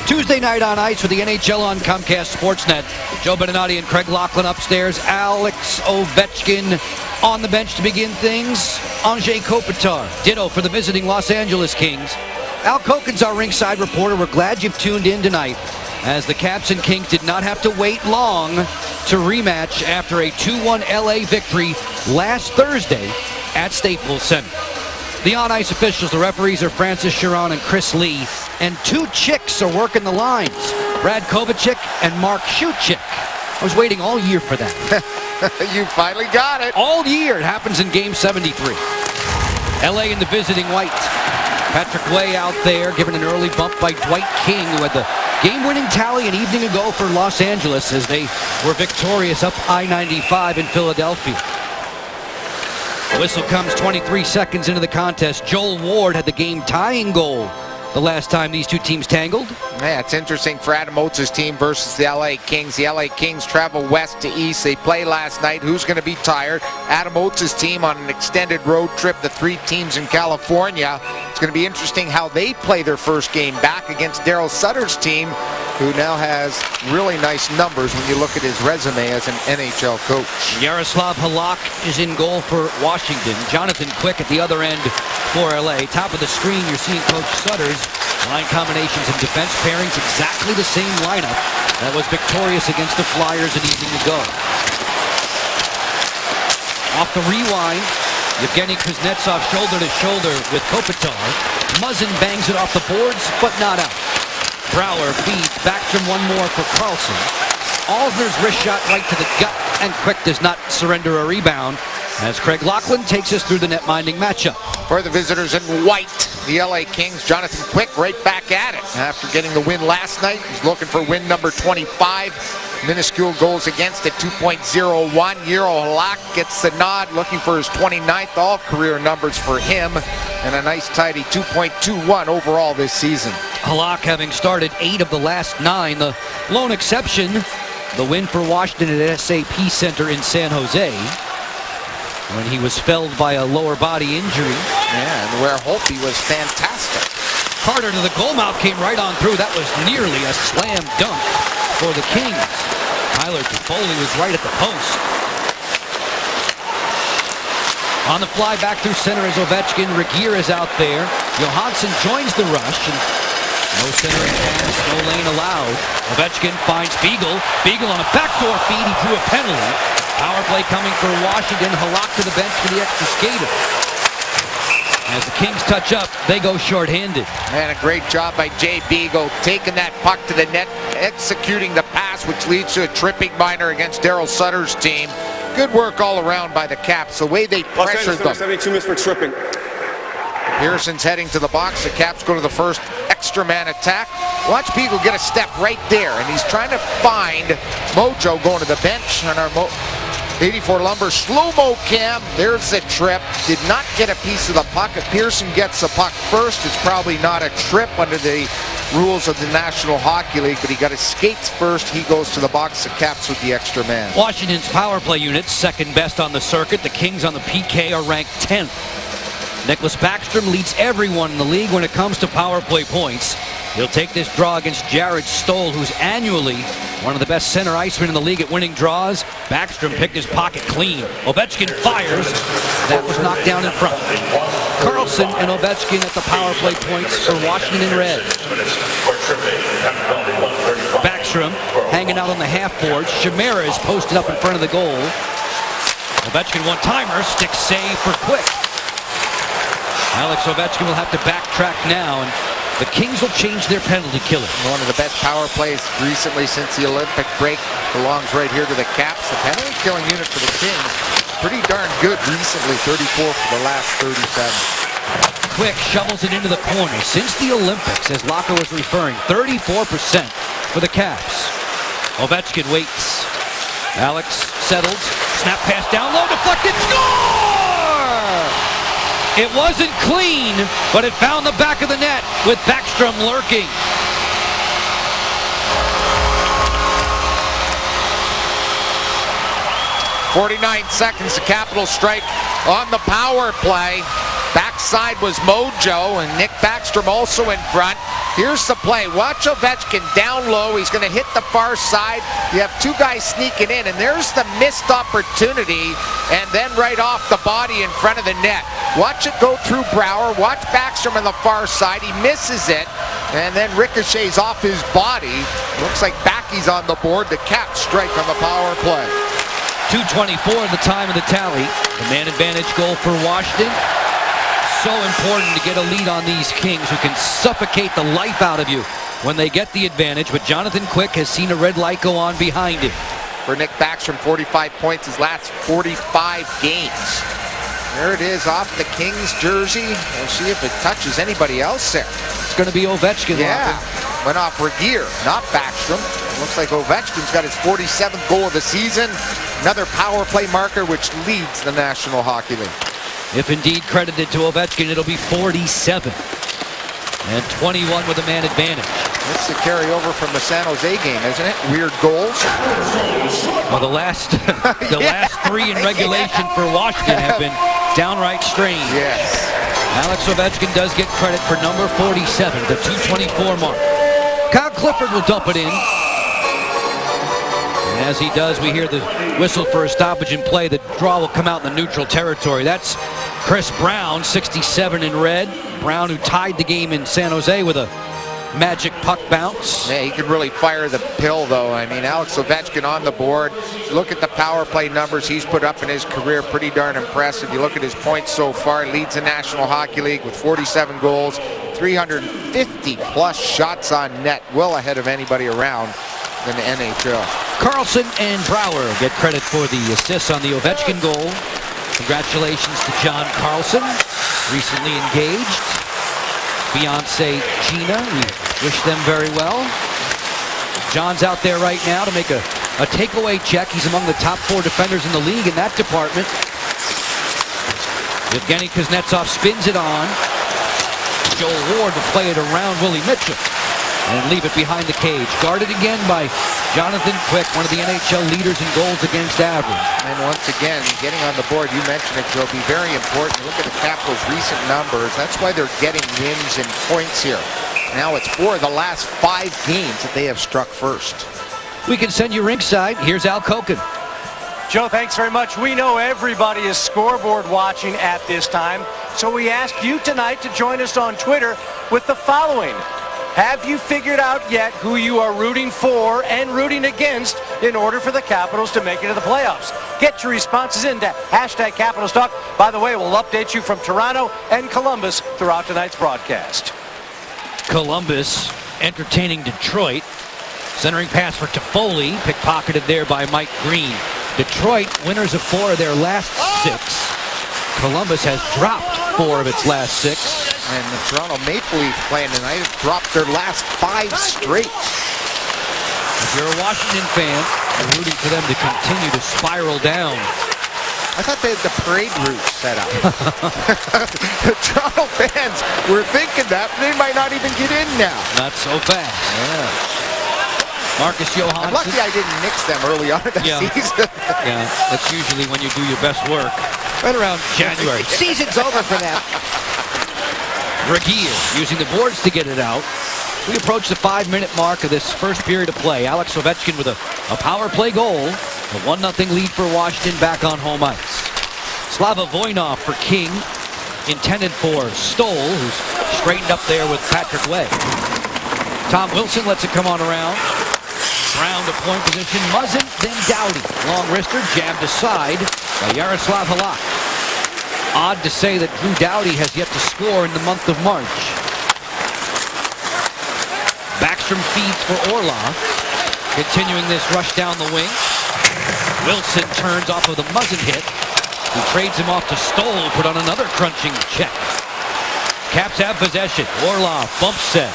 Tuesday night on ice with the NHL on Comcast Sportsnet. Joe Beninati and Craig Laughlin upstairs. Alex Ovechkin on the bench to begin things. Anze Kopitar, ditto for the visiting Los Angeles Kings. Al Koken's our ringside reporter. We're glad you've tuned in tonight, as the Caps and Kings did not have to wait long to rematch after a 2-1 LA victory last Thursday at Staples Center. The on-ice officials, the referees, are Francis Chiron and Chris Lee, and two chicks are working the lines, Brad Kovacic and Mark Shuchik. I was waiting all year for that. You finally got it. All year. It happens in Game 73. LA in the visiting white. Patrick Way out there, given an early bump by Dwight King, who had the game-winning tally an evening ago for Los Angeles as they were victorious up I-95 in Philadelphia. The whistle comes 23 seconds into the contest. Joel Ward had the game-tying goal the last time these two teams tangled. Yeah, it's interesting for Adam Oates' team versus the LA Kings. The LA Kings travel west to east. They play last night. Who's going to be tired? Adam Oates' team on an extended road trip, the three teams in California. It's going to be interesting how they play their first game back against Daryl Sutter's team, who now has really nice numbers when you look at his resume as an NHL coach. Yaroslav Halak is in goal for Washington. Jonathan Quick at the other end for LA. Top of the screen, you're seeing Coach Sutter's line combinations and defense pairings, exactly the same lineup that was victorious against the Flyers an evening ago. Off the rewind, Yevgeny Kuznetsov shoulder to shoulder with Kopitar. Muzzin bangs it off the boards, but not out. Brouwer feeds Backstrom, one more for Carlson. Alzner's wrist shot right to the gut, and Quick does not surrender a rebound as Craig Laughlin takes us through the net-minding matchup. For the visitors in white, the LA Kings, Jonathan Quick right back at it. After getting the win last night, he's looking for win number 25. Minuscule goals against at 2.01. Jiro Halak gets the nod, looking for his 29th all-career numbers for him, and a nice tidy 2.21 overall this season. Halak having started 8 of the last 9. The lone exception, the win for Washington at SAP Center in San Jose, when he was felled by a lower body injury. Yeah, and where Holtby was fantastic. Carter to the goal mouth, came right on through. That was nearly a slam dunk for the Kings. Tyler Toffoli was right at the post. On the fly back through center is Ovechkin. Regier is out there. Johansson joins the rush. And no centering pass, no lane allowed. Ovechkin finds Beagle. Beagle on a backdoor feed. He drew a penalty. Power play coming for Washington. Halak to the bench for the extra skater. As the Kings touch up, they go shorthanded. And a great job by Jay Beagle, taking that puck to the net, executing the pass, which leads to a tripping minor against Daryl Sutter's team. Good work all around by the Caps, the way they pressured them. 72 minutes for tripping. Pearson's heading to the box. The Caps go to the first extra man attack. Watch Beagle get a step right there, and he's trying to find Mojo going to the bench on our 84 Lumber slow-mo cam. There's the trip. Did not get a piece of the puck. If Pearson gets the puck first, it's probably not a trip under the rules of the National Hockey League, but he got his skates first. He goes to the box. The Caps with the extra man. Washington's power play unit, second best on the circuit. The Kings on the PK are ranked 10th. Nicholas Backstrom leads everyone in the league when it comes to power play points. He'll take this draw against Jared Stoll, who's annually one of the best center icemen in the league at winning draws. Backstrom picked his pocket clean. Ovechkin fires. That was knocked down in front. Carlson and Ovechkin at the power play points for Washington in red. Backstrom hanging out on the half board. Chimera is posted up in front of the goal. Ovechkin one-timer, stick save for Quick. Alex Ovechkin will have to backtrack now, and the Kings will change their penalty killer. One of the best power plays recently since the Olympic break belongs right here to the Caps. The penalty killing unit for the Kings, pretty darn good recently, 34 for the last 37. Quick shovels it into the corner. Since the Olympics, as Locke was referring, 34% for the Caps. Ovechkin waits. Alex settles. Snap pass down low, deflected, score! It wasn't clean, but it found the back of the net with Backstrom lurking. .49 seconds, the Capitals strike on the power play. Backside was Mojo, and Nick Backstrom also in front. Here's the play. Watch Ovechkin down low. He's going to hit the far side. You have two guys sneaking in, and there's the missed opportunity, and then right off the body in front of the net. Watch it go through Brouwer. Watch Backstrom on the far side. He misses it, and then ricochets off his body. Looks like Backy's on the board. The Caps strike on the power play. 2:24 the time of the tally. The man advantage goal for Washington. So important to get a lead on these Kings who can suffocate the life out of you when they get the advantage. But Jonathan Quick has seen a red light go on behind him. For Nick Backstrom, 45 points his last 45 games. There it is off the Kings jersey. We'll see if it touches anybody else there. It's going to be Ovechkin. Yeah, went off Regier, not Backstrom. Looks like Ovechkin's got his 47th goal of the season. Another power play marker which leads the National Hockey League. If indeed credited to Ovechkin, it'll be 47. And 21 with a man advantage. It's a carryover from the San Jose game, isn't it? Weird goals. Well, the last three in regulation for Washington have been downright strange. Yes. Alex Ovechkin does get credit for number 47, the 224 mark. Kyle Clifford will dump it in. And as he does, we hear the whistle for a stoppage in play. The draw will come out in the neutral territory. That's Chris Brown, 67 in red. Brown, who tied the game in San Jose with a magic puck bounce. Yeah, he could really fire the pill, though. I mean, Alex Ovechkin on the board. Look at the power play numbers he's put up in his career. Pretty darn impressive. You look at his points so far. Leads the National Hockey League with 47 goals, 350-plus shots on net. Well ahead of anybody around in the NHL. Carlson and Brouwer get credit for the assists on the Ovechkin goal. Congratulations to John Carlson, recently engaged. Fiancée Gina, we wish them very well. John's out there right now to make a takeaway check. He's among the top 4 defenders in the league in that department. Evgeny Kuznetsov spins it on. Joel Ward will play it around Willie Mitchell and leave it behind the cage. Guarded again by Jonathan Quick, one of the NHL leaders in goals against average. And once again, getting on the board, you mentioned it, Joe, be very important. Look at the Capitals' recent numbers. That's why they're getting wins and points here. Now it's 4 of the last 5 games that they have struck first. We can send you ringside. Here's Al Koken. Joe, thanks very much. We know everybody is scoreboard watching at this time, so we ask you tonight to join us on Twitter with the following. Have you figured out yet who you are rooting for and rooting against in order for the Capitals to make it to the playoffs? Get your responses into #CapitalsTalk. By the way, we'll update you from Toronto and Columbus throughout tonight's broadcast. Columbus entertaining Detroit. Centering pass for Toffoli, pickpocketed there by Mike Green. Detroit, winners of 4 of their last 6. Columbus has dropped 4 of its last 6. And the Toronto Maple Leafs playing tonight have dropped their last 5 straight. If you're a Washington fan, you're rooting for them to continue to spiral down. I thought they had the parade route set up. The Toronto fans were thinking that, but they might not even get in now. Not so fast. Yeah. Marcus Johansson. I'm lucky I didn't mix them early on in the season. Yeah, that's usually when you do your best work. Right around January. Season's over for them. Regier using the boards to get it out. We approach the 5-minute mark of this first period of play. Alex Ovechkin with a power play goal. A 1-0 lead for Washington back on home ice. Slava Voinov for King. Intended for Stoll, who's straightened up there with Patrick Way. Tom Wilson lets it come on around. Brown to point position. Muzzin, then Doughty. Long wrister jammed aside by Yaroslav Halak. Odd to say that Drew Doughty has yet to score in the month of March. Backstrom feeds for Orlov. Continuing this rush down the wing. Wilson turns off of the Muzzin hit. He trades him off to Stoll, who put on another crunching check. Caps have possession. Orlov bump set.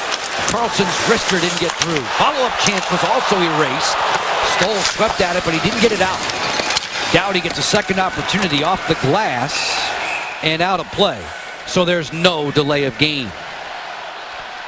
Carlson's wrister didn't get through. Follow-up chance was also erased. Stoll swept at it, but he didn't get it out. Doughty gets a second opportunity off the glass and out of play. So there's no delay of game.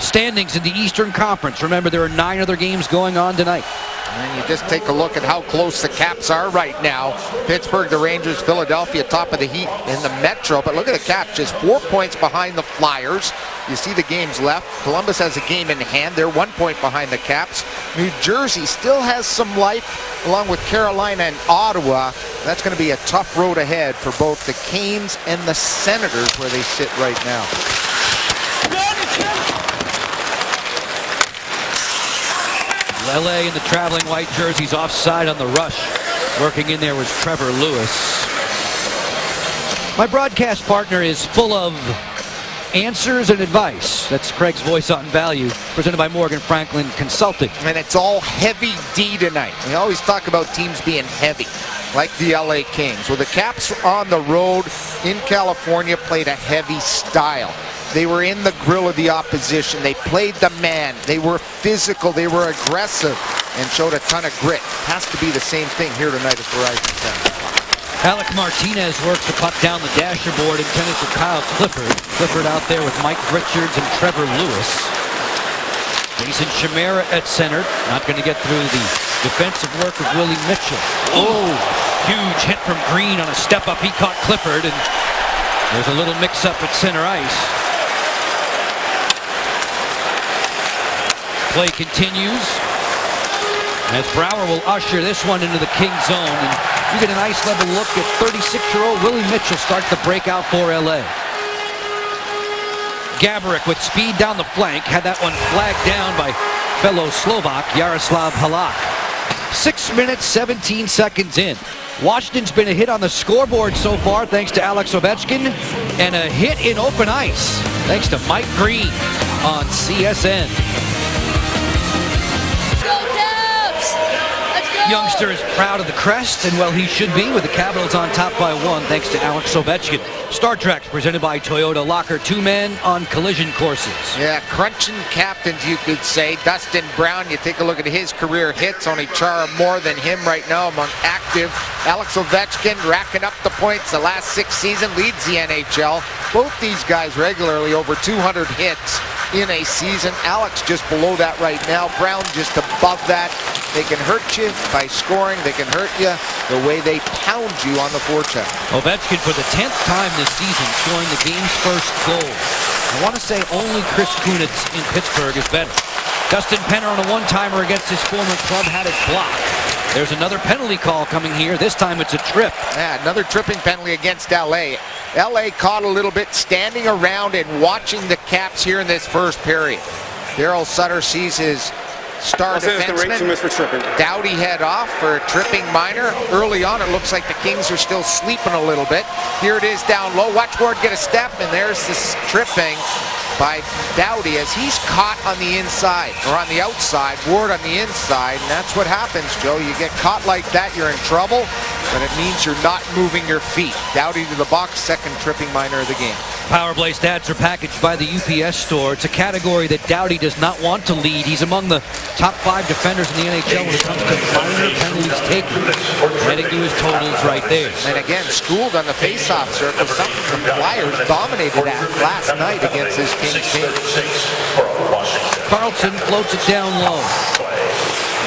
Standings in the Eastern Conference. Remember, there are 9 other games going on tonight. And you just take a look at how close the Caps are right now. Pittsburgh, the Rangers, Philadelphia, top of the heat in the Metro. But look at the Caps, just 4 points behind the Flyers. You see the games left. Columbus has a game in hand. They're 1 point behind the Caps. New Jersey still has some life, along with Carolina and Ottawa. That's going to be a tough road ahead for both the Canes and the Senators, where they sit right now. LA in the traveling white jerseys offside on the rush. Working in there was Trevor Lewis. My broadcast partner is full of answers and advice. That's Craig's Voice on Value, presented by Morgan Franklin Consulting. And it's all heavy D tonight. We always talk about teams being heavy, like the LA Kings. Well, the Caps on the road in California played a heavy style. They were in the grill of the opposition. They played the man. They were physical. They were aggressive and showed a ton of grit. Has to be the same thing here tonight at Verizon Center. Alec Martinez works the puck down the dasher board, intended for Kyle Clifford. Clifford out there with Mike Richards and Trevor Lewis. Jason Chimera at center. Not going to get through the defensive work of Willie Mitchell. Oh, huge hit from Green on a step-up. He caught Clifford, and there's a little mix-up at center ice. Play continues as Brouwer will usher this one into the King zone, and you get a nice level look at 36-year-old Willie Mitchell start the breakout for LA. Gaborik with speed down the flank, had that one flagged down by fellow Slovak Jaroslav Halak. 6 minutes, 17 seconds in. Washington's been a hit on the scoreboard so far thanks to Alex Ovechkin, and a hit in open ice thanks to Mike Green on CSN. Youngster is proud of the crest, and well, he should be, with the Capitals on top by 1 thanks to Alex Ovechkin. Star Trek presented by Toyota Locker, 2 men on collision courses. Yeah, crunching captains, you could say. Dustin Brown, you take a look at his career hits, only Chara more than him right now among active. Alex Ovechkin racking up the points the last 6 seasons, leads the NHL. Both these guys regularly over 200 hits in a season. Alex just below that right now. Brown just above that. They can hurt you by scoring. They can hurt you the way they pound you on the forecheck. Ovechkin for the 10th time this season scoring the game's first goal. I want to say only Chris Kunitz in Pittsburgh is better. Dustin Penner on a one-timer against his former club had it blocked. There's another penalty call coming here. This time it's a trip. Yeah, another tripping penalty against LA. LA caught a little bit standing around and watching the Caps here in this first period. Daryl Sutter sees his star defenseman Doughty head off for a tripping minor. Early on, it looks like the Kings are still sleeping a little bit. Here it is down low. Watch Ward get a step, and there's this tripping by Doughty as he's caught on the inside, or on the outside, Ward on the inside, and that's what happens, Joe. You get caught like that, you're in trouble, but it means you're not moving your feet. Doughty to the box, second tripping minor of the game. Power Play stats are packaged by the UPS store. It's a category that Doughty does not want to lead. He's among the top 5 defenders in the NHL when it comes to minor penalties taken. Heading to his totals right there. And again, schooled on the face-off circle, something the Flyers dominated at last night against this Kings team. Carlson floats it down low.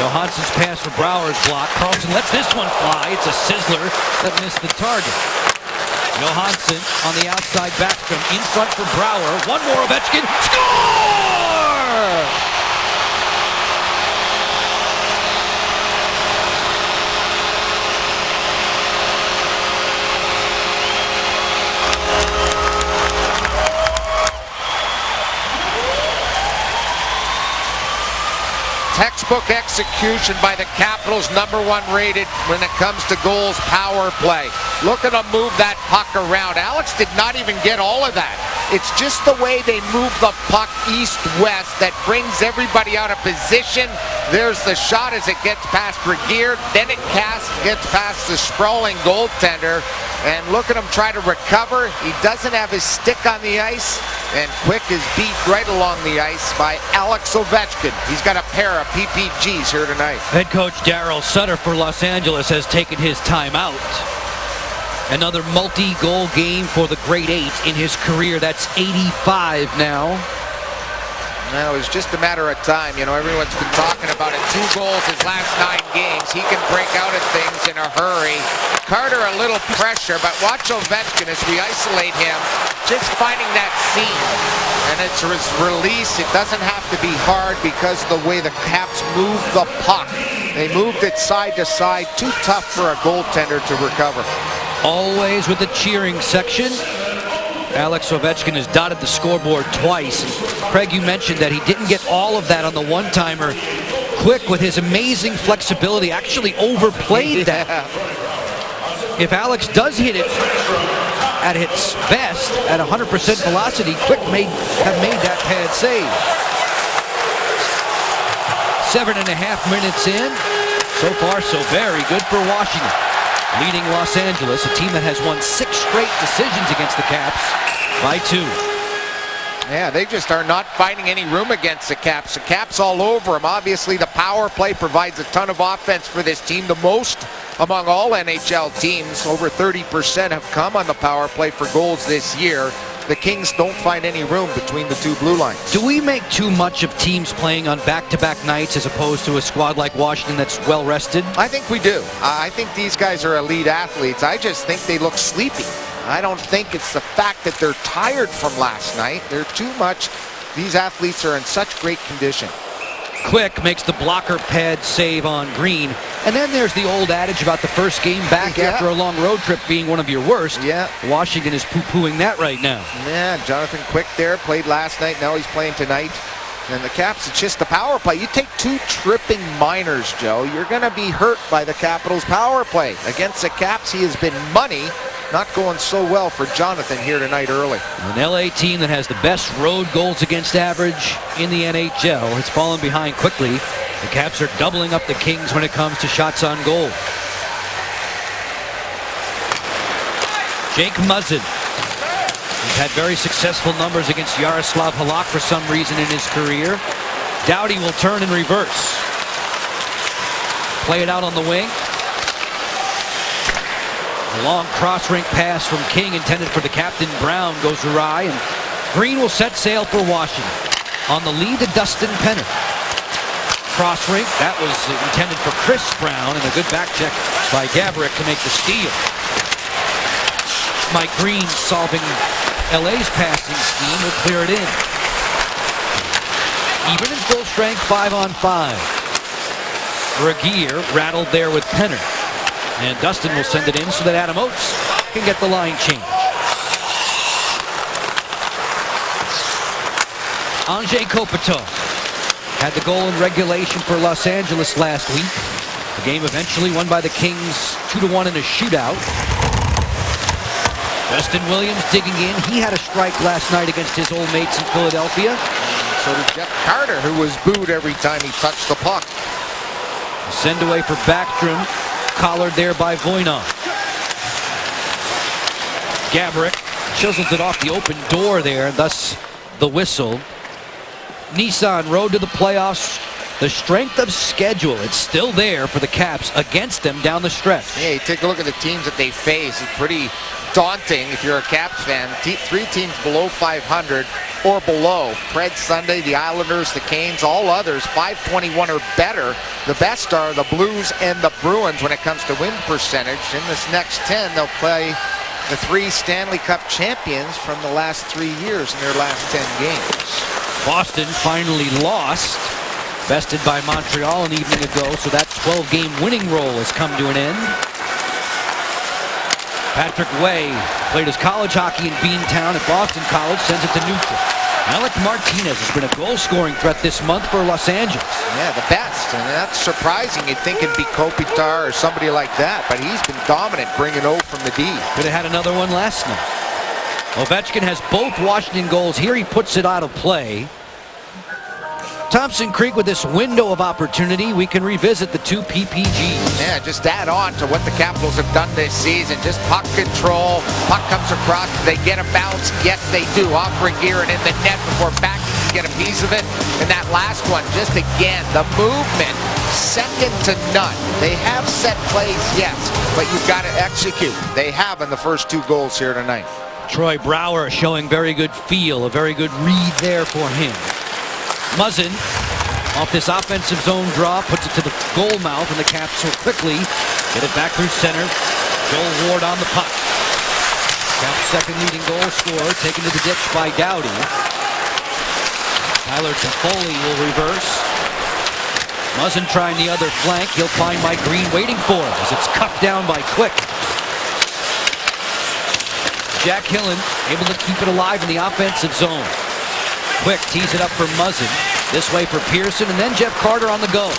Johansson's pass for Brouwer's block. Carlson lets this one fly. It's a sizzler that missed the target. Johansson on the outside Backstrom in front for Brouwer. One more Ovechkin. Score! Textbook execution by the Capitals, #1 rated when it comes to goals, power play. Look at them move that puck around. Alex did not even get all of that. It's just the way they move the puck east-west that brings everybody out of position. There's the shot as it gets past Regeer. Then it gets past the sprawling goaltender. And look at him try to recover. He doesn't have his stick on the ice. And Quick is beat right along the ice by Alex Ovechkin. He's got a pair of PPGs here tonight. Head coach Daryl Sutter for Los Angeles has taken his time out. Another multi-goal game for the Great Eight in his career. That's 85 now. Well, it was just a matter of time. You know, everyone's been talking about it. 2 goals his last 9 games. He can break out of things in a hurry. Carter a little pressure, but watch Ovechkin as we isolate him, just finding that seam. And it's his release. It doesn't have to be hard because of the way the Caps move the puck. They moved it side to side. Too tough for a goaltender to recover. Always with the cheering section. Alex Ovechkin has dotted the scoreboard twice. Craig, you mentioned that he didn't get all of that on the one-timer. Quick, with his amazing flexibility, actually overplayed that. If Alex does hit it at its best, at 100% velocity, Quick may have made that pad save. 7.5 minutes in. So far, so very good for Washington. Leading Los Angeles, a team that has won 6 straight decisions against the Caps by 2. Yeah, they just are not finding any room against the Caps. The Caps all over them. Obviously, the power play provides a ton of offense for this team. The most among all NHL teams. Over 30% have come on the power play for goals this year. The Kings don't find any room between the 2 blue lines. Do we make too much of teams playing on back-to-back nights as opposed to a squad like Washington that's well-rested? I think we do. I think these guys are elite athletes. I just think they look sleepy. I don't think it's the fact that they're tired from last night. They're too much. These athletes are in such great condition. Quick makes the blocker pad save on Green. And then there's the old adage about the first game back after a long road trip being one of your worst. Yeah. Washington is poo-pooing that right now. Yeah, Jonathan Quick there played last night. Now he's playing tonight. And the Caps, it's just the power play. You take 2 tripping minors, Joe, you're going to be hurt by the Capitals' power play. Against the Caps, he has been money. Not going so well for Jonathan here tonight early. An LA team that has the best road goals against average in the NHL has fallen behind quickly. The Caps are doubling up the Kings when it comes to shots on goal. Jake Muzzin. He's had very successful numbers against Yaroslav Halak for some reason in his career. Doughty will turn and reverse. Play it out on the wing. A long cross-rink pass from King intended for the captain. Brown goes awry, and Green will set sail for Washington. On the lead to Dustin Penner. Cross-rink, that was intended for Chris Brown, and a good back check by Gaborik to make the steal. Mike Green solving LA's passing scheme will clear it in. Even in full strength, 5-on-5. Regier rattled there with Penner. And Dustin will send it in so that Adam Oates can get the line change. Anze Kopitar had the goal in regulation for Los Angeles last week. The game eventually won by the Kings 2-1 in a shootout. Justin Williams digging in. He had a strike last night against his old mates in Philadelphia. So did Jeff Carter, who was booed every time he touched the puck. Send away for Backstrom. Collared there by Voynov. Gaborik chisels it off the open door there, and thus the whistle. Nissan road to the playoffs. The strength of schedule, it's still there for the Caps against them down the stretch. Hey, take a look at the teams that they face. It's pretty daunting if you're a Caps fan. 3 teams below 500 or below. Preds Sunday, the Islanders, the Canes, all others 521 or better. The best are the Blues and the Bruins when it comes to win percentage. In this next 10, they'll play the 3 Stanley Cup champions from the last 3 years in their last 10 games. Boston finally lost. Bested by Montreal an evening ago, so that 12-game winning roll has come to an end. Patrick Way played his college hockey in Beantown at Boston College, sends it to neutral. Alec Martinez has been a goal-scoring threat this month for Los Angeles. Yeah, the best, and that's surprising. You'd think it'd be Kopitar or somebody like that, but he's been dominant, bringing O from the D. Could have had another one last night. Ovechkin has both Washington goals. Here he puts it out of play. Thompson Creek with this window of opportunity. We can revisit the 2 PPGs. Yeah, just add on to what the Capitals have done this season. Just puck control. Puck comes across. They get a bounce. Yes, they do. Off Regier and in the net before back can get a piece of it. And that last one, just again, the movement, second to none. They have set plays, yes, but you've got to execute. They have in the first 2 goals here tonight. Troy Brouwer showing very good feel, a very good read there for him. Muzzin off this offensive zone draw, puts it to the goal mouth, and the Caps will quickly get it back through center. Joel Ward on the puck. Caps' second leading goal scorer, taken to the ditch by Doughty. Tyler Toffoli will reverse. Muzzin trying the other flank. He'll find Mike Green waiting for him as it's cuffed down by Quick. Jack Hillen able to keep it alive in the offensive zone. Quick tees it up for Muzzin. This way for Pearson, and then Jeff Carter on the go.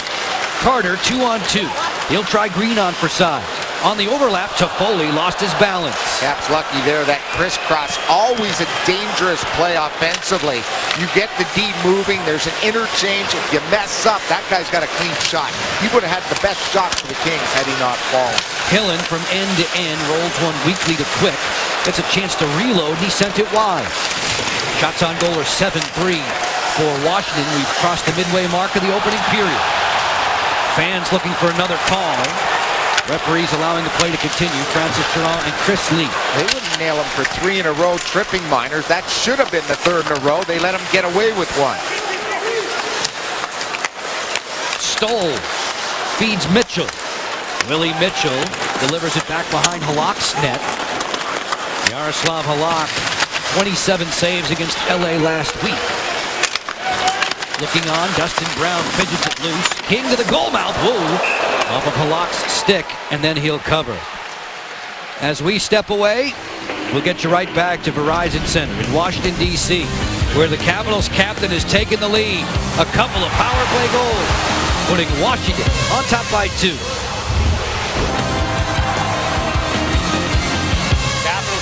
Carter 2-on-2. He'll try Green on for size. On the overlap, Toffoli lost his balance. Caps lucky there. That crisscross, always a dangerous play offensively. You get the D moving. There's an interchange. If you mess up, that guy's got a clean shot. He would have had the best shot for the Kings had he not fallen. Hillen from end to end rolls one weakly to Quick. Gets a chance to reload, and he sent it wide. Shots on goal are 7-3 for Washington. We've crossed the midway mark of the opening period. Fans looking for another call. Referees allowing the play to continue. Francis Durant and Chris Lee. They wouldn't nail him for 3 in a row tripping minors. That should have been the 3rd in a row. They let him get away with one. Stoll feeds Mitchell. Willie Mitchell delivers it back behind Halak's net. Yaroslav Halak, 27 saves against LA last week. Looking on, Dustin Brown fidgets it loose. King to the goal mouth. Whoa. Off of Halak's stick, and then he'll cover. As we step away, we'll get you right back to Verizon Center in Washington, D.C., where the Capitals captain has taken the lead. A couple of power play goals, putting Washington on top by 2.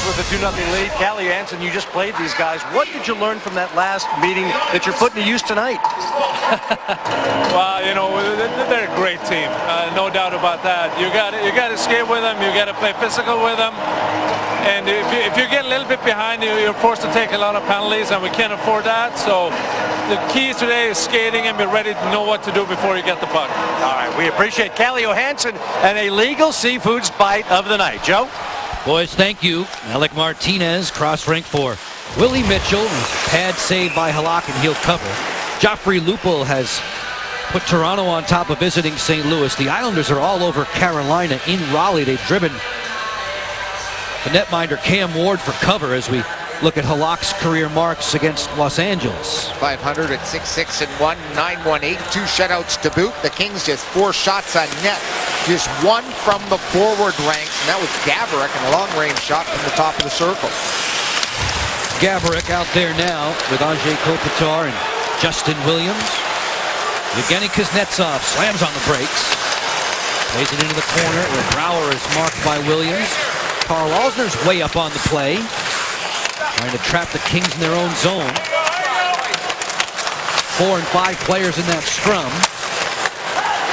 With a 2-0 lead. Calle Janssen, you just played these guys. What did you learn from that last meeting that you're putting to use tonight? Well, you know, they're a great team. No doubt about that. You got to skate with them. You got to play physical with them. And if you get a little bit behind, you're forced to take a lot of penalties, and we can't afford that. So the key today is skating and be ready to know what to do before you get the puck. All right, we appreciate Calle Janssen and a Legal Seafoods bite of the night. Joe? Boys, thank you. Alec Martinez, cross-rink for Willie Mitchell. Pad saved by Halak, and he'll cover. Joffrey Lupul has put Toronto on top of visiting St. Louis. The Islanders are all over Carolina in Raleigh. They've driven the netminder Cam Ward for cover as we look at Halak's career marks against Los Angeles. 500 at 6-6-1, 9-1-8, 2 shutouts to boot. The Kings just 4 shots on net. Just 1 from the forward ranks, and that was Gaborik, and a long-range shot from the top of the circle. Gaborik out there now with Andrei Kopitar and Justin Williams. Evgeny Kuznetsov slams on the brakes. Plays it into the corner where Brouwer is marked by Williams. Carl Alsner's way up on the play, trying to trap the Kings in their own zone. 4 and 5 players in that scrum.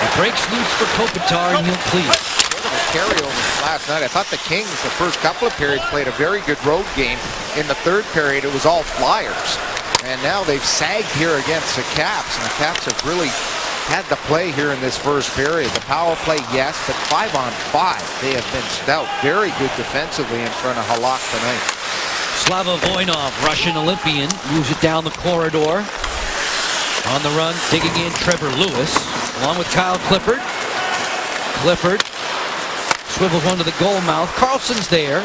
It breaks loose for Kopitar, and he'll clear. Carryovers last night. I thought the Kings, the first couple of periods, played a very good road game. In the 3rd period, it was all Flyers. And now they've sagged here against the Caps, and the Caps have really had the play here in this first period. The power play, yes, but 5-on-5, they have been stout. Very good defensively in front of Halak tonight. Slava Voinov, Russian Olympian, moves it down the corridor. On the run, digging in Trevor Lewis, along with Kyle Clifford. Clifford swivels one to the goal mouth. Carlson's there.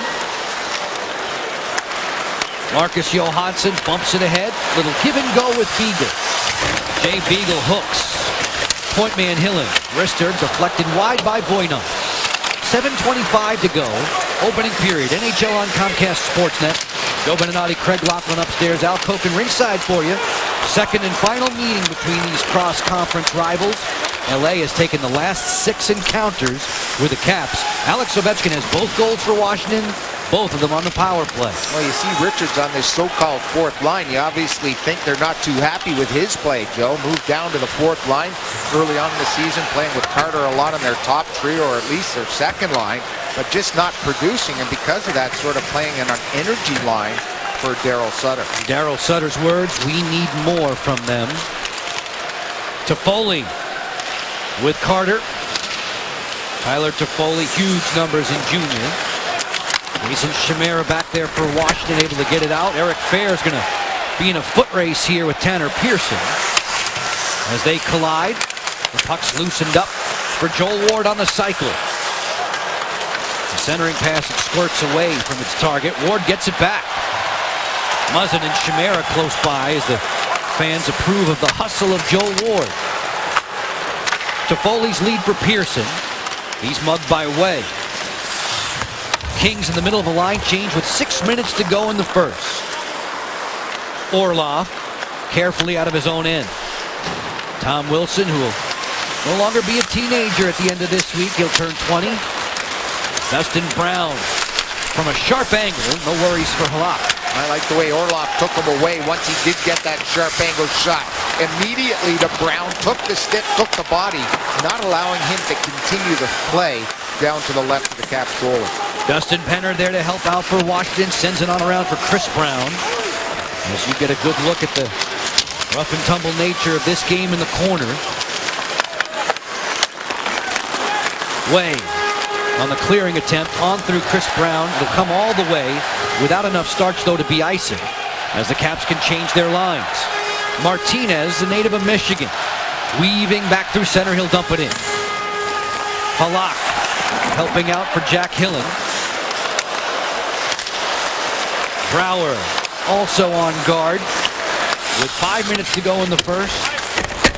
Marcus Johansson bumps it ahead. Little give and go with Beagle. Jay Beagle hooks. Point man Hillen. Wrister deflected wide by Voinov. 7:25 to go. Opening period. NHL on Comcast Sportsnet. Joe Beninati, Craig Laughlin upstairs. Al Koken ringside for you. Second and final meeting between these cross-conference rivals. LA has taken the last 6 encounters with the Caps. Alex Ovechkin has both goals for Washington, both of them on the power play. Well, you see Richards on this so-called 4th line. You obviously think they're not too happy with his play, Joe. Moved down to the 4th line early on in the season, playing with Carter a lot on their top trio, or at least their second line, but just not producing, and because of that, sort of playing in an energy line for Daryl Sutter. Daryl Sutter's words, we need more from them. Toffoli with Carter. Tyler Toffoli, huge numbers in junior. Mason Chimera back there for Washington, able to get it out. Eric Fair is going to be in a foot race here with Tanner Pearson. As they collide, the puck's loosened up for Joel Ward on the cycle. The centering pass, it squirts away from its target. Ward gets it back. Muzzin and Chimera close by as the fans approve of the hustle of Joel Ward. Toffoli's lead for Pearson. He's mugged by Way. Kings in the middle of a line change with 6 minutes to go in the first. Orlov carefully out of his own end. Tom Wilson, who will no longer be a teenager at the end of this week. He'll turn 20. Dustin Brown from a sharp angle. No worries for Halak. I like the way Orlov took him away once he did get that sharp angle shot. Immediately to Brown, took the stick, took the body, not allowing him to continue the play down to the left of the Caps goalie. Dustin Penner there to help out for Washington. Sends it on around for Chris Brown. As you get a good look at the rough and tumble nature of this game in the corner. Way on the clearing attempt on through Chris Brown. It'll come all the way without enough starch though to be icing as the Caps can change their lines. Martinez, the native of Michigan, weaving back through center. He'll dump it in. Halak helping out for Jack Hillen. Brouwer also on guard with 5 minutes to go in the first.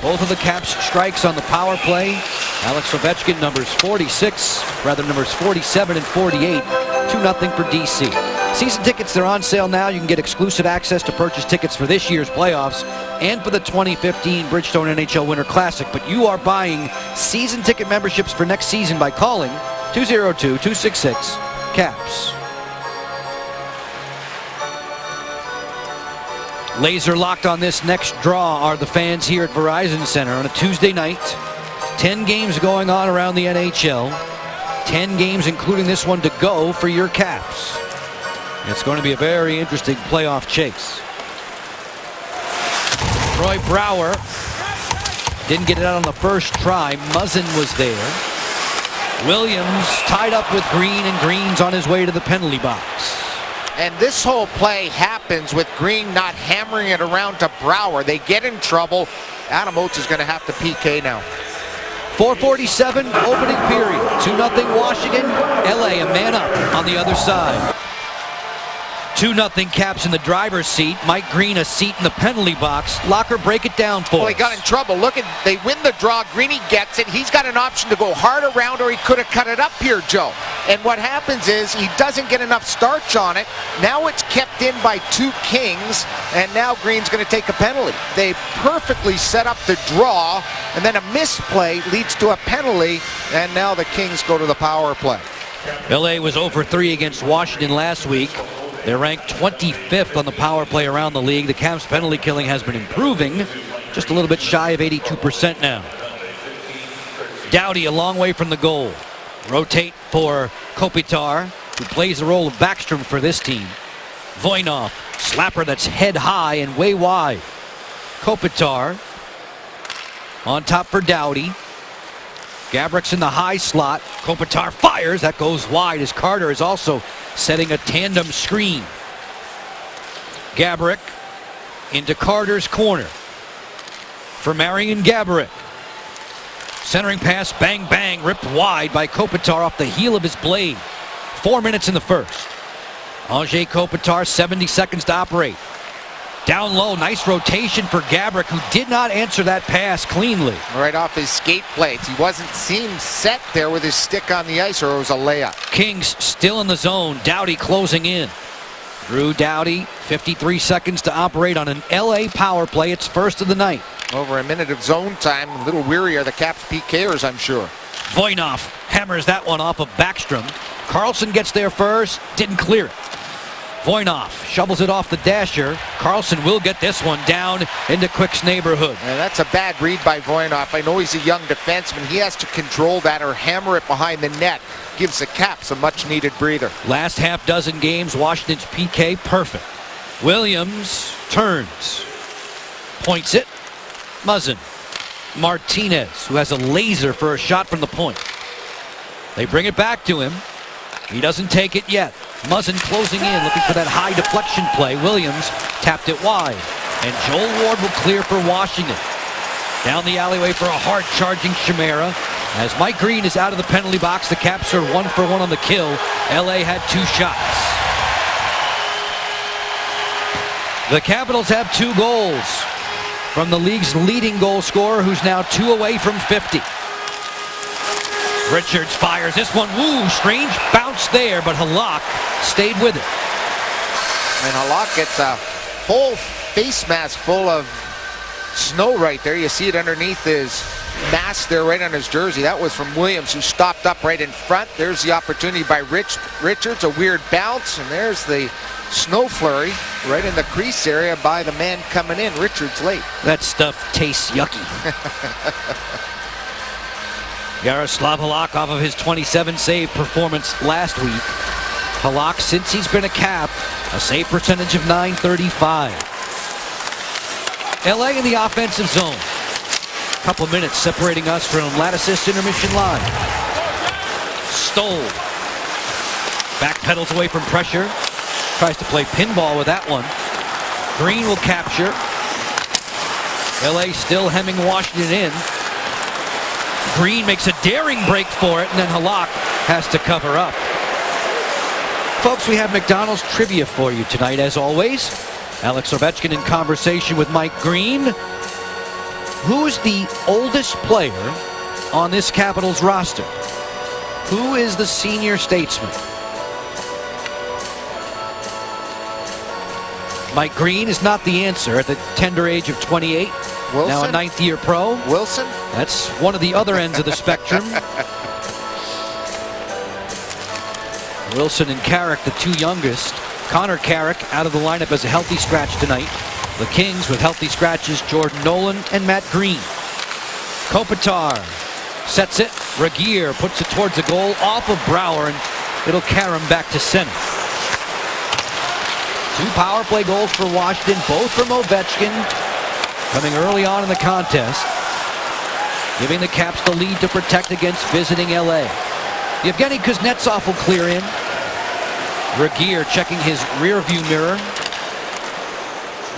Both of the Caps strikes on the power play. Alex Ovechkin numbers 47 and 48. 2-0 for DC. Season tickets, they're on sale now. You can get exclusive access to purchase tickets for this year's playoffs and for the 2015 Bridgestone NHL Winter Classic. But you are buying season ticket memberships for next season by calling 202-266-CAPS. Laser locked on this next draw are the fans here at Verizon Center on a Tuesday night. 10 games going on around the NHL. 10 games, including this one, to go for your Caps. It's going to be a very interesting playoff chase. Troy Brouwer didn't get it out on the first try. Muzzin was there. Williams tied up with Green, and Green's on his way to the penalty box. And this whole play happens with Green not hammering it around to Brouwer. They get in trouble. Adam Oates is going to have to PK now. 4:47 opening period. 2-0 Washington. LA a man up on the other side. 2-0 Caps in the driver's seat. Mike Green a seat in the penalty box. Locker, break it down for us. Well, he got in trouble. Look at, they win the draw. Greeny gets it. He's got an option to go hard around, or he could have cut it up here, Joe. And what happens is he doesn't get enough starch on it. Now it's kept in by two Kings, and now Green's going to take a penalty. They perfectly set up the draw, and then a misplay leads to a penalty, and now the Kings go to the power play. LA was 0-for-3 against Washington last week. They're ranked 25th on the power play around the league. The Caps penalty killing has been improving, just a little bit shy of 82% now. Doughty a long way from the goal. Rotate for Kopitar, who plays the role of Backstrom for this team. Voinov, slapper that's head high and way wide. Kopitar on top for Doughty. Gabrick's in the high slot. Kopitar fires. That goes wide as Carter is also setting a tandem screen. Gaborik into Carter's corner for Marian Gaborik. Centering pass, bang, bang, ripped wide by Kopitar off the heel of his blade. 4 minutes in the first. Anze Kopitar, 70 seconds to operate. Down low, nice rotation for Gaborik, who did not answer that pass cleanly. Right off his skate plates. He wasn't seen set there with his stick on the ice, or it was a layup. Kings still in the zone. Doughty closing in. Drew Doughty, 53 seconds to operate on an LA power play. It's first of the night. Over a minute of zone time. A little weary are the Caps PKers, I'm sure. Voinov hammers that one off of Backstrom. Carlson gets there first, didn't clear it. Voinov shovels it off the dasher. Carlson will get this one down into Quick's neighborhood. And that's a bad read by Voinov. I know he's a young defenseman. He has to control that or hammer it behind the net. Gives the Caps a much-needed breather. Last half dozen games, Washington's PK perfect. Williams turns. Points it. Muzzin. Martinez, who has a laser for a shot from the point. They bring it back to him. He doesn't take it yet. Muzzin closing in, looking for that high deflection play. Williams tapped it wide. And Joel Ward will clear for Washington. Down the alleyway for a hard-charging Chimera. As Mike Green is out of the penalty box, the Caps are 1 for 1 on the kill. LA had 2 shots. The Capitals have 2 goals from the league's leading goal scorer, who's now 2 away from 50. Richards fires this one. Woo, strange bounce there, but Halak stayed with it. And Halak gets a whole face mask full of snow right there. You see it underneath his mask there, right on his jersey. That was from Williams, who stopped up right in front. There's the opportunity by Richards, a weird bounce, and there's the snow flurry right in the crease area by the man coming in. Richards late. That stuff tastes yucky. Yaroslav Halak off of his 27-save performance last week. Halak, since he's been a Cap, a save percentage of .935. LA in the offensive zone. A couple minutes separating us from Lattice's intermission line. Stoll backpedals away from pressure. Tries to play pinball with that one. Green will capture. LA still hemming Washington in. Green makes a daring break for it, and then Halak has to cover up. Folks, we have McDonald's trivia for you tonight, as always. Alex Ovechkin in conversation with Mike Green. Who's the oldest player on this Capitals roster? Who is the senior statesman? Mike Green is not the answer at the tender age of 28. Wilson? Now a 9th-year pro. Wilson? That's one of the other ends of the spectrum. Wilson and Carrick, the 2 youngest. Connor Carrick out of the lineup as a healthy scratch tonight. The Kings with healthy scratches, Jordan Nolan and Matt Green. Kopitar sets it. Regier puts it towards the goal off of Brouwer, and it'll carry him back to center. 2 power play goals for Washington, both from Ovechkin, coming early on in the contest, giving the Caps the lead to protect against visiting LA. Yevgeny Kuznetsov will clear in. Regier checking his rear view mirror.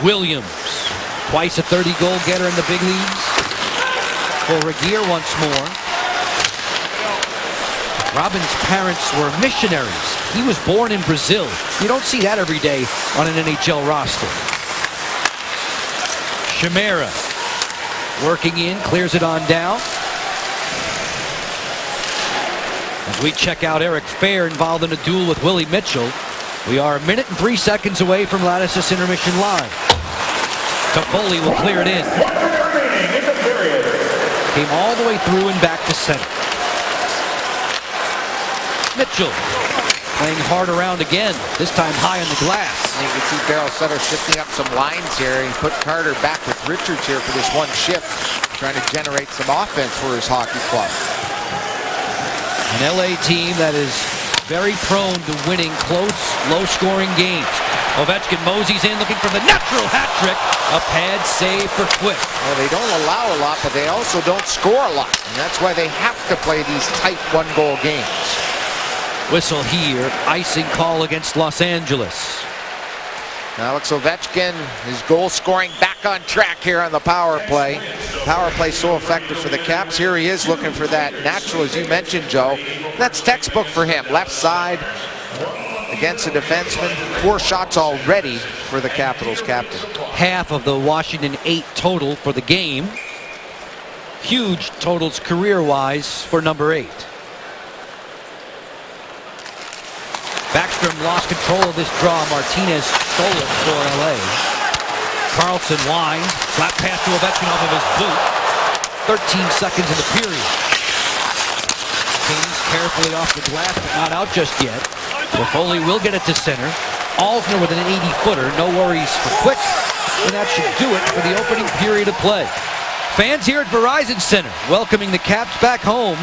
Williams, twice a 30-goal getter in the big leagues. For Regier once more. Robin's parents were missionaries. He was born in Brazil. You don't see that every day on an NHL roster. Chimera working in, clears it on down. As we check out Eric Fair involved in a duel with Willie Mitchell, we are 1 minute and 3 seconds away from Lattice's intermission line. Toffoli will clear it in. Came all the way through and back to center. Mitchell playing hard around again, this time high on the glass. You can see Daryl Sutter shifting up some lines here. He put Carter back with Richards here for this one shift, trying to generate some offense for his hockey club. An LA team that is very prone to winning close, low-scoring games. Ovechkin moseys in, looking for the natural hat trick. A pad save for Quick. Well, they don't allow a lot, but they also don't score a lot. And that's why they have to play these tight 1-goal games. Whistle here, icing call against Los Angeles. Alex Ovechkin, his goal scoring back on track here on the power play. Power play so effective for the Caps. Here he is looking for that natural, as you mentioned, Joe. That's textbook for him. Left side against a defenseman. 4 shots already for the Capitals captain. Half of the Washington 8 total for the game. Huge totals career-wise for number 8. Backstrom lost control of this draw. Martinez stole it for LA. Carlson winds. Flat pass to Ovechkin off of his boot. 13 seconds in the period. Kings carefully off the glass, but not out just yet. Toffoli will get it to center. Alsner with an 80-footer. No worries for Quick. And that should do it for the opening period of play. Fans here at Verizon Center welcoming the Caps back home.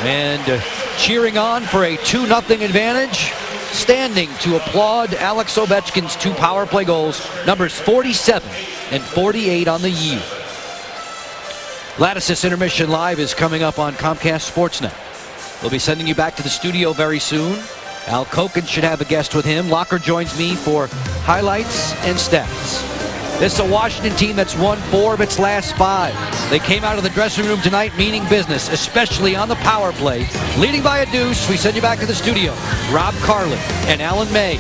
And cheering on for a 2-0 advantage. Standing to applaud Alex Ovechkin's 2 power play goals, numbers 47 and 48 on the year. Lattice's Intermission Live is coming up on Comcast Sportsnet. We'll be sending you back to the studio very soon. Al Koken should have a guest with him. Locker joins me for highlights and stats. This is a Washington team that's won 4 of its last 5. They came out of the dressing room tonight meaning business, especially on the power play. Leading by a deuce, we send you back to the studio. Rob Carlin and Alan May.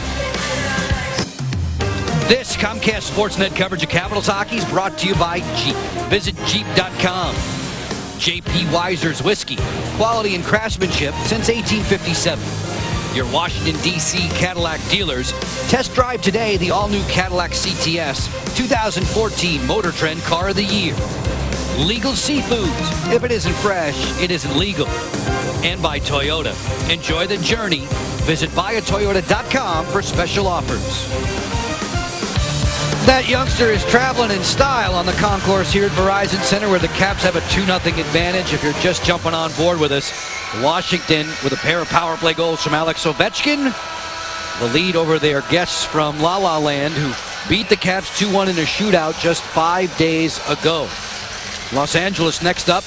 This Comcast Sportsnet coverage of Capitals hockey is brought to you by Jeep. Visit Jeep.com. J.P. Weiser's Whiskey. Quality and craftsmanship since 1857. Your Washington, D.C. Cadillac dealers. Test drive today the all-new Cadillac CTS 2014 Motor Trend Car of the Year. Legal Seafoods. If it isn't fresh, it isn't legal. And by Toyota. Enjoy the journey. Visit buyatoyota.com for special offers. That youngster is traveling in style on the concourse here at Verizon Center, where the Caps have a 2-0 advantage. If you're just jumping on board with us, Washington with a pair of power play goals from Alex Ovechkin. The lead over their guests from La La Land, who beat the Caps 2-1 in a shootout just 5 days ago. Los Angeles next up.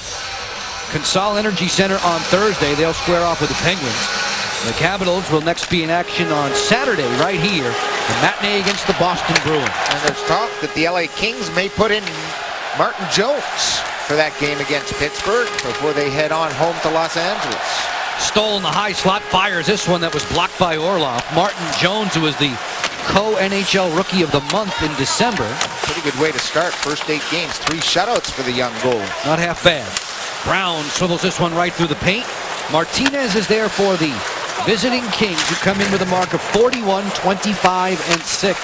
Consol Energy Center on Thursday. They'll square off with the Penguins. The Capitals will next be in action on Saturday right here. The matinee against the Boston Bruins. And there's talk that the LA Kings may put in Martin Jones for that game against Pittsburgh before they head on home to Los Angeles. Stoll in the high slot, fires this one that was blocked by Orlov. Martin Jones, who was the co-NHL Rookie of the Month in December. Pretty good way to start. First 8 games, 3 shutouts for the young goal. Not half bad. Brown swivels this one right through the paint. Martinez is there for the visiting Kings, who come in with a mark of 41, 25, and 6.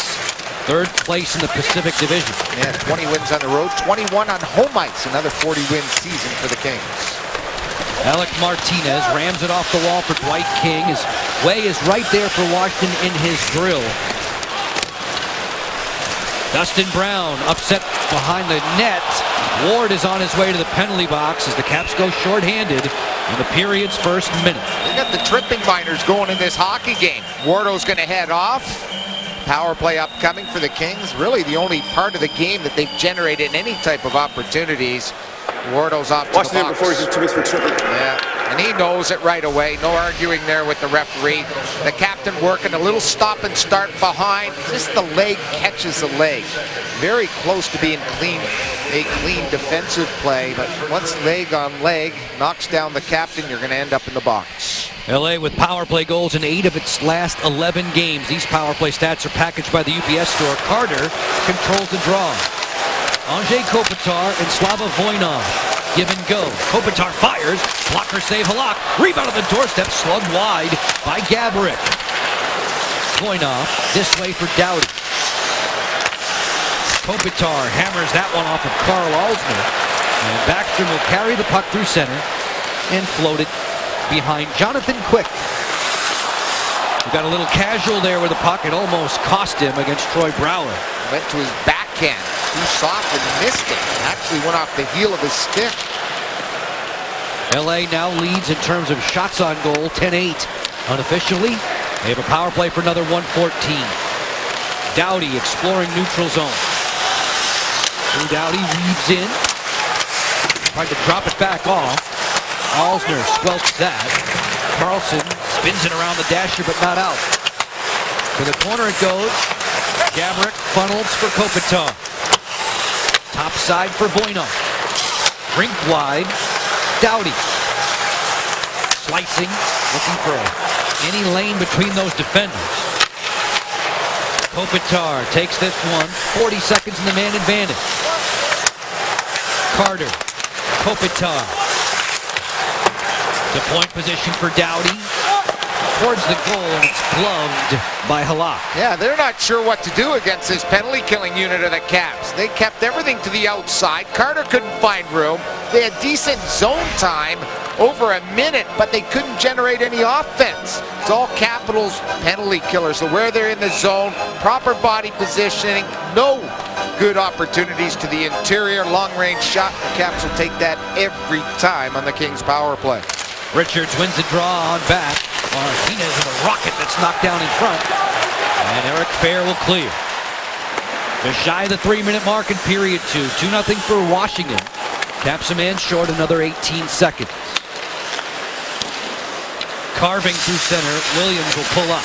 Third place in the Pacific Division. Yeah, 20 wins on the road, 21 on home ice. Another 40-win season for the Kings. Alec Martinez rams it off the wall for Dwight King. His way is right there for Washington in his drill. Dustin Brown upset behind the net. Ward is on his way to the penalty box as the Caps go shorthanded in the period's first minute. They got the tripping miners going in this hockey game. Wardo's going to head off. Power play upcoming for the Kings. Really the only part of the game that they've generated any type of opportunities. Wardo's off to Watch the the box. before he commits for tripping. Yeah, and he knows it right away. No arguing there with the referee. The captain working a little stop and start behind. Just the leg catches the leg. Very close to being clean, a clean defensive play. But once leg on leg knocks down the captain, you're going to end up in the box. LA with power play goals in 8 of its last 11 games. These power play stats are packaged by the UPS store. Carter controls the draw. Andrei Kopitar and Slava Voinov. Give and go. Kopitar fires. Blocker save Halak. Rebound on the doorstep. Slugged wide by Gaborik. Voinov this way for Doughty. Kopitar hammers that one off of Carl Alsner. And Backstrom will carry the puck through center and float it behind Jonathan Quick. We got a little casual there with the puck. It almost cost him against Troy Brouwer. Went to his backhand. Too soft and missed it. Actually went off the heel of his stick. LA now leads in terms of shots on goal, 10-8. Unofficially, they have a power play for another 114. Doughty exploring neutral zone. Drew Doughty weaves in. Tried to drop it back off. Alsner squelched that. Carlson spins it around the dasher, but not out. To the corner it goes. Gaborik funnels for Kopitar. Top side for Voinov. Rink wide. Doughty. Slicing. Looking for any lane between those defenders. Kopitar takes this one. 40 seconds in the man advantage. Carter. Kopitar. The point position for Doughty. Towards the goal, and it's gloved by Halak. Yeah, they're not sure what to do against this penalty-killing unit of the Caps. They kept everything to the outside. Carter couldn't find room. They had decent zone time, over a minute, but they couldn't generate any offense. It's all Capitals penalty killers. So where they're in the zone, proper body positioning, no good opportunities to the interior. Long-range shot. The Caps will take that every time on the Kings power play. Richards wins the draw on back. Martinez with a rocket that's knocked down in front. And Eric Fair will clear. Just shy of the 3-minute mark in period 2. 2-0 for Washington. Caps a man short, another 18 seconds. Carving through center. Williams will pull up.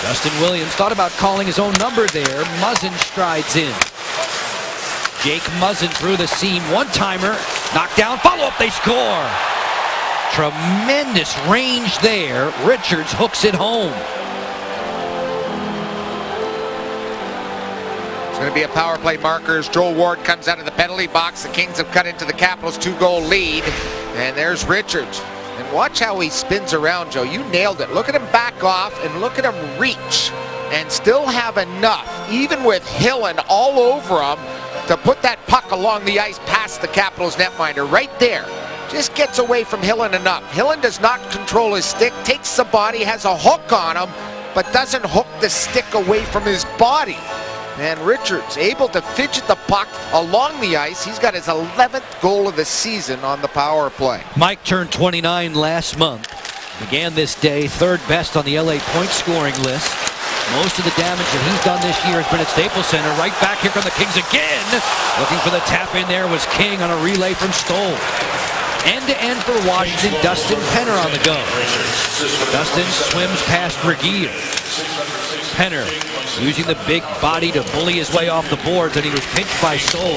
Justin Williams thought about calling his own number there. Muzzin strides in. Jake Muzzin through the seam. One-timer. Knocked down. Follow-up. They score. Tremendous range there. Richards hooks it home. It's going to be a power play markers. Joel Ward comes out of the penalty box. The Kings have cut into the Capitals' 2-goal lead. And there's Richards. And watch how he spins around, Joe. You nailed it. Look at him back off and look at him reach and still have enough, even with Hillen all over him, to put that puck along the ice past the Capitals netminder right there. Just gets away from Hillen enough. Hillen does not control his stick, takes the body, has a hook on him, but doesn't hook the stick away from his body. And Richards able to fidget the puck along the ice. He's got his 11th goal of the season on the power play. Mike turned 29 last month. Began this day third best on the LA point scoring list. Most of the damage that he's done this year has been at Staples Center. Right back here from the Kings again. Looking for the tap in there was King on a relay from Stoll. End-to-end for Washington, Dustin Penner on the go. Dustin swims past Regier. Penner using the big body to bully his way off the boards, and he was pinched by Stoll.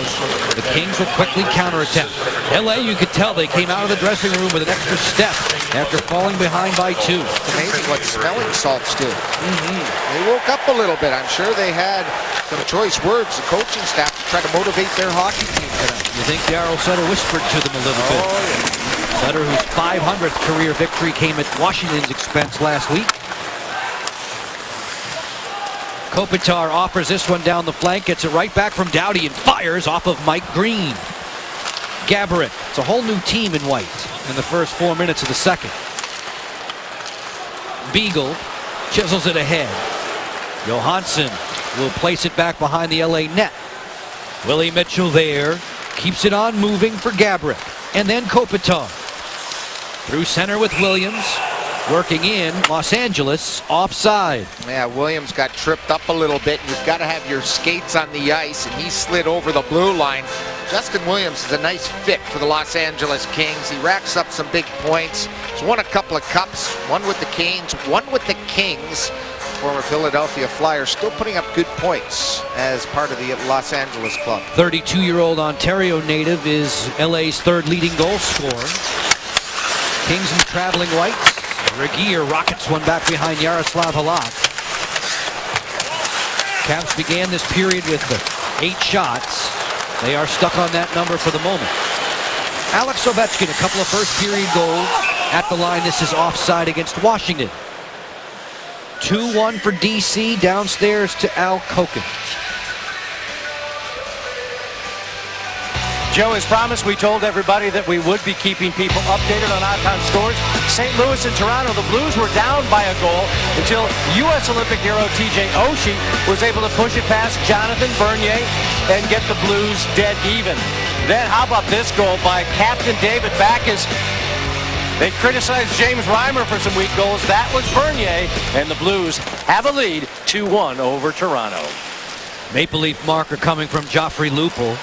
The Kings will quickly counterattack. LA, you could tell they came out of the dressing room with an extra step after falling behind by 2. It's amazing what smelling salts do. They woke up a little bit. I'm sure they had some choice words, the coaching staff, to try to motivate their hockey team tonight. You think Darryl Sutter whispered to them a little bit? Oh, yeah. Sutter, whose 500th career victory came at Washington's expense last week. Kopitar offers this one down the flank, gets it right back from Doughty and fires off of Mike Green. Gaborik, it's a whole new team in white in the first 4 minutes of the second. Beagle chisels it ahead. Johansson will place it back behind the LA net. Willie Mitchell there, keeps it on moving for Gaborik. And then Kopitar. Through center with Williams. Working in, Los Angeles, offside. Yeah, Williams got tripped up a little bit. You've got to have your skates on the ice, and he slid over the blue line. Justin Williams is a nice fit for the Los Angeles Kings. He racks up some big points. He's won a couple of cups, one with the Canes, one with the Kings. Former Philadelphia Flyers still putting up good points as part of the Los Angeles club. 32-year-old Ontario native is LA's third leading goal scorer. Kings in traveling whites. Regier rockets one back behind Yaroslav Halak. Caps began this period with 8 shots. They are stuck on that number for the moment. Alex Ovechkin, a couple of first period goals at the line. This is offside against Washington. 2-1 for DC, downstairs to Al Koken. Joe, as promised, we told everybody that we would be keeping people updated on out-of-town scores. St. Louis and Toronto, the Blues were down by a goal until U.S. Olympic hero TJ Oshie was able to push it past Jonathan Bernier and get the Blues dead even. Then how about this goal by Captain David Backes? They criticized James Reimer for some weak goals. That was Bernier, and the Blues have a lead 2-1 over Toronto. Maple Leaf marker coming from Joffrey Lupul.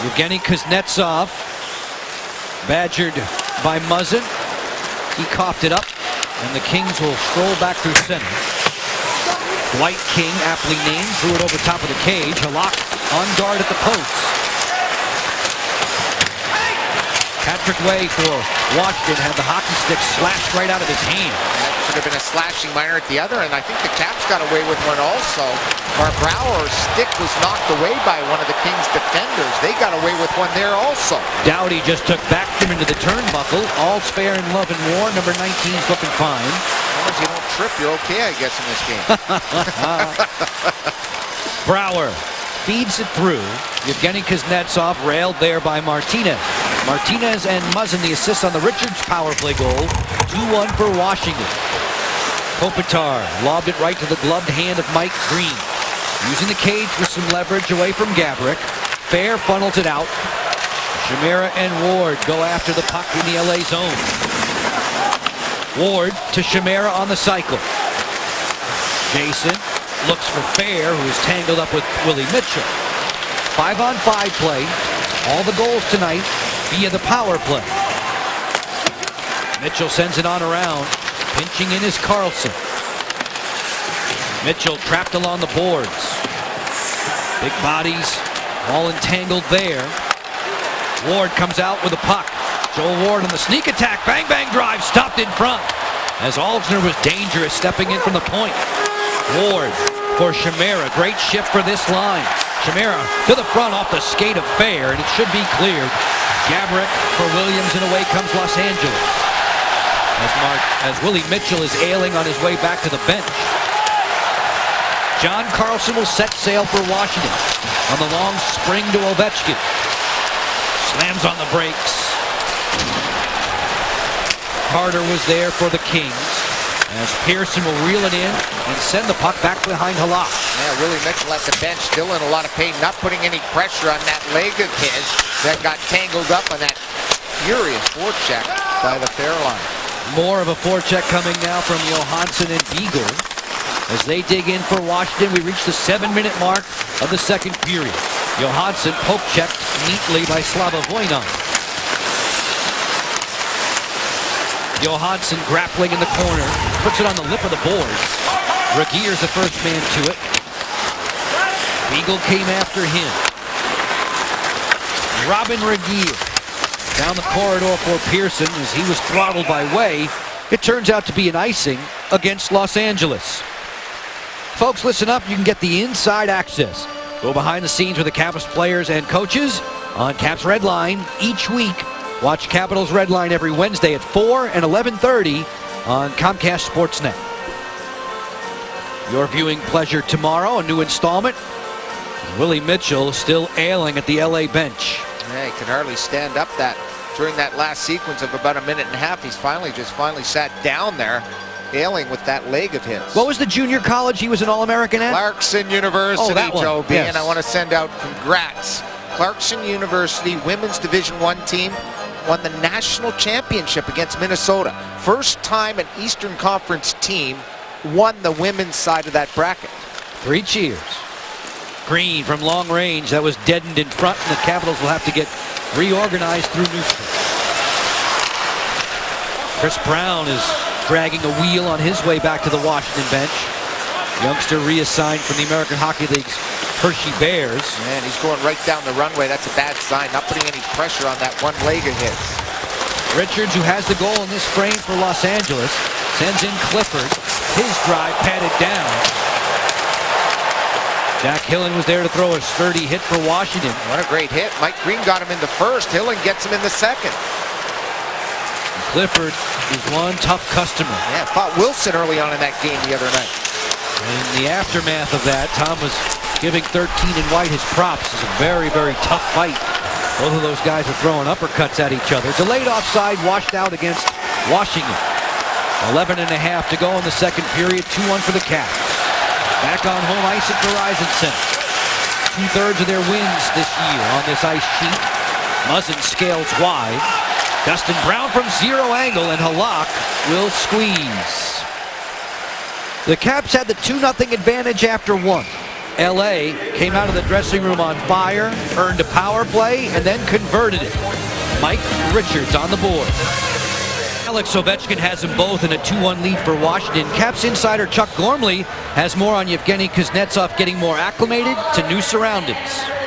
Evgeny Kuznetsov, badgered by Muzzin. He coughed it up, and the Kings will stroll back through center. Dwight King, aptly named, threw it over top of the cage. Halak on guard at the post. Patrick Way for Washington had the hockey stick slashed right out of his hand. That should have been a slashing minor at the other, and I think the Caps got away with one also. Mark Brouwer's stick was knocked away by one of the Kings' defenders. They got away with one there also. Doughty just took Backstrom into the turnbuckle. All's fair in love and war. Number 19's looking fine. As long as you don't trip, you're okay, I guess, in this game. Brouwer feeds it through. Evgeny Kuznetsov railed there by Martinez. Martinez and Muzzin the assist on the Richards power play goal. 2-1 for Washington. Kopitar lobbed it right to the gloved hand of Mike Green. Using the cage for some leverage away from Gaborik. Fair funnels it out. Chimera and Ward go after the puck in the LA zone. Ward to Chimera on the cycle. Jason looks for Fair, who is tangled up with Willie Mitchell. 5-on-5 play. All the goals tonight via the power play. Mitchell sends it on around. Pinching in is Carlson. Mitchell trapped along the boards. Big bodies All entangled there. Ward comes out with a puck. Joel Ward on the sneak attack. Bang, bang drive. Stopped in front. As Alzner was dangerous stepping in from the point. Ward for Chimera. Great shift for this line. Chimera to the front off the skate of Fair, and it should be cleared. Gaborik for Williams, and away comes Los Angeles. As Willie Mitchell is ailing on his way back to the bench. John Carlson will set sail for Washington on the long spring to Ovechkin. Slams on the brakes. Carter was there for the Kings as Pearson will reel it in and send the puck back behind Halak. Yeah, Willie Mitchell at the bench, still in a lot of pain, not putting any pressure on that leg of his that got tangled up on that furious forecheck by the fair line. More of a forecheck coming now from Johansson and Beagle. As they dig in for Washington, we reach the 7-minute mark of the second period. Johansson poke-checked neatly by Slava Voinov. Johansson grappling in the corner, puts it on the lip of the board. Regeer's the first man to it. Beagle came after him. Robin Regeer down the corridor for Pearson as he was throttled by Way. It turns out to be an icing against Los Angeles. Folks, listen up. You can get the inside access. Go behind the scenes with the Caps players and coaches on Caps Red Line each week. Watch Capitals Red Line every Wednesday at 4 and 11:30 on Comcast Sportsnet. Your viewing pleasure tomorrow, a new installment. Willie Mitchell still ailing at the LA bench. Yeah, he can hardly stand up during that last sequence of about a minute and a half. He's finally sat down there, ailing with that leg of his. What was the junior college he was an All-American at? Clarkson University, that one. Joe B. Yes. And I want to send out congrats. Clarkson University women's Division I team won the national championship against Minnesota. First time an Eastern Conference team won the women's side of that bracket. 3 cheers. Green from long range. That was deadened in front, and the Capitals will have to get reorganized through Newsted. Chris Brown is dragging a wheel on his way back to the Washington bench. Youngster reassigned from the American Hockey League's Hershey Bears. Man, he's going right down the runway. That's a bad sign. Not putting any pressure on that one leg of his. Richards, who has the goal in this frame for Los Angeles, sends in Clifford. His drive patted down. Jack Hillen was there to throw a sturdy hit for Washington. What a great hit. Mike Green got him in the first. Hillen gets him in the second. Clifford is one tough customer. Yeah, fought Wilson early on in that game the other night. In the aftermath of that, Tom was giving 13 and White his props. It's a very, very tough fight. Both of those guys are throwing uppercuts at each other. Delayed offside, washed out against Washington. 11 and a half to go in the second period. 2-1 for the Caps. Back on home ice at Verizon Center. 2/3 of their wins this year on this ice sheet. Muzzin scales wide. Dustin Brown from zero angle, and Halak will squeeze. The Caps had the 2-0 advantage after 1. LA came out of the dressing room on fire, earned a power play, and then converted it. Mike Richards on the board. Alex Ovechkin has them both in a 2-1 lead for Washington. Caps insider Chuck Gormley has more on Yevgeny Kuznetsov getting more acclimated to new surroundings.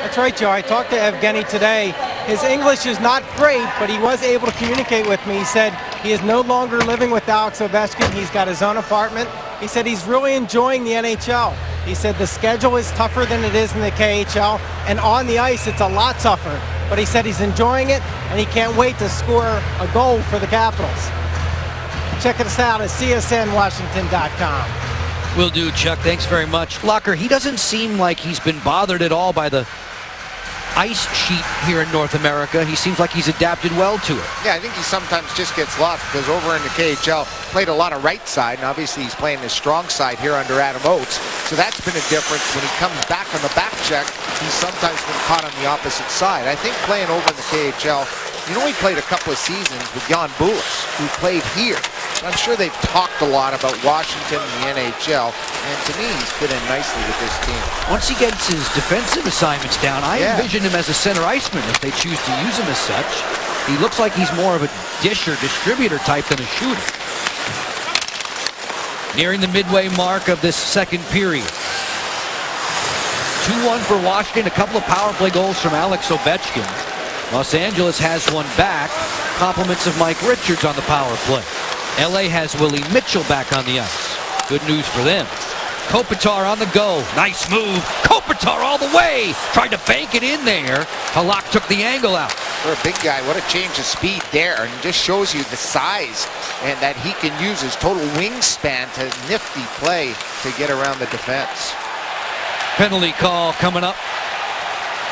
That's right, Joe. I talked to Evgeny today. His English is not great, but he was able to communicate with me. He said he is no longer living with Alex Ovechkin. He's got his own apartment. He said he's really enjoying the NHL. He said the schedule is tougher than it is in the KHL, and on the ice it's a lot tougher. But he said he's enjoying it, and he can't wait to score a goal for the Capitals. Check us out at csnwashington.com. Will do, Chuck. Thanks very much. Locker, he doesn't seem like he's been bothered at all by the ice sheet here in North America. He seems like he's adapted well to it. Yeah, I think he sometimes just gets lost because over in the KHL, played a lot of right side, and obviously he's playing his strong side here under Adam Oates. So that's been a difference. When he comes back on the back check, he's sometimes been caught on the opposite side. I think playing over in the KHL, you know, he played a couple of seasons with Jan Bulis, who played here. I'm sure they've talked a lot about Washington and the NHL, and to me, he's fit in nicely with this team. Once he gets his defensive assignments down, I envision him as a center iceman if they choose to use him as such. He looks like he's more of a disher, distributor type than a shooter. Nearing the midway mark of this second period. 2-1 for Washington. A couple of power play goals from Alex Ovechkin. Los Angeles has one back. Compliments of Mike Richards on the power play. LA has Willie Mitchell back on the ice. Good news for them. Kopitar on the go. Nice move. Kopitar all the way. Tried to bank it in there. Halak took the angle out. For a big guy, what a change of speed there. And just shows you the size and that he can use his total wingspan to nifty play to get around the defense. Penalty call coming up.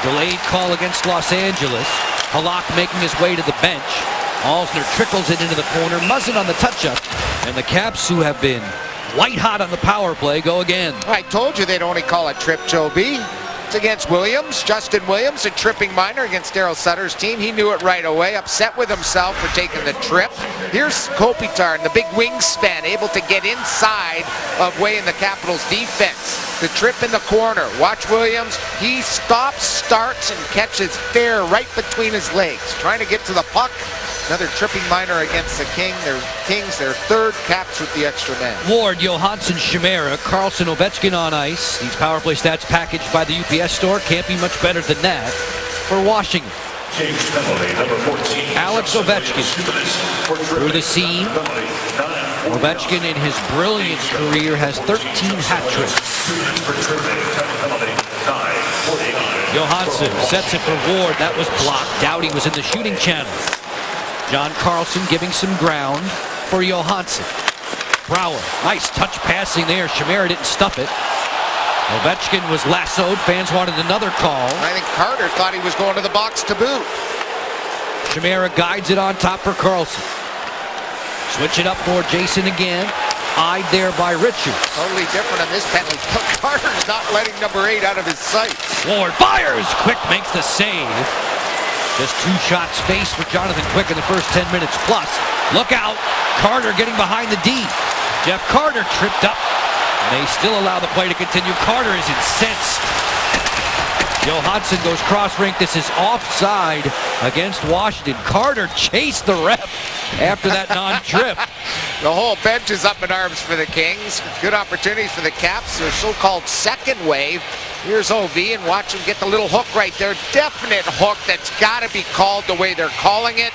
Delayed call against Los Angeles. Halak making his way to the bench. Alsner trickles it into the corner. Muzzin on the touch-up. And the Caps, who have been white hot on the power play, go again. I told you they'd only call it trip, Joe B. It's against Williams. Justin Williams, a tripping minor against Daryl Sutter's team. He knew it right away. Upset with himself for taking the trip. Here's Kopitar, the big wingspan, able to get inside of way in the Capitals defense. The trip in the corner. Watch Williams. He stops, starts, and catches fair right between his legs. Trying to get to the puck. Another tripping minor against the Kings, their third. Caps with the extra man. Ward, Johansson, Chimera, Carlson, Ovechkin on ice. These power play stats packaged by the UPS store. Can't be much better than that for Washington. Alex Ovechkin through the seam. Ovechkin in his brilliant career has 13 hat tricks. Johansson sets it for Ward. That was blocked. Doughty was in the shooting channel. John Carlson giving some ground for Johansson. Brouwer, nice touch passing there. Chimera didn't stuff it. Ovechkin was lassoed. Fans wanted another call. I think Carter thought he was going to the box to boot. Chimera guides it on top for Carlson. Switch it up for Jason again. Eyed there by Richards. Totally different on this penalty. Carter's not letting number 8 out of his sights. Ward fires. Quick makes the save. Just 2 shots faced for Jonathan Quick in the first 10 minutes plus. Look out. Carter getting behind the D. Jeff Carter tripped up. And they still allow the play to continue. Carter is incensed. Johansson goes cross-rink. This is offside against Washington. Carter chased the ref after that non-trip. The whole bench is up in arms for the Kings. Good opportunities for the Caps. Their so-called second wave. Here's OV, and watch him get the little hook right there. Definite hook that's got to be called the way they're calling it.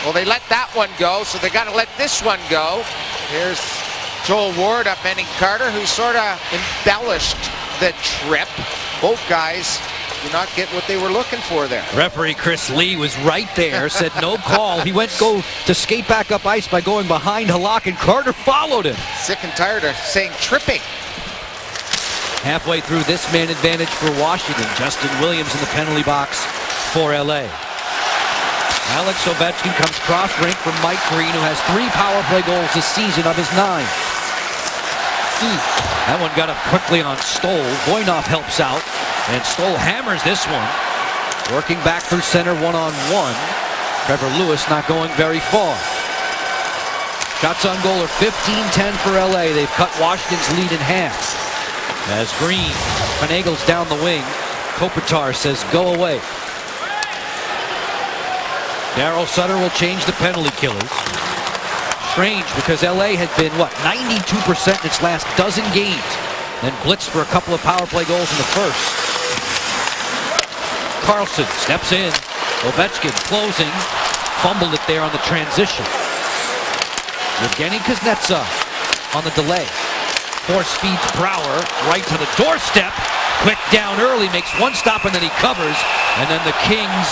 Well, they let that one go, so they got to let this one go. Here's Joel Ward upending Carter, who sort of embellished the trip. Both guys did not get what they were looking for there. Referee Chris Lee was right there, said no call. He went to skate back up ice by going behind Halak, and Carter followed him. Sick and tired of saying tripping. Halfway through this man advantage for Washington. Justin Williams in the penalty box for LA. Alex Ovechkin comes cross-rink from Mike Green, who has 3 power play goals this season of his 9. That one got up quickly on Stoll. Voynov helps out, and Stoll hammers this one. Working back through center one-on-one. Trevor Lewis not going very far. Shots on goal are 15-10 for LA. They've cut Washington's lead in half. As Green finagles down the wing, Kopitar says go away. Daryl Sutter will change the penalty killers. Strange, because LA had been, 92% in its last dozen games. Then blitzed for a couple of power play goals in the first. Carlson steps in. Ovechkin closing. Fumbled it there on the transition. Evgeny Kuznetsov on the delay. Force feeds Brouwer right to the doorstep. Quick down early, makes one stop, and then he covers. And then the Kings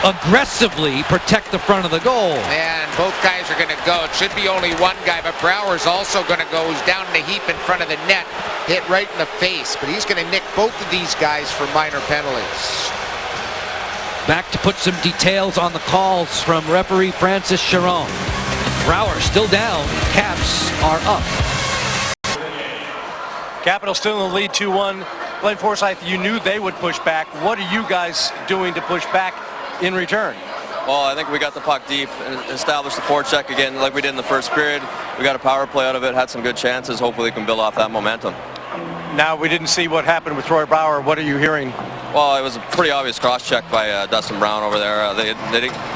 aggressively protect the front of the goal. And both guys are going to go. It should be only one guy, but Brouwer's also going to go. He's down in a heap in front of the net. Hit right in the face, but he's going to nick both of these guys for minor penalties. Back to put some details on the calls from referee Francis Chiron. Brouwer still down. Caps are up. Capitals still in the lead 2-1. Glenn Forsythe, you knew they would push back. What are you guys doing to push back in return? Well, I think we got the puck deep and established the forecheck again like we did in the first period. We got a power play out of it, had some good chances. Hopefully we can build off that momentum. Now, we didn't see what happened with Troy Brouwer. What are you hearing? Well, it was a pretty obvious cross-check by Dustin Brown over there. They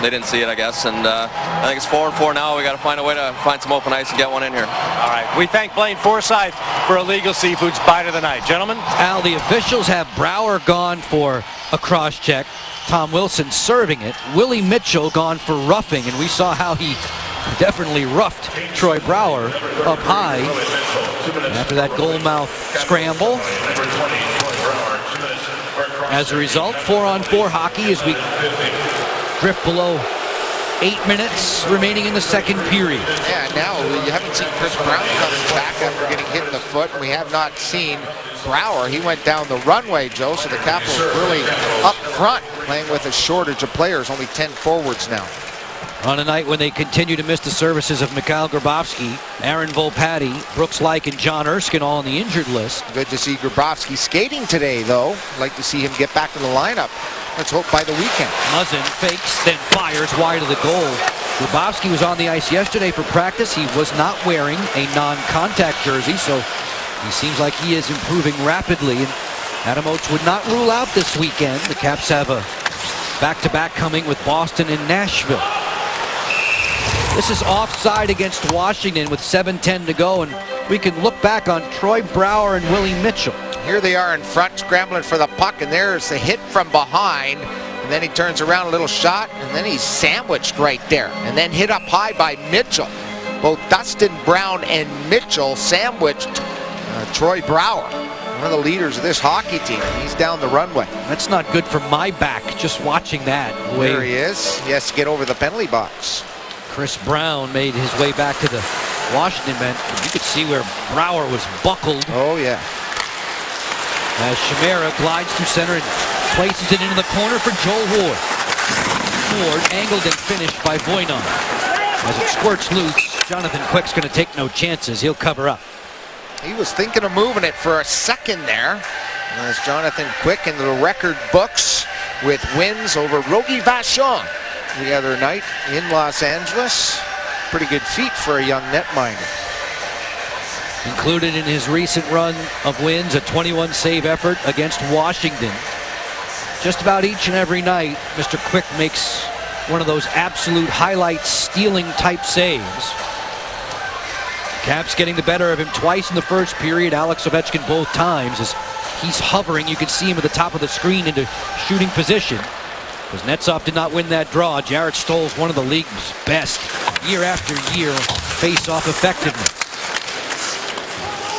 didn't see it, I guess, and I think it's 4-4 now. We got to find a way to find some open ice and get one in here. All right. We thank Blaine Forsythe for Illegal Seafood's Bite of the Night. Gentlemen? Al, the officials have Brouwer gone for a cross-check. Tom Wilson serving it. Willie Mitchell gone for roughing, and we saw how he definitely roughed Troy Brouwer up high after that goal mouth scramble. As a result, 4-on-4 hockey as we drift below 8 minutes remaining in the second period. Yeah, now you haven't seen Chris Brown coming back after getting hit in the foot, and we have not seen Brouwer. He went down the runway, Joe, so the Capitals really up front, playing with a shortage of players, only 10 forwards now. On a night when they continue to miss the services of Mikhail Grabovski, Aaron Volpatti, Brooks Laich, and John Erskine all on the injured list. Good to see Grabovski skating today, though. Like to see him get back to the lineup. Let's hope by the weekend. Muzzin fakes, then fires wide of the goal. Grabovski was on the ice yesterday for practice. He was not wearing a non-contact jersey, so he seems like he is improving rapidly. And Adam Oates would not rule out this weekend. The Caps have a back-to-back coming with Boston and Nashville. This is offside against Washington with 7:10 to go, and we can look back on Troy Brouwer and Willie Mitchell. Here they are in front, scrambling for the puck, and there's the hit from behind. And then he turns around, a little shot, and then he's sandwiched right there. And then hit up high by Mitchell. Both Dustin Brown and Mitchell sandwiched Troy Brouwer, one of the leaders of this hockey team. He's down the runway. That's not good for my back, just watching that. There he is. He has to get over the penalty box. Chris Brown made his way back to the Washington bench. You could see where Brouwer was buckled. Oh, yeah. As Chimera glides through center and places it into the corner for Joel Ward. Ward angled and finished by Voinon. As it squirts loose, Jonathan Quick's going to take no chances. He'll cover up. He was thinking of moving it for a second there. As Jonathan Quick into the record books with wins over Rogie Vachon the other night in Los Angeles. Pretty good feat for a young netminder. Included in his recent run of wins, a 21 save effort against Washington. Just about each and every night, Mr. Quick makes one of those absolute highlight stealing type saves. Caps getting the better of him twice in the first period. Alex Ovechkin both times as he's hovering. You can see him at the top of the screen into shooting position. Because Netsov did not win that draw. Jarrett Stoll's one of the league's best year after year face-off effectiveness.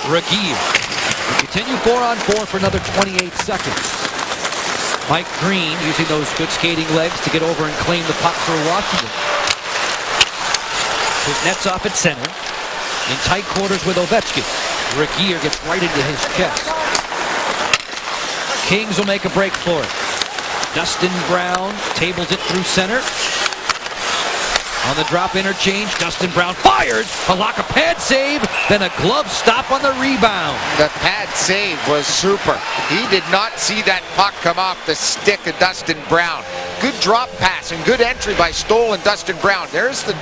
Regeer will continue 4-on-4 for another 28 seconds. Mike Green using those good skating legs to get over and claim the puck for Washington. His Netsov at center. In tight quarters with Ovechkin. Regeer gets right into his chest. Kings will make a break for it. Dustin Brown tables it through center. On the drop interchange, Dustin Brown fires. A pad save, then a glove stop on the rebound. The pad save was super. He did not see that puck come off the stick of Dustin Brown. Good drop pass and good entry by Stoll and Dustin Brown. There's the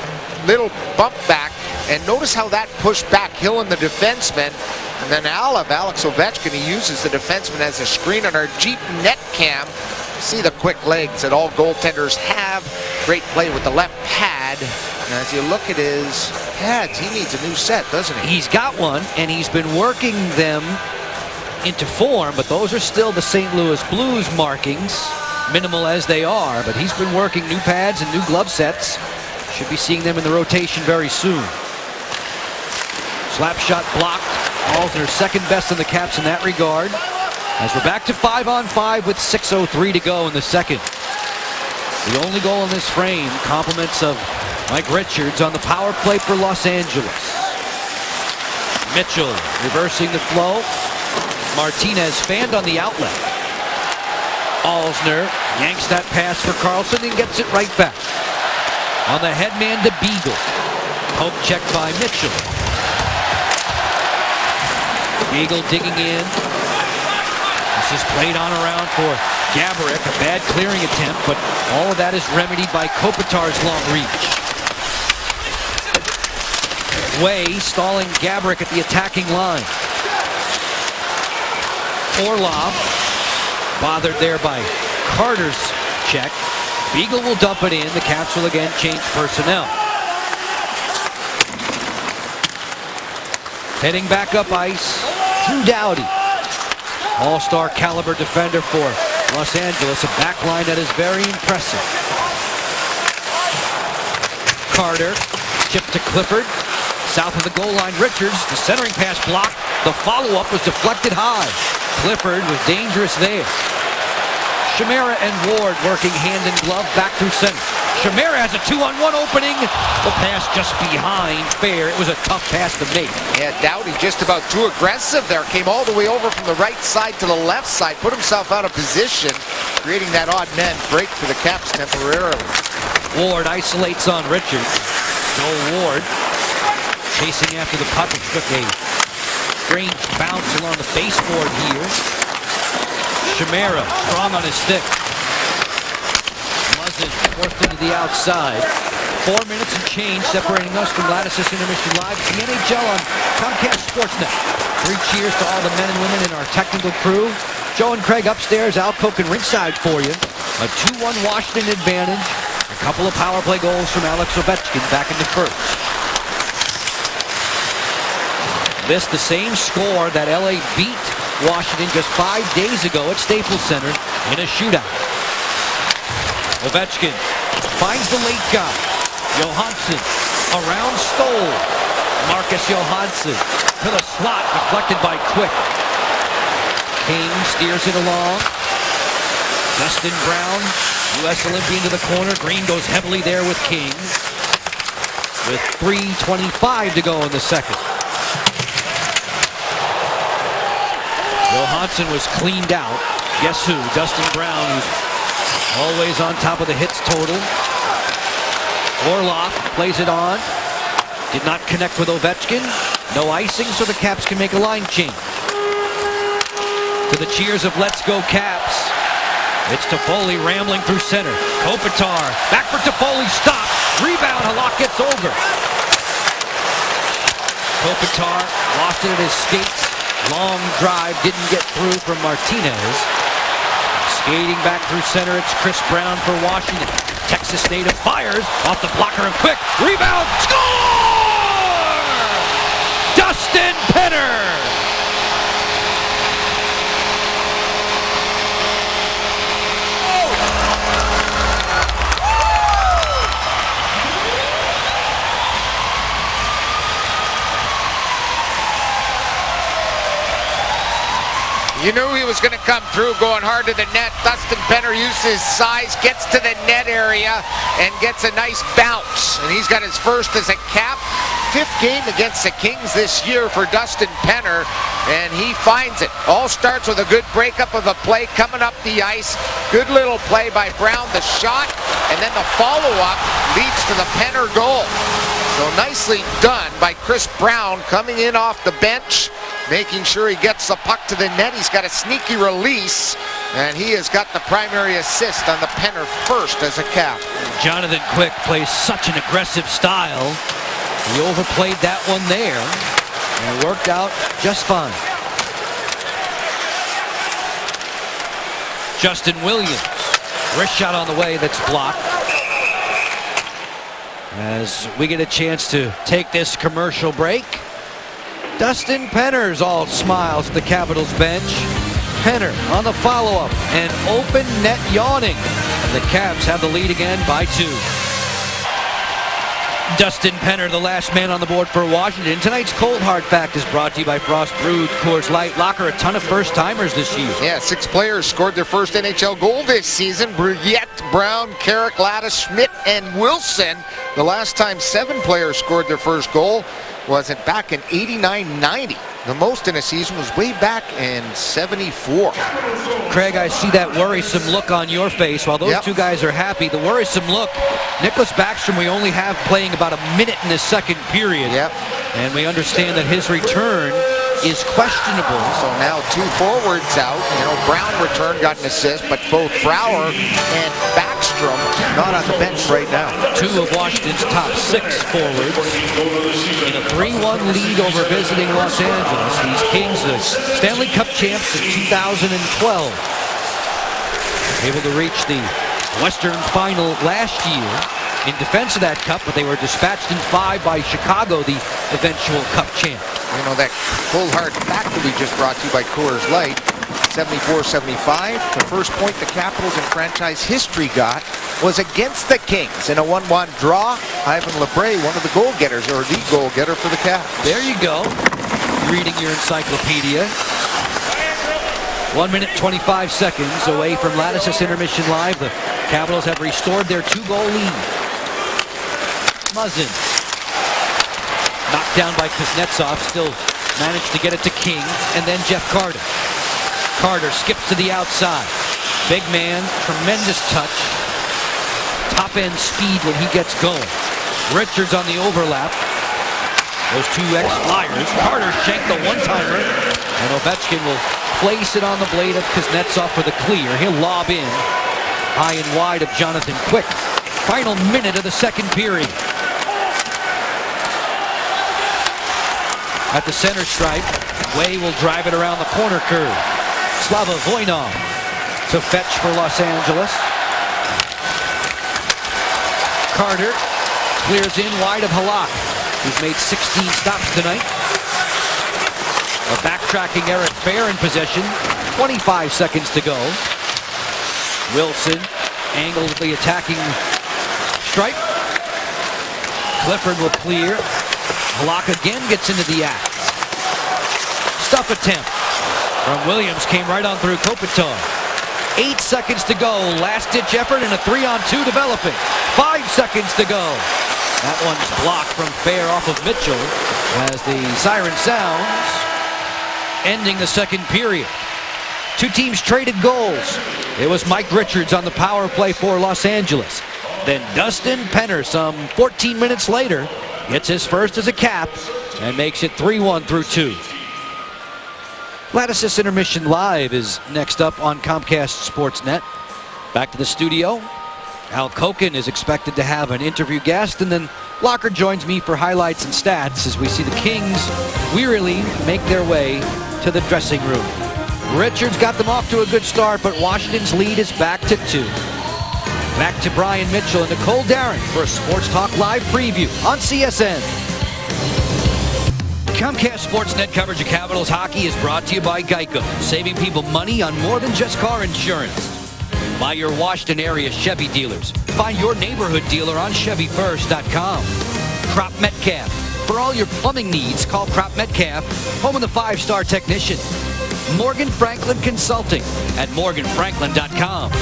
little bump back, and notice how that pushed back Hill and the defenseman. And then Alex Ovechkin, he uses the defenseman as a screen on our Jeep net cam. See the quick legs that all goaltenders have. Great play with the left pad. And as you look at his pads, he needs a new set, doesn't he? He's got one, and he's been working them into form, but those are still the St. Louis Blues markings, minimal as they are. But he's been working new pads and new glove sets. Should be seeing them in the rotation very soon. Slap shot blocked. Alsner second best in the Caps in that regard. As we're back to 5-on-5 with 6:03 to go in the second. The only goal in this frame, compliments of Mike Richards on the power play for Los Angeles. Mitchell reversing the flow. Martinez fanned on the outlet. Alsner yanks that pass for Carlson and gets it right back. On the headman to Beagle. Poke check by Mitchell. Beagle digging in. This is played on around for Gaborik. A bad clearing attempt, but all of that is remedied by Kopitar's long reach. Way stalling Gaborik at the attacking line. Orlov Bothered there by Carter's check. Beagle will dump it in. The Caps will again change personnel. Heading back up ice, Drew Doughty. All-star caliber defender for Los Angeles. A back line that is very impressive. Carter, chip to Clifford. South of the goal line, Richards. The centering pass blocked. The follow-up was deflected high. Clifford was dangerous there. Chimera and Ward working hand in glove back through center. Chimera has a 2-on-1 opening. The pass just behind fair. It was a tough pass to make. Yeah, Doughty just about too aggressive there. Came all the way over from the right side to the left side. Put himself out of position, creating that odd man break for the Caps temporarily. Ward isolates on Richards. Joel Ward chasing after the puck. It took a strange bounce along the baseboard here. Chimera strong on his stick. Muzzin forced into the outside. 4 minutes and change separating us from Lattice's Intermission Live. It's the NHL on Comcast Sportsnet. 3 cheers to all the men and women in our technical crew. Joe and Craig upstairs, Al Koken ringside for you. A 2-1 Washington advantage. A couple of power play goals from Alex Ovechkin back in the first. This the same score that LA beat Washington just 5 days ago at Staples Center in a shootout. Ovechkin finds the late guy. Johansson around Stoll. Marcus Johansson to the slot, deflected by Quick. King steers it along. Dustin Brown, U.S. Olympian to the corner. Green goes heavily there with King. With 3:25 to go in the second. Johansson was cleaned out. Guess who? Dustin Brown, who's always on top of the hits total. Orlov plays it on. Did not connect with Ovechkin. No icing, so the Caps can make a line change. To the cheers of Let's Go Caps. It's Toffoli rambling through center. Kopitar back for Toffoli. Stop. Rebound. Halak gets over. Kopitar lost it at his skates. Long drive, didn't get through from Martinez. Skating back through center, it's Chris Brown for Washington. Texas native fires off the blocker of Quick. Rebound, score! Dustin Penner! You knew he was going to come through going hard to the net. Dustin Penner uses his size, gets to the net area, and gets a nice bounce. And he's got his first as a Cap. 5th game against the Kings this year for Dustin Penner, and he finds it. All starts with a good breakup of a play coming up the ice. Good little play by Brown. The shot, and then the follow-up leads to the Penner goal. So nicely done by Chris Brown coming in off the bench, making sure he gets the puck to the net. He's got a sneaky release, and he has got the primary assist on the Penner first as a Cap. Jonathan Quick plays such an aggressive style. He overplayed that one there, and it worked out just fine. Justin Williams, wrist shot on the way that's blocked. As we get a chance to take this commercial break, Dustin Penner's all smiles at the Capitals bench. Penner on the follow-up, and open net yawning. The Caps have the lead again by 2. Dustin Penner, the last man on the board for Washington. Tonight's Cold Hard Fact is brought to you by Frost Brewed Coors Light. Locker a ton of first-timers this year. Yeah, 6 players scored their first NHL goal this season. Bruyette, Brown, Carrick, Lattice, Schmidt, and Wilson. The last time 7 players scored their first goal was back in 89-90. The most in a season was way back in 74. Craig, I see that worrisome look on your face. While those 2 guys are happy, the worrisome look, Nicholas Backstrom we only have playing about a minute in the second period. And we understand that his return is questionable. So now 2 forwards out. You know, Brown returned, got an assist, but both Brouwer and Backstrom not on the bench right now. 2 of Washington's top 6 forwards in a 3-1 lead over visiting Los Angeles. These Kings, the Stanley Cup champs in 2012. able to reach the Western Final last year in defense of that cup, but they were dispatched in 5 by Chicago, the eventual cup champ. You know, that cold hard fact that we just brought to you by Coors Light, 74-75. The first point the Capitals in franchise history got was against the Kings in a 1-1 draw. Ivan Lebré, one of the goal getters, or the goal getter for the Caps. There you go, reading your encyclopedia. 1 minute 25 seconds away from Lattice's intermission live. The Capitals have restored their 2-goal lead. Muzzin, knocked down by Kuznetsov, still managed to get it to King, and then Jeff Carter. Carter skips to the outside. Big man, tremendous touch. Top end speed when he gets going. Richards on the overlap. Those two ex-Flyers. Carter shanked the one-timer, and Ovechkin will place it on the blade of Kuznetsov for the clear. He'll lob in high and wide of Jonathan Quick. Final minute of the second period. At the center stripe, Way will drive it around the corner curve. Slava Voinov to fetch for Los Angeles. Carter clears in wide of Halak, who's made 16 stops tonight. A backtracking Eric Fair in possession. 25 seconds to go. Wilson angled the attacking stripe. Clifford will clear. Halak again gets into the act. Stuff attempt from Williams came right on through Kopitar. 8 seconds to go. Last-ditch effort and a 3-on-2 developing. 5 seconds to go. That one's blocked from Fair off of Mitchell as the siren sounds, ending the second period. Two teams traded goals. It was Mike Richards on the power play for Los Angeles. Then Dustin Penner, some 14 minutes later, gets his first as a Cap and makes it 3-1 through 2. Lattice's Intermission Live is next up on Comcast Sportsnet. Back to the studio. Al Koken is expected to have an interview guest, and then Locker joins me for highlights and stats as we see the Kings wearily make their way to the dressing room. Richards got them off to a good start, but Washington's lead is back to 2. Back to Brian Mitchell and Nicole Darren for a Sports Talk Live preview on CSN. Comcast Sportsnet coverage of Capitals hockey is brought to you by Geico, saving people money on more than just car insurance. By your Washington area Chevy dealers. Find your neighborhood dealer on ChevyFirst.com. Crop Metcalf. For all your plumbing needs, call Crop Metcalf, home of the 5-star technician. Morgan Franklin Consulting at MorganFranklin.com.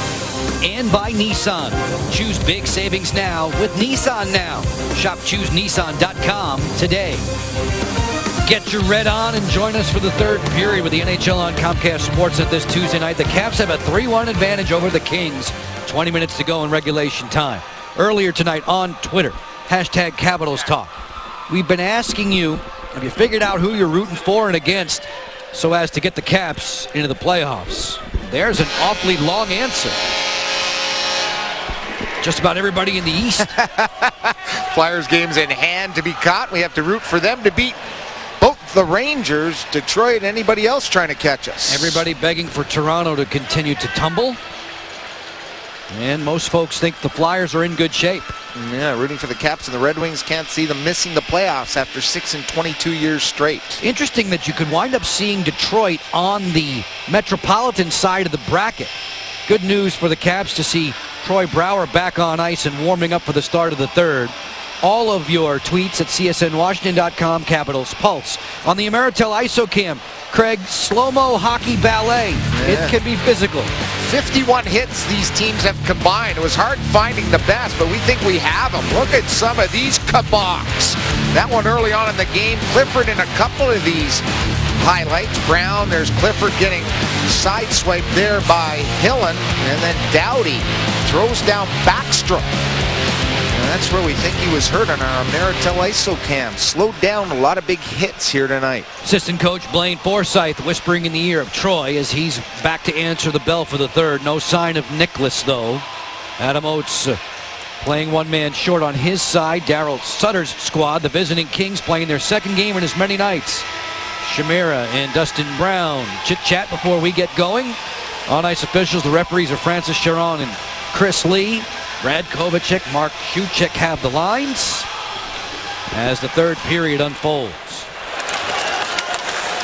And by Nissan. Choose big savings now with Nissan Now. Shop ChooseNissan.com today. Get your red on and join us for the third period with the NHL on Comcast Sportsnet this Tuesday night. The Caps have a 3-1 advantage over the Kings. 20 minutes to go in regulation time. Earlier tonight on Twitter, hashtag Capitals Talk. We've been asking you, have you figured out who you're rooting for and against so as to get the Caps into the playoffs? There's an awfully long answer. Just about everybody in the East. Flyers games in hand to be caught. We have to root for them to beat both the Rangers, Detroit, and anybody else trying to catch us. Everybody begging for Toronto to continue to tumble. And most folks think the Flyers are in good shape. Yeah, rooting for the Caps and the Red Wings. Can't see them missing the playoffs after 6 and 22 years straight. Interesting that you could wind up seeing Detroit on the Metropolitan side of the bracket. Good news for the Caps to see Troy Brouwer back on ice and warming up for the start of the third. All of your tweets at CSNWashington.com, Capitals Pulse. On the Ameritel ISOCAM, Craig, slow-mo hockey ballet. Yeah. It can be physical. 51 hits these teams have combined. It was hard finding the best, but we think we have them. Look at some of these kabaks. That one early on in the game, Clifford in a couple of these highlights. Brown, there's Clifford getting sideswiped there by Hillen, and then Doughty throws down Backstrom. And that's where we think he was hurt on our Ameritel ISOCAM. Slowed down a lot of big hits here tonight. Assistant coach Blaine Forsythe whispering in the ear of Troy as he's back to answer the bell for the third. No sign of Nicholas, though. Adam Oates playing one man short on his side. Daryl Sutter's squad, the visiting Kings, playing their second game in as many nights. Shamira and Dustin Brown chit-chat before we get going. On ice officials, the referees are Francis Sharon and Chris Lee. Brad Kovacic, Mark Shuchek have the lines as the third period unfolds.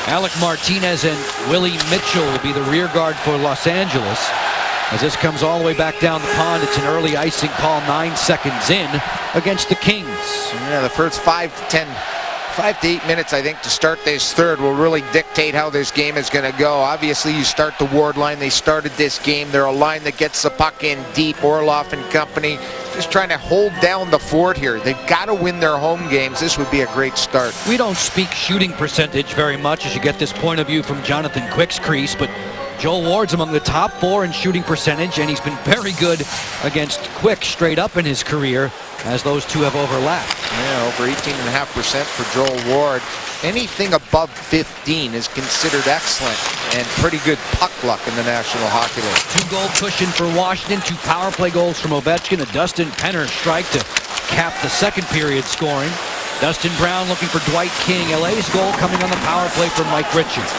Alec Martinez and Willie Mitchell will be the rear guard for Los Angeles. As this comes all the way back down the pond, it's an early icing call 9 seconds in against the Kings. Yeah, the first 5 to 8 minutes, I think, to start this third will really dictate how this game is going to go. Obviously, you start the Ward line. They started this game. They're a line that gets the puck in deep. Orlov and company just trying to hold down the fort here. They've got to win their home games. This would be a great start. We don't speak shooting percentage very much as you get this point of view from Jonathan Quick's crease, but Joel Ward's among the top 4 in shooting percentage, and he's been very good against Quick straight up in his career as those two have overlapped. Yeah, over 18.5% for Joel Ward. Anything above 15 is considered excellent and pretty good puck luck in the National Hockey League. 2-goal cushion for Washington, 2 power play goals from Ovechkin, a Dustin Penner strike to cap the second period scoring. Dustin Brown looking for Dwight King. LA's goal coming on the power play from Mike Richards.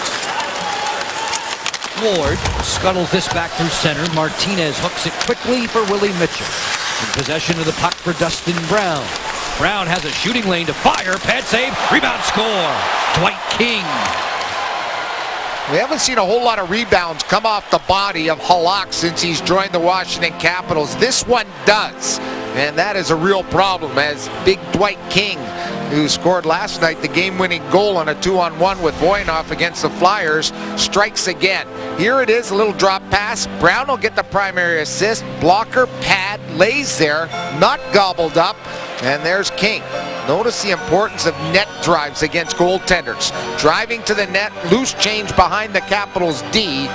Ward scuttles this back through center. Martinez hooks it quickly for Willie Mitchell. In possession of the puck for Dustin Brown. Brown has a shooting lane to fire. Pad save. Rebound score. Dwight King. We haven't seen a whole lot of rebounds come off the body of Halak since he's joined the Washington Capitals. This one does. And that is a real problem as big Dwight King, who scored last night the game-winning goal on a 2-on-1 with Voynov against the Flyers, strikes again. Here it is, a little drop pass. Brown will get the primary assist. Blocker, pad, lays there, not gobbled up. And there's King. Notice the importance of net drives against goaltenders. Driving to the net, loose change behind the Capitals D.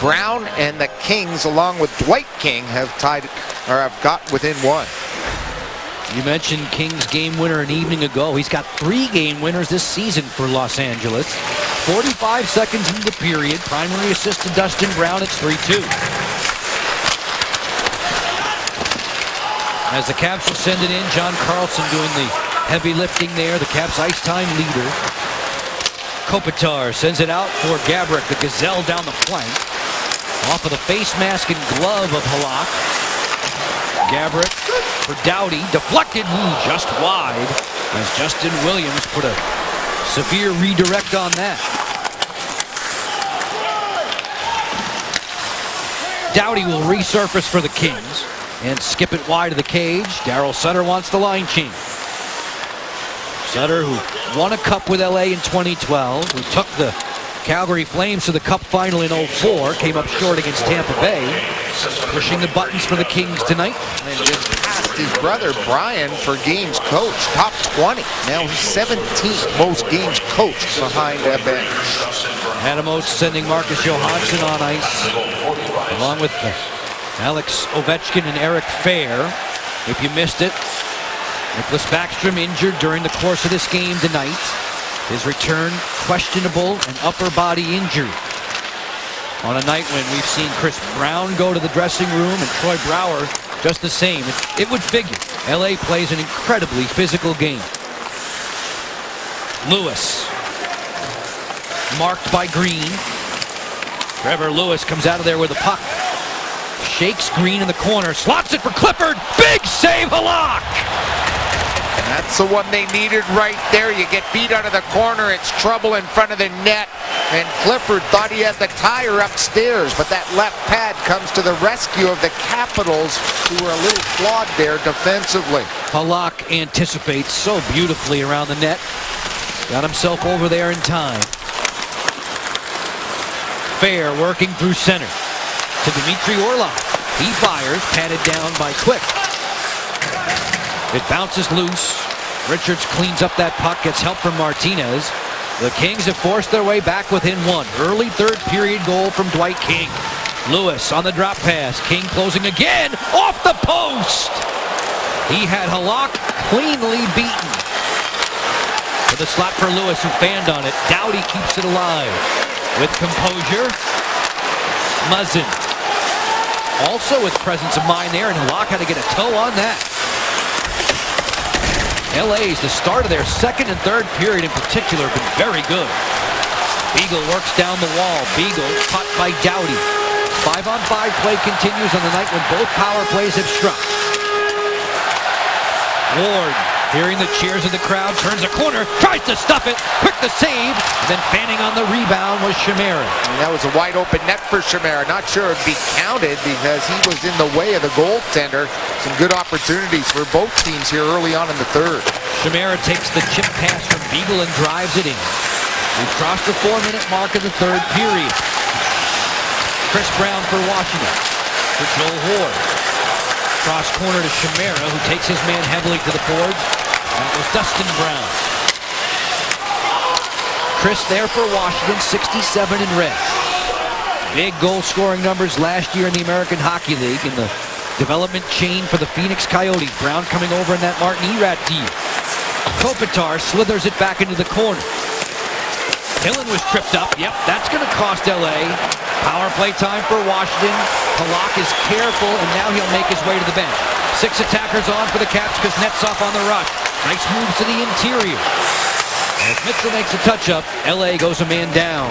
Brown and the Kings, along with Dwight King, have tied or have got within 1. You mentioned King's game winner an evening ago. He's got 3 game winners this season for Los Angeles. 45 seconds into the period. Primary assist to Dustin Brown. It's 3-2. As the Caps will send it in, John Carlson doing the heavy lifting there. The Caps ice time leader. Kopitar sends it out for Gaborik, the Gazelle down the flank. Off of the face mask and glove of Halak. Gaborik for Doughty, deflected just wide as Justin Williams put a severe redirect on that. Doughty will resurface for the Kings and skip it wide of the cage. Daryl Sutter wants the line change. Sutter, who won a cup with LA in 2012, who took the Calgary Flames to the Cup final in 04, came up short against Tampa Bay, pushing the buttons for the Kings tonight. And just passed his brother Brian for games coached, top 20. Now he's 17th most games coached behind Eben. Adam Oates sending Marcus Johansson on ice, along with Alex Ovechkin and Eric Fair. If you missed it, Nicholas Backstrom injured during the course of this game tonight. His return questionable and upper body injury. On a night when we've seen Chris Brown go to the dressing room and Troy Brouwer just the same. It would figure. LA plays an incredibly physical game. Lewis. Marked by Green. Trevor Lewis comes out of there with a puck. Shakes Green in the corner. Slots it for Clifford. Big save, Halak! That's the one they needed right there. You get beat out of the corner, it's trouble in front of the net. And Clifford thought he had the tire upstairs, but that left pad comes to the rescue of the Capitals, who were a little flawed there defensively. Halak anticipates so beautifully around the net. Got himself over there in time. Fair working through center to Dmitry Orlov. He fires, patted down by Quick. It bounces loose. Richards cleans up that puck, gets help from Martinez. The Kings have forced their way back within 1. Early third period goal from Dwight King. Lewis on the drop pass. King closing again, off the post. He had Halak cleanly beaten. To the slot for Lewis, who fanned on it. Doughty keeps it alive. With composure, Muzzin. Also with presence of mind there, and Halak had to get a toe on that. LA's, the start of their second and third period in particular, been very good. Beagle works down the wall. Beagle caught by Doughty. 5-on-5 play continues on the night when both power plays have struck. Ward, hearing the cheers of the crowd, turns a corner, tries to stuff it, quick to save, then fanning on the rebound was Chimera. And that was a wide open net for Chimera. Not sure it'd be counted because he was in the way of the goaltender. Some good opportunities for both teams here early on in the third. Chimera takes the chip pass from Beagle and drives it in. We've crossed the 4-minute mark of the third period. Chris Brown for Washington, for Joel Ward. Cross corner to Chimera, who takes his man heavily to the boards. That was Dustin Brown. Chris there for Washington, 67 in red. Big goal-scoring numbers last year in the American Hockey League in the development chain for the Phoenix Coyotes. Brown coming over in that Martin Erat deal. Kopitar slithers it back into the corner. Hillen was tripped up. Yep, that's going to cost LA. Power play time for Washington. Halak is careful, and now he'll make his way to the bench. 6 attackers on for the Caps because Kuznetsov on the rush. Nice moves to the interior. As Mitchell makes a touch-up, LA goes a man down.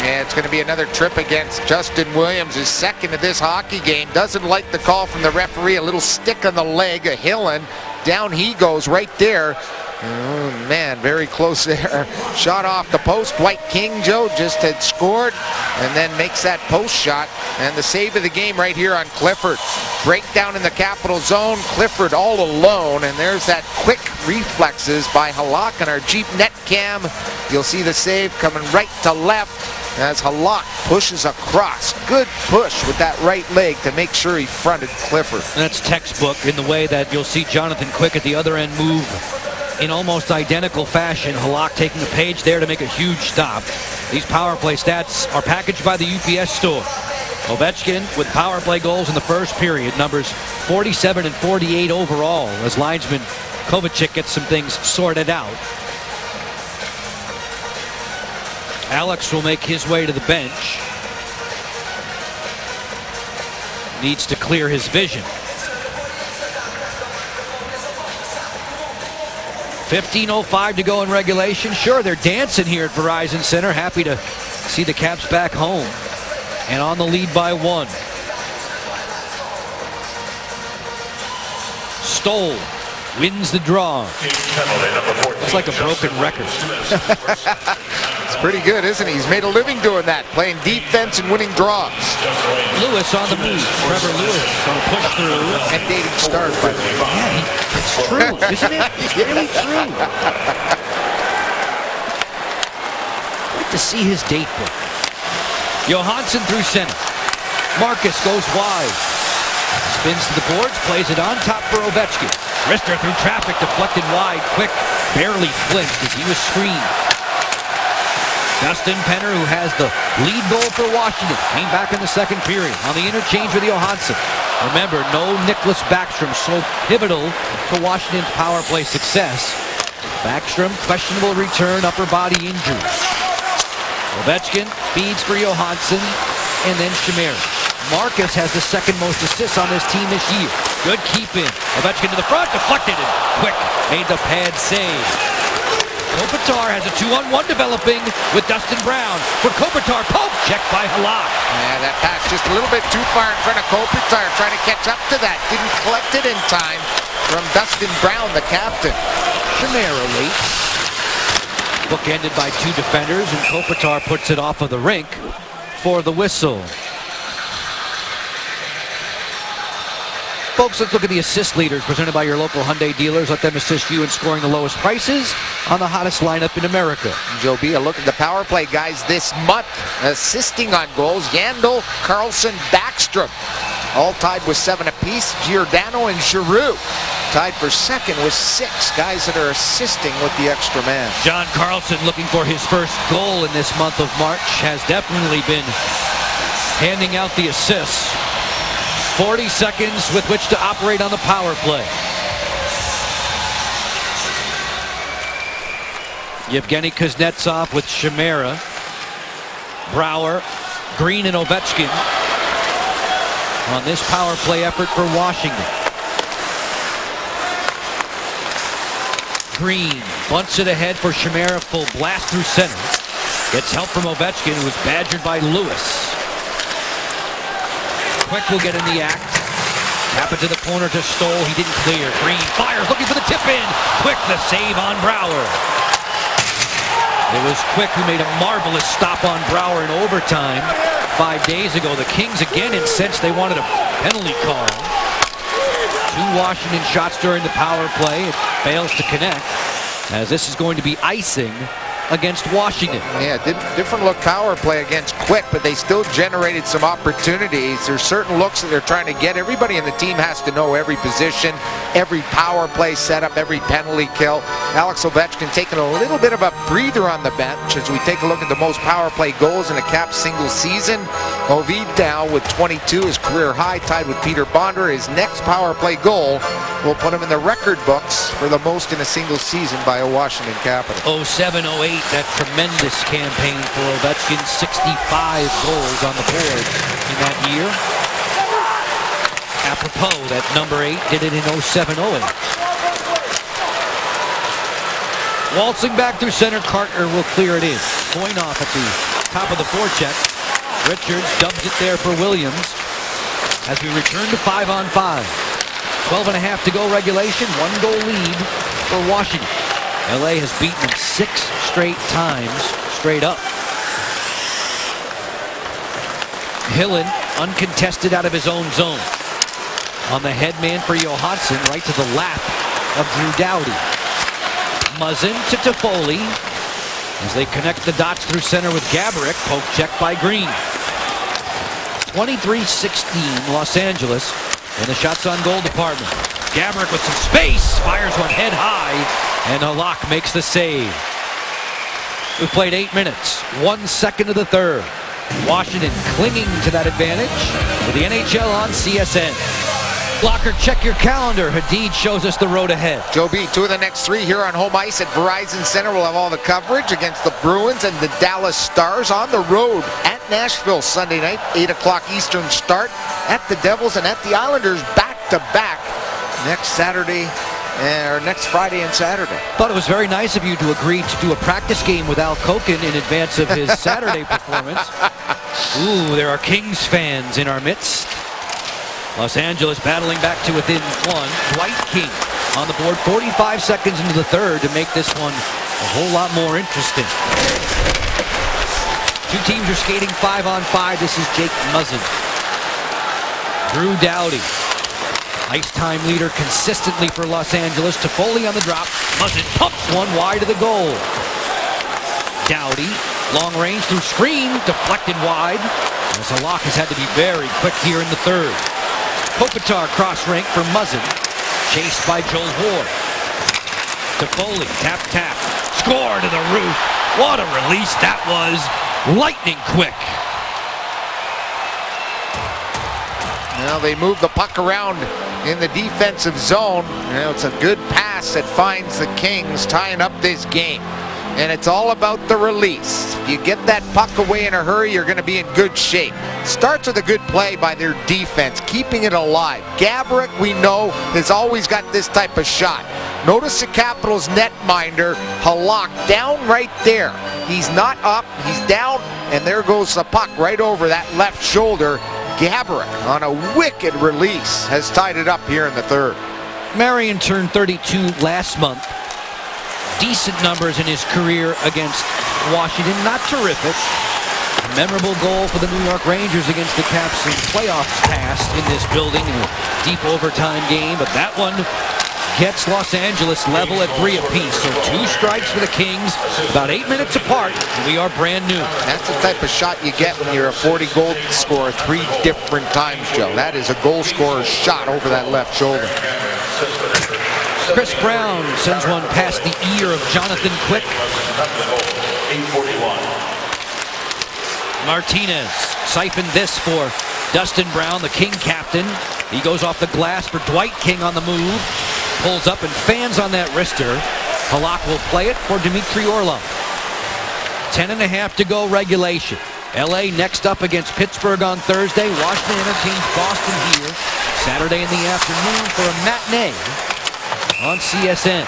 Yeah, it's going to be another trip against Justin Williams, his second of this hockey game. Doesn't like the call from the referee. A little stick on the leg of Hillen. Down he goes right there. Oh, man, very close there. Shot off the post. Dwight King, Joe, just had scored and then makes that post shot. And the save of the game right here on Clifford. Breakdown in the Capital Zone. Clifford all alone. And there's that quick reflexes by Halak on our Jeep net cam. You'll see the save coming right to left as Halak pushes across. Good push with that right leg to make sure he fronted Clifford. And that's textbook in the way that you'll see Jonathan Quick at the other end move in almost identical fashion. Halak taking a page there to make a huge stop. These power play stats are packaged by the UPS store. Ovechkin with power play goals in the first period, numbers 47 and 48 overall, as linesman Kovacic gets some things sorted out. Alex will make his way to the bench. Needs to clear his vision. 15:05 to go in regulation. Sure, they're dancing here at Verizon Center. Happy to see the Caps back home and on the lead by 1. Stoll wins the draw. It's like a broken record. It's pretty good, isn't he? He's made a living doing that, playing defense and winning draws. Lewis on the move. Trevor Lewis on a push through. And dating stars, by the way. Yeah, it's true, isn't it? It's really true. Like to see his date book. Johansson through center. Marcus goes wide. Spins to the boards, plays it on top for Ovechkin. Rister through traffic, deflected wide. Quick barely flinched as he was screened. Dustin Penner, who has the lead goal for Washington, came back in the second period on the interchange with Johansson. Remember, no Nicklas Backstrom, so pivotal to Washington's power play success. Backstrom, questionable return, upper body injury. Ovechkin feeds for Johansson, and then Chimera. Marcus has the second most assists on this team this year. Good keep in. Ovechkin to the front, deflected and quick made the pad save. Kopitar has a 2-on-1 developing with Dustin Brown. For Kopitar, poke checked by Halak. Yeah, that pass just a little bit too far in front of Kopitar, trying to catch up to that. Didn't collect it in time from Dustin Brown, the captain. Chimera late. Bookended by 2 defenders, and Kopitar puts it off of the rink for the whistle. Folks, let's look at the assist leaders presented by your local Hyundai dealers. Let them assist you in scoring the lowest prices on the hottest lineup in America. Joe B, a look at the power play guys this month assisting on goals. Yandel, Carlson, Backstrom, all tied with 7 apiece. Giordano and Giroux tied for second with 6 guys that are assisting with the extra man. John Carlson looking for his first goal in this month of March, has definitely been handing out the assists. 40 seconds with which to operate on the power play. Yevgeny Kuznetsov with Chimera, Brouwer, Green, and Ovechkin on this power play effort for Washington. Green bunts it ahead for Chimera, full blast through center. Gets help from Ovechkin, who was badgered by Lewis. Quick will get in the act. Tap it to the corner to Stoll. He didn't clear. Green fires, looking for the tip in. Quick the save on Brouwer. It was Quick who made a marvelous stop on Brouwer in overtime 5 days ago. The Kings again incensed they wanted a penalty call. 2 Washington shots during the power play. It fails to connect, as this is going to be icing against Washington. Yeah, different look power play against Quick, but they still generated some opportunities. There's certain looks that they're trying to get. Everybody in the team has to know every position, every power play setup, every penalty kill. Alex Ovechkin taking a little bit of a breather on the bench as we take a look at the most power play goals in a Caps single season. Ovid now with 22, his career high, tied with Peter Bondra. His next power play goal will put him in the record books for the most in a single season by a Washington Capital. 07-08, that tremendous campaign for Ovechkin. 65 goals on the board in that year. Apropos, that number 8 did it in 07-08. Waltzing back through center, Carter will clear it in. Coin off at the top of the forecheck. Richards dubs it there for Williams as we return to 5-on-5. 12.5 to go regulation, 1 goal lead for Washington. LA has beaten them 6 straight times, straight up. Hillen uncontested out of his own zone. On the headman for Johansson, right to the lap of Drew Doughty. Muzzin to Toffoli as they connect the dots through center with Gaborik. Poke check by Green. 23-16 Los Angeles in the shots on goal department. Gaborik with some space, fires one head high, and Halak makes the save. We played 8 minutes, 1 second of the third. Washington clinging to that advantage with the NHL on CSN. Blocker, check your calendar. Hadid shows us the road ahead. Joe B, 2 of the next 3 here on home ice at Verizon Center. We'll have all the coverage against the Bruins and the Dallas Stars on the road at Nashville Sunday night, 8 o'clock Eastern start, at the Devils and at the Islanders back-to-back next Saturday, or next Friday and Saturday. Thought it was very nice of you to agree to do a practice game with Al Koken in advance of his Saturday performance. Ooh, there are Kings fans in our midst. Los Angeles battling back to within 1. Dwight King on the board 45 seconds into the third to make this one a whole lot more interesting. 2 teams are skating 5-on-5. This is Jake Muzzin. Drew Doughty, ice time leader consistently for Los Angeles. Toffoli on the drop. Muzzin pumps one wide of the goal. Doughty, long range through screen, deflected wide. As Halak has had to be very quick here in the third. Kopitar cross rank for Muzzin. Chased by Joel Ward. Toffoli, tap, tap. Score to the roof. What a release that was. Lightning quick. Now they move the puck around in the defensive zone. Now it's a good pass that finds the Kings tying up this game. And it's all about the release. If you get that puck away in a hurry, you're going to be in good shape. Starts with a good play by their defense, keeping it alive. Gaborik, we know, has always got this type of shot. Notice the Capitals netminder, Halak, down right there. He's not up, he's down, and there goes the puck right over that left shoulder. Gaborik, on a wicked release, has tied it up here in the third. Marion turned 32 last month. Decent numbers in his career against Washington, not terrific. A memorable goal for the New York Rangers against the Caps in playoffs past in this building in a deep overtime game, but that one gets Los Angeles level at 3 apiece. So 2 strikes for the Kings, about 8 minutes apart, and we are brand new. That's the type of shot you get when you're a 40-goal scorer 3 different times, Joe. That is a goal scorer's shot over that left shoulder. Chris Brown sends one past the ear of Jonathan Quick. Martinez siphoned this for Dustin Brown, the King captain. He goes off the glass for Dwight King on the move. Pulls up and fans on that wrister. Halak will play it for Dmitry Orlov. 10.5 to go regulation. LA next up against Pittsburgh on Thursday. Washington entertains Boston here Saturday in the afternoon for a matinee on CSN.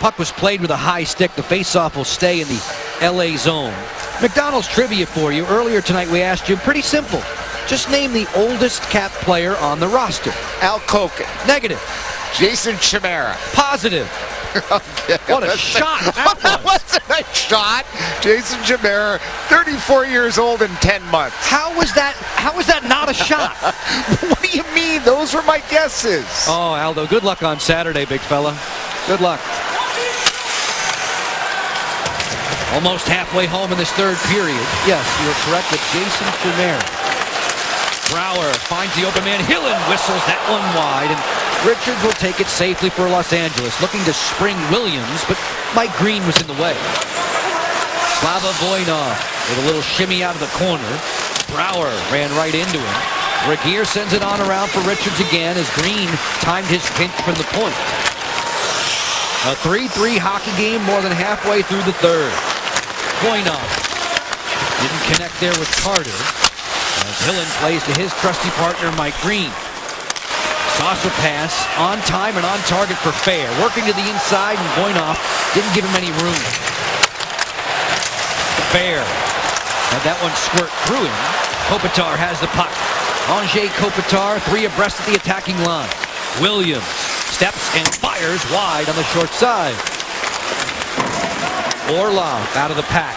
Puck was played with a high stick. The faceoff will stay in the LA zone. McDonald's trivia for you. Earlier tonight we asked you, pretty simple. Just name the oldest Cap player on the roster. Al Koken. Negative. Jason Chimera. Positive. Okay. What a shot that That was. wasn't a shot. Jason Chimera, 34 years old in 10 months. How was that not a shot? What do you mean? Those were my guesses. Oh, Aldo, good luck on Saturday, big fella. Good luck. Almost halfway home in this third period. Yes, you are correct with Jason Chimera. Brower finds the open man. Hillen whistles that one wide, and Richards will take it safely for Los Angeles, looking to spring Williams, but Mike Green was in the way. Slava Voinov with a little shimmy out of the corner. Brower ran right into him. Regier sends it on around for Richards again as Green timed his pinch from the point. A 3-3 hockey game more than halfway through the third. Voinov didn't connect there with Carter as Hillen plays to his trusty partner Mike Green. Saucer pass on time and on target for Fair. Working to the inside, and Voinov didn't give him any room. Fair had that one squirt through him. Kopitar has the puck. Anze Kopitar, 3 abreast at the attacking line. Williams steps and fires wide on the short side. Orlov out of the pack.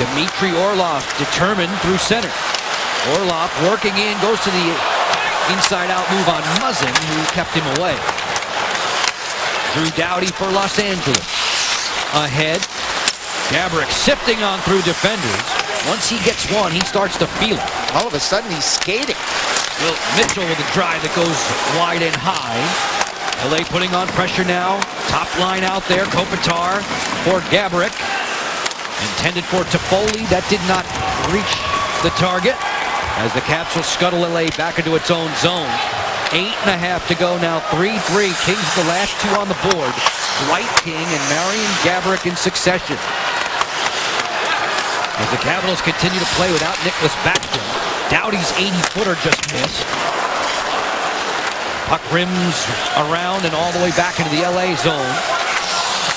Dmitry Orlov determined through center. Orlov working in, goes to the inside-out move on Muzzin, who kept him away. Drew Doughty for Los Angeles. Ahead. Gaborik sifting on through defenders. Once he gets one, he starts to feel it. All of a sudden, he's skating. Will Mitchell with a drive that goes wide and high. LA putting on pressure now. Top line out there. Kopitar for Gaborik. Intended for Toffoli. That did not reach the target, as the Caps will scuttle LA back into its own zone. 8.5 to go now, 3-3. Kings the last 2 on the board. Dwight King and Marian Gaborik in succession. As the Capitals continue to play without Nicholas Backstrom, Doughty's 80-footer just missed. Puck rims around and all the way back into the LA zone.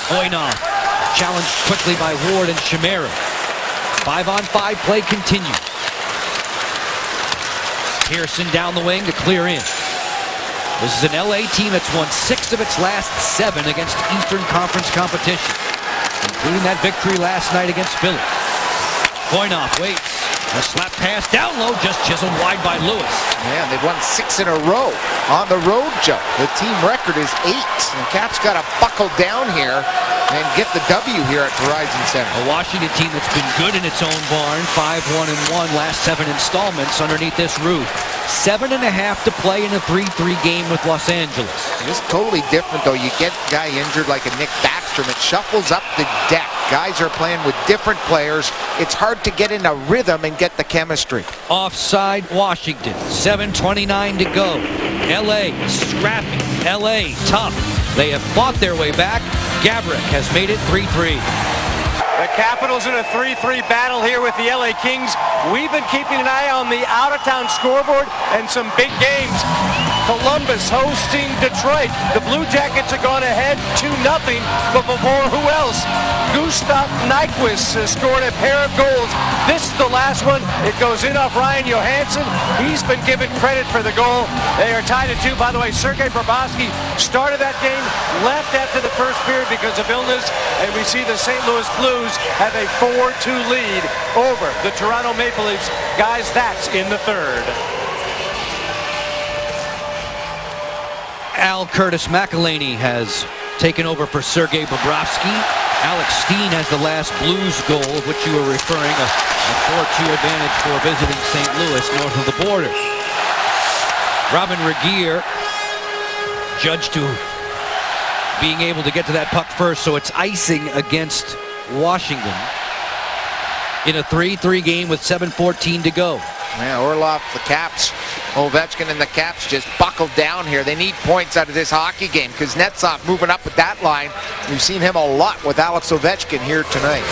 Voinov challenged quickly by Ward and Chimera. 5-on-5 play continues. Pearson down the wing to clear in. This is an LA team that's won 6 of its last 7 against Eastern Conference competition, including that victory last night against Philly. Voinov waits. A slap pass down low, just chiseled wide by Lewis. Man, they've won 6 in a row on the road, Joe. The team record is 8. And Caps got to buckle down here and get the W here at Verizon Center. A Washington team that's been good in its own barn, 5-1-1 last 7 installments underneath this roof. 7.5 to play in a 3-3 game with Los Angeles. It's totally different, though. You get a guy injured like a Nick Backstrom, it shuffles up the deck. Guys are playing with different players. It's hard to get in a rhythm and get the chemistry. Offside Washington, 7:29 to go. LA scrappy, LA tough. They have fought their way back. Gaborik has made it 3-3. The Capitals in a 3-3 battle here with the LA Kings. We've been keeping an eye on the out-of-town scoreboard and some big games. Columbus hosting Detroit. The Blue Jackets have gone ahead 2-0, but before who else? Gustav Nyquist has scored a pair of goals. This is the last one. It goes in off Ryan Johansson. He's been given credit for the goal. They are tied at 2. By the way, Sergei Bobrovsky started that game, left after the first period because of illness, and we see the St. Louis Blues have a 4-2 lead over the Toronto Maple Leafs. Guys, that's in the third. Al Curtis McElhaney has taken over for Sergei Bobrovsky. Alex Steen has the last Blues goal, of which you were referring, a 4-2 advantage for visiting St. Louis north of the border. Robin Regier judged to being able to get to that puck first, so it's icing against Washington in a 3-3 game with 7:14 to go. Yeah, Orlov, the Caps, Ovechkin and the Caps just buckled down here. They need points out of this hockey game because Netsov moving up with that line. We've seen him a lot with Alex Ovechkin here tonight.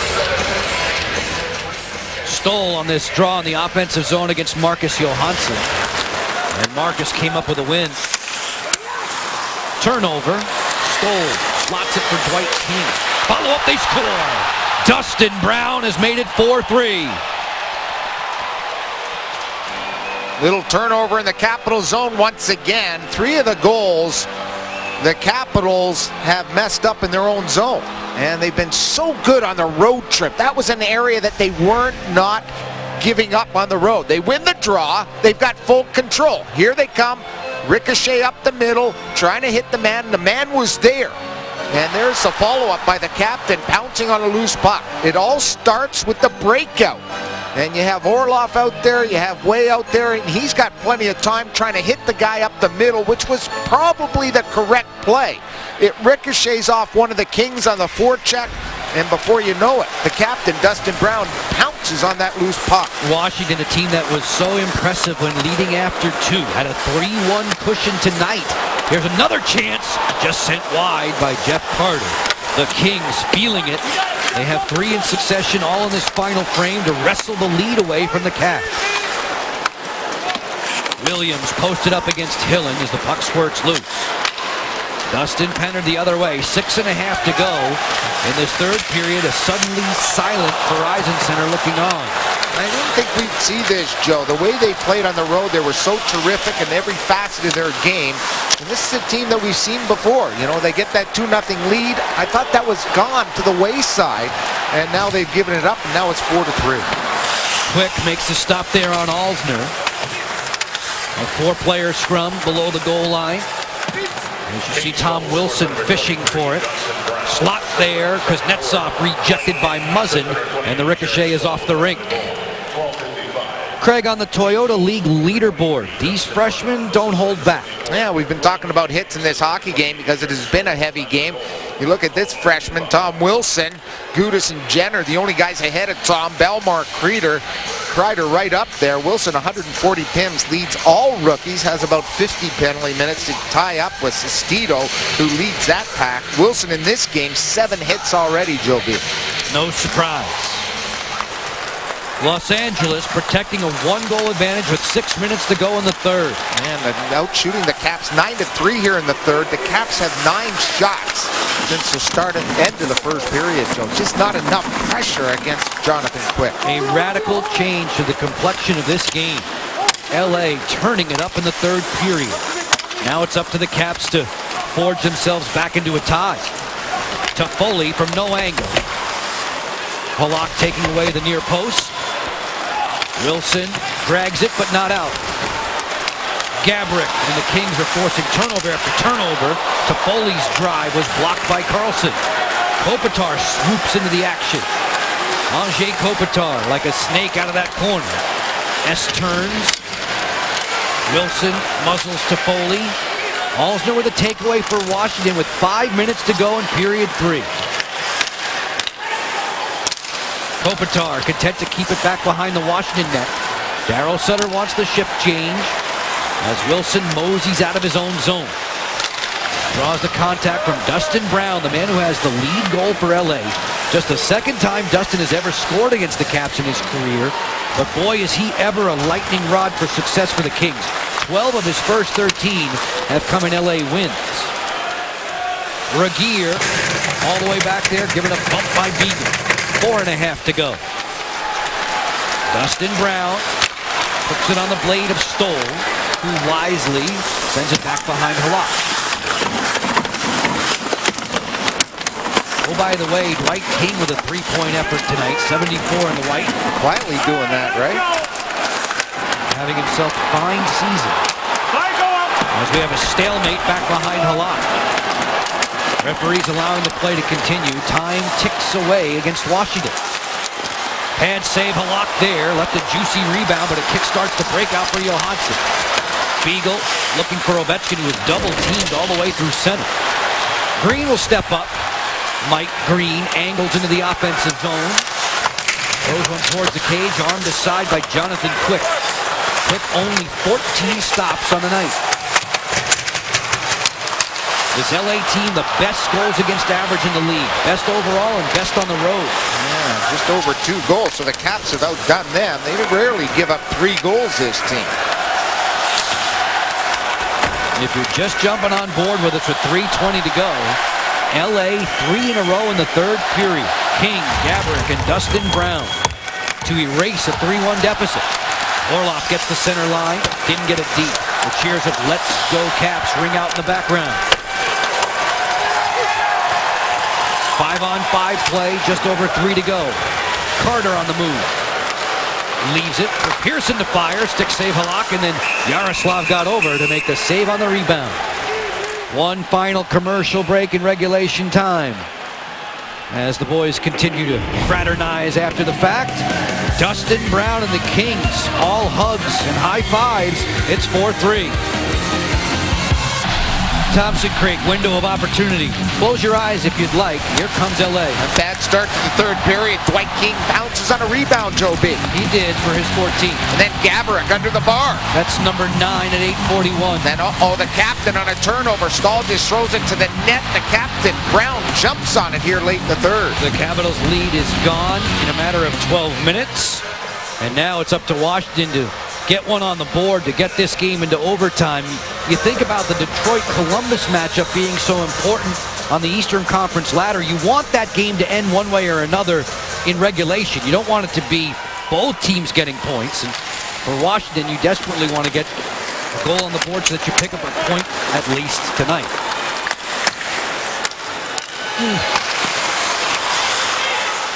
Stoll on this draw in the offensive zone against Marcus Johansson. And Marcus came up with a win. Turnover. Stoll slots it for Dwight King. Follow up, they score. Dustin Brown has made it 4-3. Little turnover in the Capital zone once again. 3 of the goals the Capitals have messed up in their own zone. And they've been so good on the road trip. That was an area that they weren't not giving up on the road. They win the draw. They've got full control. Here they come. Ricochet up the middle, trying to hit the man. The man was there. And there's a follow-up by the captain, pouncing on a loose puck. It all starts with the breakout. And you have Orlov out there, you have Way out there, and he's got plenty of time trying to hit the guy up the middle, which was probably the correct play. It ricochets off one of the Kings on the forecheck, and before you know it, the captain, Dustin Brown, pounces on that loose puck. Washington, a team that was so impressive when leading after 2, had a 3-1 cushion tonight. Here's another chance, just sent wide by Jeff Carter. The Kings feeling it. They have 3 in succession, all in this final frame to wrestle the lead away from the Caps. Williams posted up against Hillen as the puck squirts loose. Dustin Penner the other way, 6.5 to go. In this third period, a suddenly silent Verizon Center looking on. I didn't think we'd see this, Joe. The way they played on the road, they were so terrific in every facet of their game. And this is a team that we've seen before. You know, they get that 2-0 lead. I thought that was gone to the wayside, and now they've given it up, and now it's 4-3. Quick makes the stop there on Alzner. A 4-player scrum below the goal line. As you see Tom Wilson fishing for it. Slot there, Kuznetsov rejected by Muzzin, and the ricochet is off the rink. Craig, on the Toyota League leaderboard, these freshmen don't hold back. Yeah, we've been talking about hits in this hockey game because it has been a heavy game. You look at this freshman, Tom Wilson, Gudas and Jenner, the only guys ahead of Tom, Belmar, Kreider right up there. Wilson, 140 PIMs, leads all rookies, has about 50 penalty minutes to tie up with Sestito, who leads that pack. Wilson in this game, 7 hits already, Joe B. No surprise. Los Angeles protecting a 1-goal advantage with 6 minutes to go in the third. And out shooting the Caps 9-3 here in the third. The Caps have 9 shots since the start and end of the first period, Joe. Just not enough pressure against Jonathan Quick. A radical change to the complexion of this game. LA turning it up in the third period. Now it's up to the Caps to forge themselves back into a tie. Toffoli from no angle. Halak taking away the near post. Wilson drags it, but not out. Gabrick and the Kings are forcing turnover after turnover. Toffoli's drive was blocked by Carlson. Kopitar swoops into the action. Anze Kopitar like a snake out of that corner. S turns. Wilson muzzles Toffoli. Alzner with a takeaway for Washington with 5 minutes to go in period 3. Kopitar content to keep it back behind the Washington net. Darryl Sutter wants the shift change as Wilson moseys out of his own zone. Draws the contact from Dustin Brown, the man who has the lead goal for LA. Just the second time Dustin has ever scored against the Caps in his career. But boy, is he ever a lightning rod for success for the Kings. 12 of his first 13 have come in LA wins. Regier all the way back there, given a bump by Beagle. 4.5 to go. Dustin Brown puts it on the blade of Stoll, who wisely sends it back behind Halak. Oh, by the way, Dwight King with a 3-point effort tonight, 74 in the white. Quietly doing that, right? Having himself a fine season. As we have a stalemate back behind Halak. Referees allowing the play to continue. Time ticks away against Washington. Pad save Halak there. Left a juicy rebound, but it kickstarts the breakout for Johansson. Beagle looking for Ovechkin, who was double-teamed all the way through center. Green will step up. Mike Green angles into the offensive zone. Throws one towards the cage, armed aside by Jonathan Quick. Quick only 14 stops on the night. This LA team, the best goals against average in the league. Best overall and best on the road. Yeah, just over 2 goals, so the Caps have outdone them. They rarely give up 3 goals, this team. If you're just jumping on board with us with 3:20 to go, LA 3 in a row in the third period. King, Gaborik, and Dustin Brown to erase a 3-1 deficit. Orloff gets the center line, didn't get it deep. The cheers of "Let's go Caps" ring out in the background. 5-on-5 play, just over 3 to go. Carter on the move. Leaves it for Pearson to fire, stick save Halak, and then Yaroslav got over to make the save on the rebound. One final commercial break in regulation time. As the boys continue to fraternize after the fact, Dustin Brown and the Kings, all hugs and high fives. It's 4-3. Thompson Creek, window of opportunity. Close your eyes if you'd like. Here comes LA. A bad start to the third period. Dwight King bounces on a rebound, Joe B. He did for his 14th. And then Gaborik under the bar. That's number 9 at 8:41. Then, the captain on a turnover. Stahl just throws it to the net. The captain, Brown, jumps on it here late in the third. The Capitals' lead is gone in a matter of 12 minutes. And now it's up to Washington to get one on the board to get this game into overtime. You think about the Detroit-Columbus matchup being so important on the Eastern Conference ladder. You want that game to end one way or another in regulation. You don't want it to be both teams getting points. And for Washington, you desperately want to get a goal on the board so that you pick up a point at least tonight.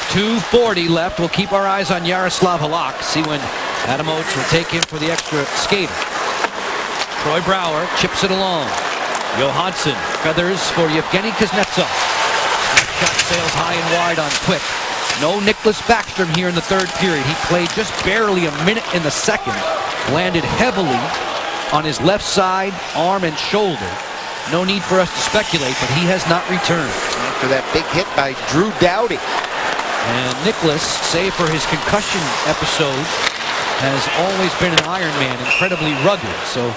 2:40 left. We'll keep our eyes on Yaroslav Halak. See when Adam Oates will take him for the extra skater. Troy Brouwer chips it along. Johansson feathers for Yevgeny Kuznetsov. Shot sails high and wide on Quick. No Nicholas Backstrom here in the third period. He played just barely a minute in the second. Landed heavily on his left side, arm, and shoulder. No need for us to speculate, but he has not returned. After that big hit by Drew Doughty. And Nicholas, save for his concussion episode, has always been an Iron Man, incredibly rugged. So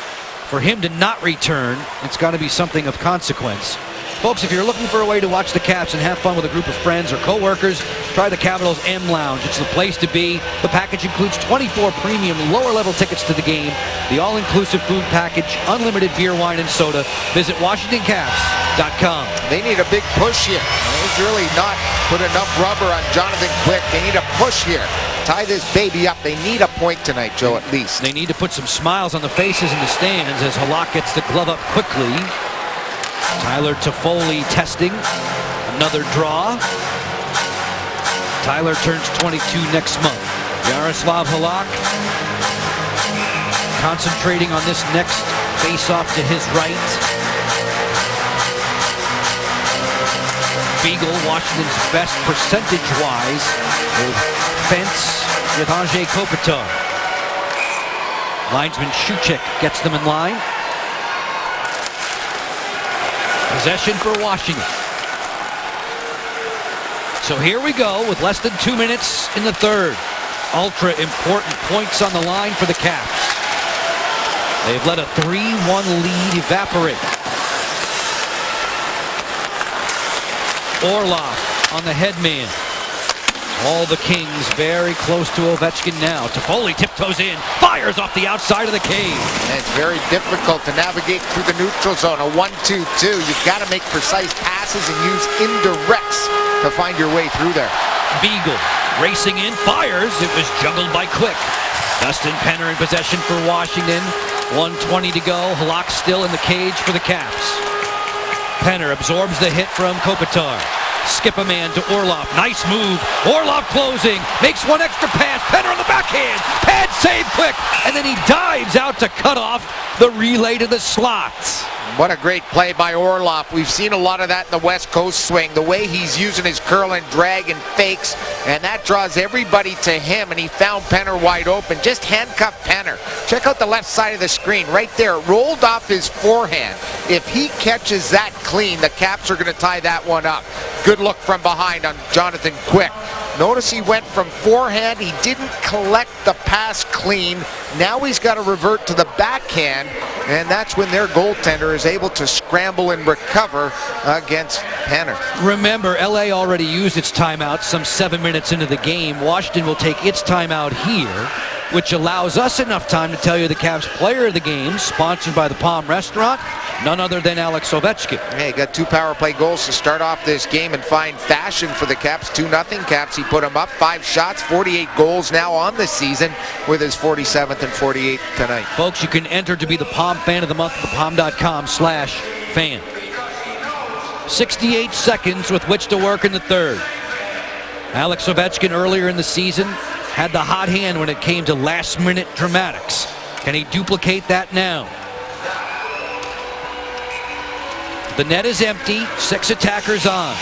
for him to not return, it's got to be something of consequence. Folks, if you're looking for a way to watch the Caps and have fun with a group of friends or coworkers, try the Capitals M Lounge. It's the place to be. The package includes 24 premium lower-level tickets to the game, the all-inclusive food package, unlimited beer, wine, and soda. Visit WashingtonCaps.com. They need a big push here. They've really not put enough rubber on Jonathan Quick. They need a push here. Tie this baby up. They need a point tonight, Joe, at least. They need to put some smiles on the faces in the stands as Halak gets the glove up quickly. Tyler Toffoli testing. Another draw. Tyler turns 22 next month. Yaroslav Halak concentrating on this next face-off to his right. Beagle, Washington's best percentage-wise, will fence with Anze Kopitar. Linesman Shuchek gets them in line. Possession for Washington. So here we go with less than 2 minutes in the third. Ultra important points on the line for the Caps. They've let a 3-1 lead evaporate. Orloff on the headman. All the Kings very close to Ovechkin now. Toffoli tiptoes in, fires off the outside of the cage. And it's very difficult to navigate through the neutral zone. A 1-2-2. You've got to make precise passes and use indirects to find your way through there. Beagle racing in, fires. It was juggled by Quick. Dustin Penner in possession for Washington. 1:20 to go. Halak still in the cage for the Caps. Penner absorbs the hit from Kopitar. Skip a man to Orloff. Nice move. Orloff closing. Makes one extra pass. Penner on the backhand. Pad save Quick. And then he dives out to cut off the relay to the slots. What a great play by Orloff. We've seen a lot of that in the West Coast swing. The way he's using his curl and drag and fakes. And that draws everybody to him. And he found Penner wide open. Just handcuffed Penner. Check out the left side of the screen. Right there. It rolled off his forehand. If he catches that clean, the Caps are going to tie that one up. Good look from behind on Jonathan Quick. Notice he went from forehand. He didn't collect the pass clean. Now he's got to revert to the backhand. And that's when their goaltender is able to scramble and recover against Penner. Remember, LA already used its timeout some 7 minutes into the game. Washington will take its timeout here. which allows us enough time to tell you the Caps player of the game, sponsored by the Palm Restaurant, none other than Alex Ovechkin. He got 2 power play goals to start off this game in fine fashion for the Caps. 2-0 Caps. He put them up. 5 shots, 48 goals now on the season with his 47th and 48th tonight. Folks, you can enter to be the Palm Fan of the Month at thepalm.com/fan. 68 seconds with which to work in the third. Alex Ovechkin earlier in the season had the hot hand when it came to last-minute dramatics. Can he duplicate that now? The net is empty. 6 attackers on.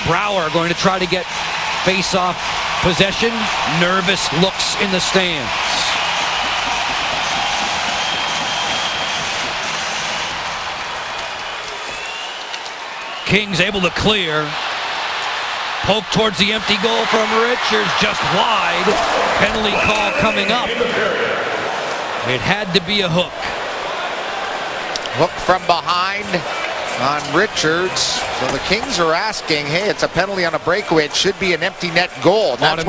Brouwer going to try to get face-off possession. Nervous looks in the stands. Kings able to clear. Poke towards the empty goal from Richards, just wide. Penalty call coming up. It had to be a hook. Hook from behind on Richards. So the Kings are asking, hey, it's a penalty on a breakaway. It should be an empty net goal. That's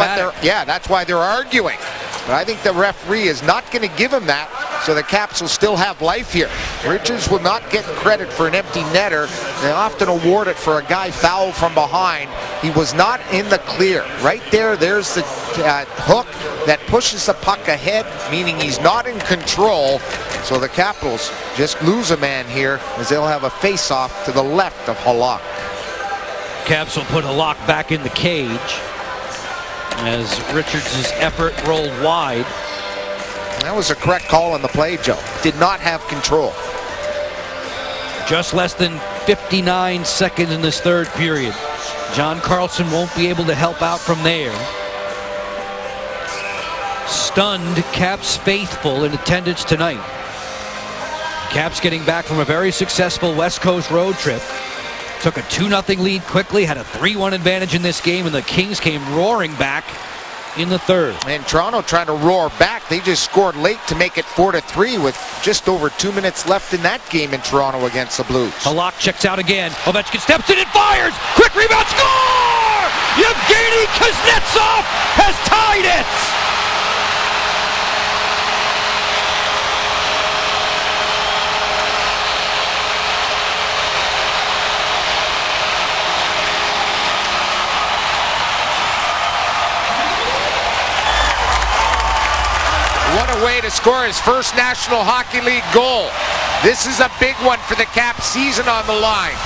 why they're arguing. But I think the referee is not going to give him that, so the Caps will still have life here. Richards will not get credit for an empty netter. They often award it for a guy fouled from behind. He was not in the clear. Right there, there's the hook that pushes the puck ahead, meaning he's not in control. So the Capitals just lose a man here as they'll have a face-off to the left of Halak. Caps will put Halak back in the cage as Richards' effort rolled wide. That was a correct call on the play, Joe. Did not have control. Just less than 59 seconds in this third period. John Carlson won't be able to help out from there. Stunned Caps faithful in attendance tonight. Caps getting back from a very successful West Coast road trip. Took a 2-0 lead quickly, had a 3-1 advantage in this game, and the Kings came roaring back in the third. And Toronto trying to roar back. They just scored late to make it 4-3 with just over 2 minutes left in that game in Toronto against the Blues. Halak checks out again. Ovechkin steps in and fires. Quick rebound, score! Yevgeny Kuznetsov has tied it! What a way to score his first National Hockey League goal. This is a big one for the Caps, season on the line.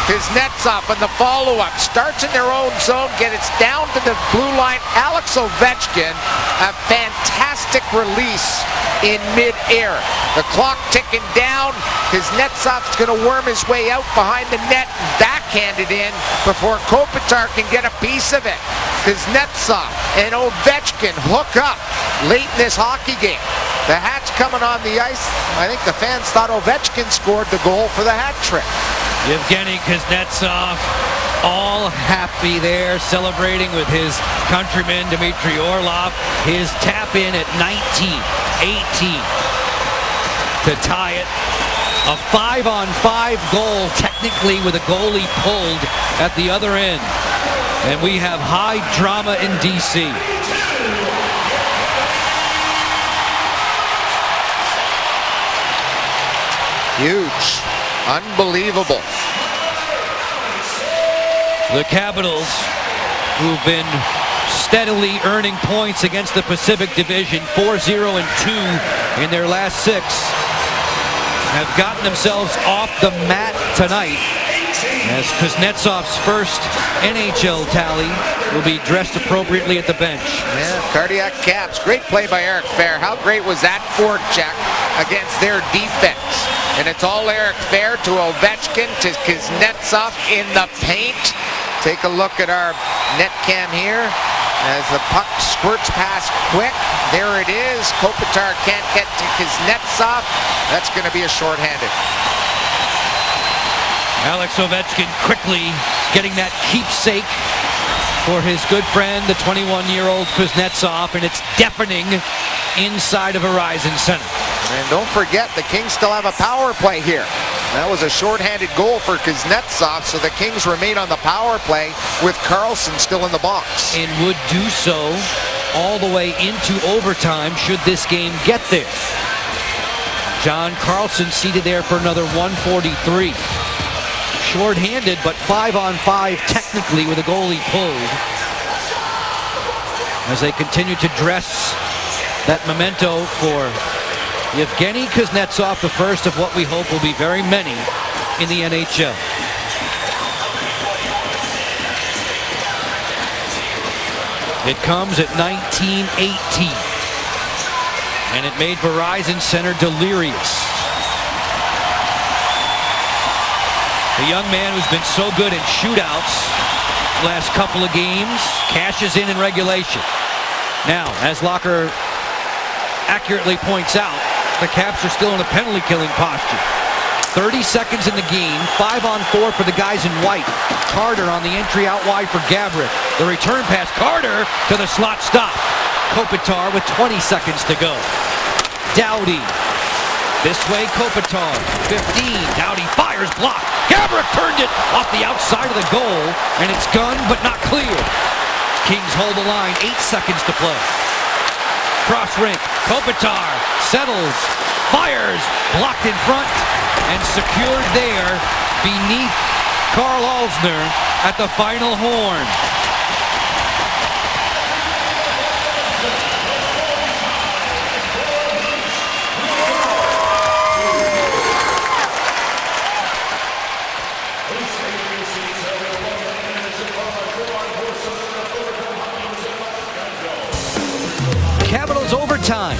Kuznetsov on the follow-up starts in their own zone, gets it down to the blue line. Alex Ovechkin, a fantastic release in mid-air. The clock ticking down. Kuznetsov's going to worm his way out behind the net and backhand it in before Kopitar can get a piece of it. Kuznetsov and Ovechkin hook up late in this hockey game. The Hats coming on the ice. I think the fans thought Ovechkin scored the goal for the hat trick. Yevgeny Kuznetsov all happy there, celebrating with his countryman Dmitry Orlov. His tap in at 19-18 to tie it. A 5-on-5 goal, technically with a goalie pulled at the other end. And we have high drama in D.C. Huge. Unbelievable. The Capitals, who've been steadily earning points against the Pacific Division, 4-0-2 in their last 6, have gotten themselves off the mat tonight as Kuznetsov's first NHL tally will be dressed appropriately at the bench. Yeah, cardiac Caps. Great play by Eric Fehr. How great was that forecheck against their defense? And it's all Eric Fehr to Ovechkin to Kuznetsov in the paint. Take a look at our net cam here as the puck squirts past quick. There it is. Kopitar can't get to Kuznetsov. That's going to be a shorthanded. Alex Ovechkin quickly getting that keepsake for his good friend, the 21-year-old Kuznetsov, and it's deafening inside of Horizon Center. And don't forget, the Kings still have a power play here. That was a shorthanded goal for Kuznetsov, so the Kings remain on the power play with Carlson still in the box. And would do so all the way into overtime should this game get there. John Carlson seated there for another 143. Short-handed, but 5-on-5 technically with a goalie pulled. As they continue to dress that memento for Yevgeny Kuznetsov, the first of what we hope will be very many in the NHL. It comes at 19:18, and it made Verizon Center delirious. The young man who's been so good in shootouts last couple of games cashes in regulation. Now, as Locker accurately points out, the Caps are still in a penalty-killing posture. 30 seconds in the game, 5-on-4 for the guys in white. Carter on the entry out wide for Gaborik. The return pass, Carter to the slot stop. Kopitar with 20 seconds to go. Doughty. This way, Kopitar. 15. Doughty fires, blocked. Gaborik turned it off the outside of the goal, and it's gunned but not cleared. Kings hold the line, 8 seconds to play. Cross rink, Kopitar settles, fires, blocked in front, and secured there beneath Karl Alzner at the final horn. Capitals Overtime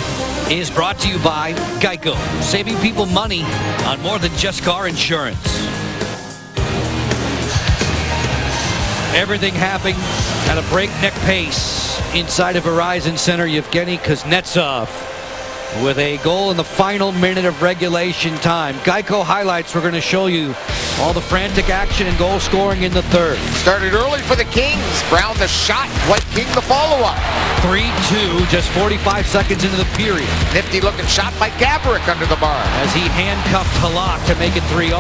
is brought to you by Geico, saving people money on more than just car insurance. Everything happening at a breakneck pace inside of Verizon Center. Yevgeny Kuznetsov with a goal in the final minute of regulation time. Geico highlights, we're going to show you all the frantic action and goal scoring in the third. Started early for the Kings. Brown the shot, White King the follow-up. 3-2, just 45 seconds into the period. Nifty looking shot by Gaborik under the bar. As he handcuffed Halak to make it 3-3.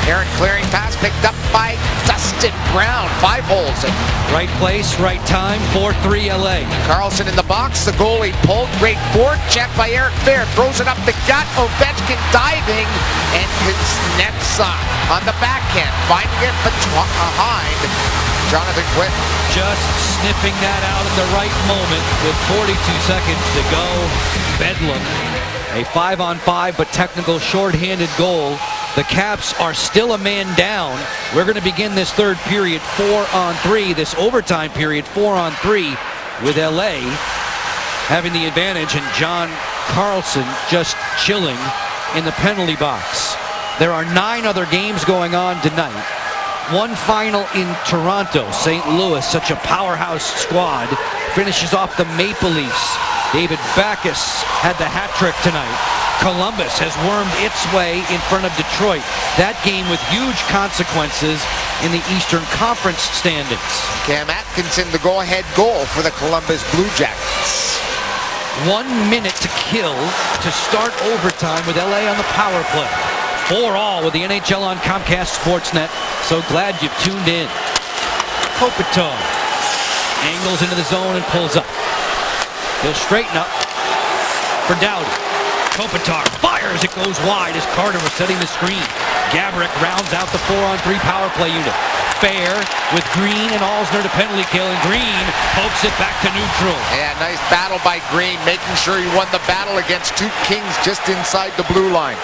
Aaron clearing pass picked up by Dustin Brown. 5 holes in. Right place, right time, 4-3 LA. Carlson in the box, the goalie pulled, great board check by Eric Fair, throws it up the gut, Ovechkin diving, and Kuznetsov on the backhand, finding it behind Jonathan Quick. Just sniffing that out at the right moment with 42 seconds to go. Bedlam. A 5-on-5 but technical shorthanded goal. The Caps are still a man down. We're going to begin this third period 4-on-3, this overtime period 4-on-3 with LA having the advantage and John Carlson just chilling in the penalty box. There are 9 other games going on tonight. One final in Toronto. St. Louis, such a powerhouse squad, finishes off the Maple Leafs. David Backes had the hat trick tonight. Columbus has wormed its way in front of Detroit. That game with huge consequences in the Eastern Conference standings. Cam Atkinson, the go-ahead goal for the Columbus Blue Jackets. 1 minute to kill to start overtime with LA on the power play. 4-all with the NHL on Comcast Sportsnet. So glad you've tuned in. Kopitar angles into the zone and pulls up. He'll straighten up for Doughty. Kopitar fires, it goes wide as Carter was setting the screen. Gaborik rounds out the 4-on-3 power play unit. Fair with Green and Alzner to penalty kill, and Green pokes it back to neutral. Yeah, nice battle by Green, making sure he won the battle against 2 Kings just inside the blue line.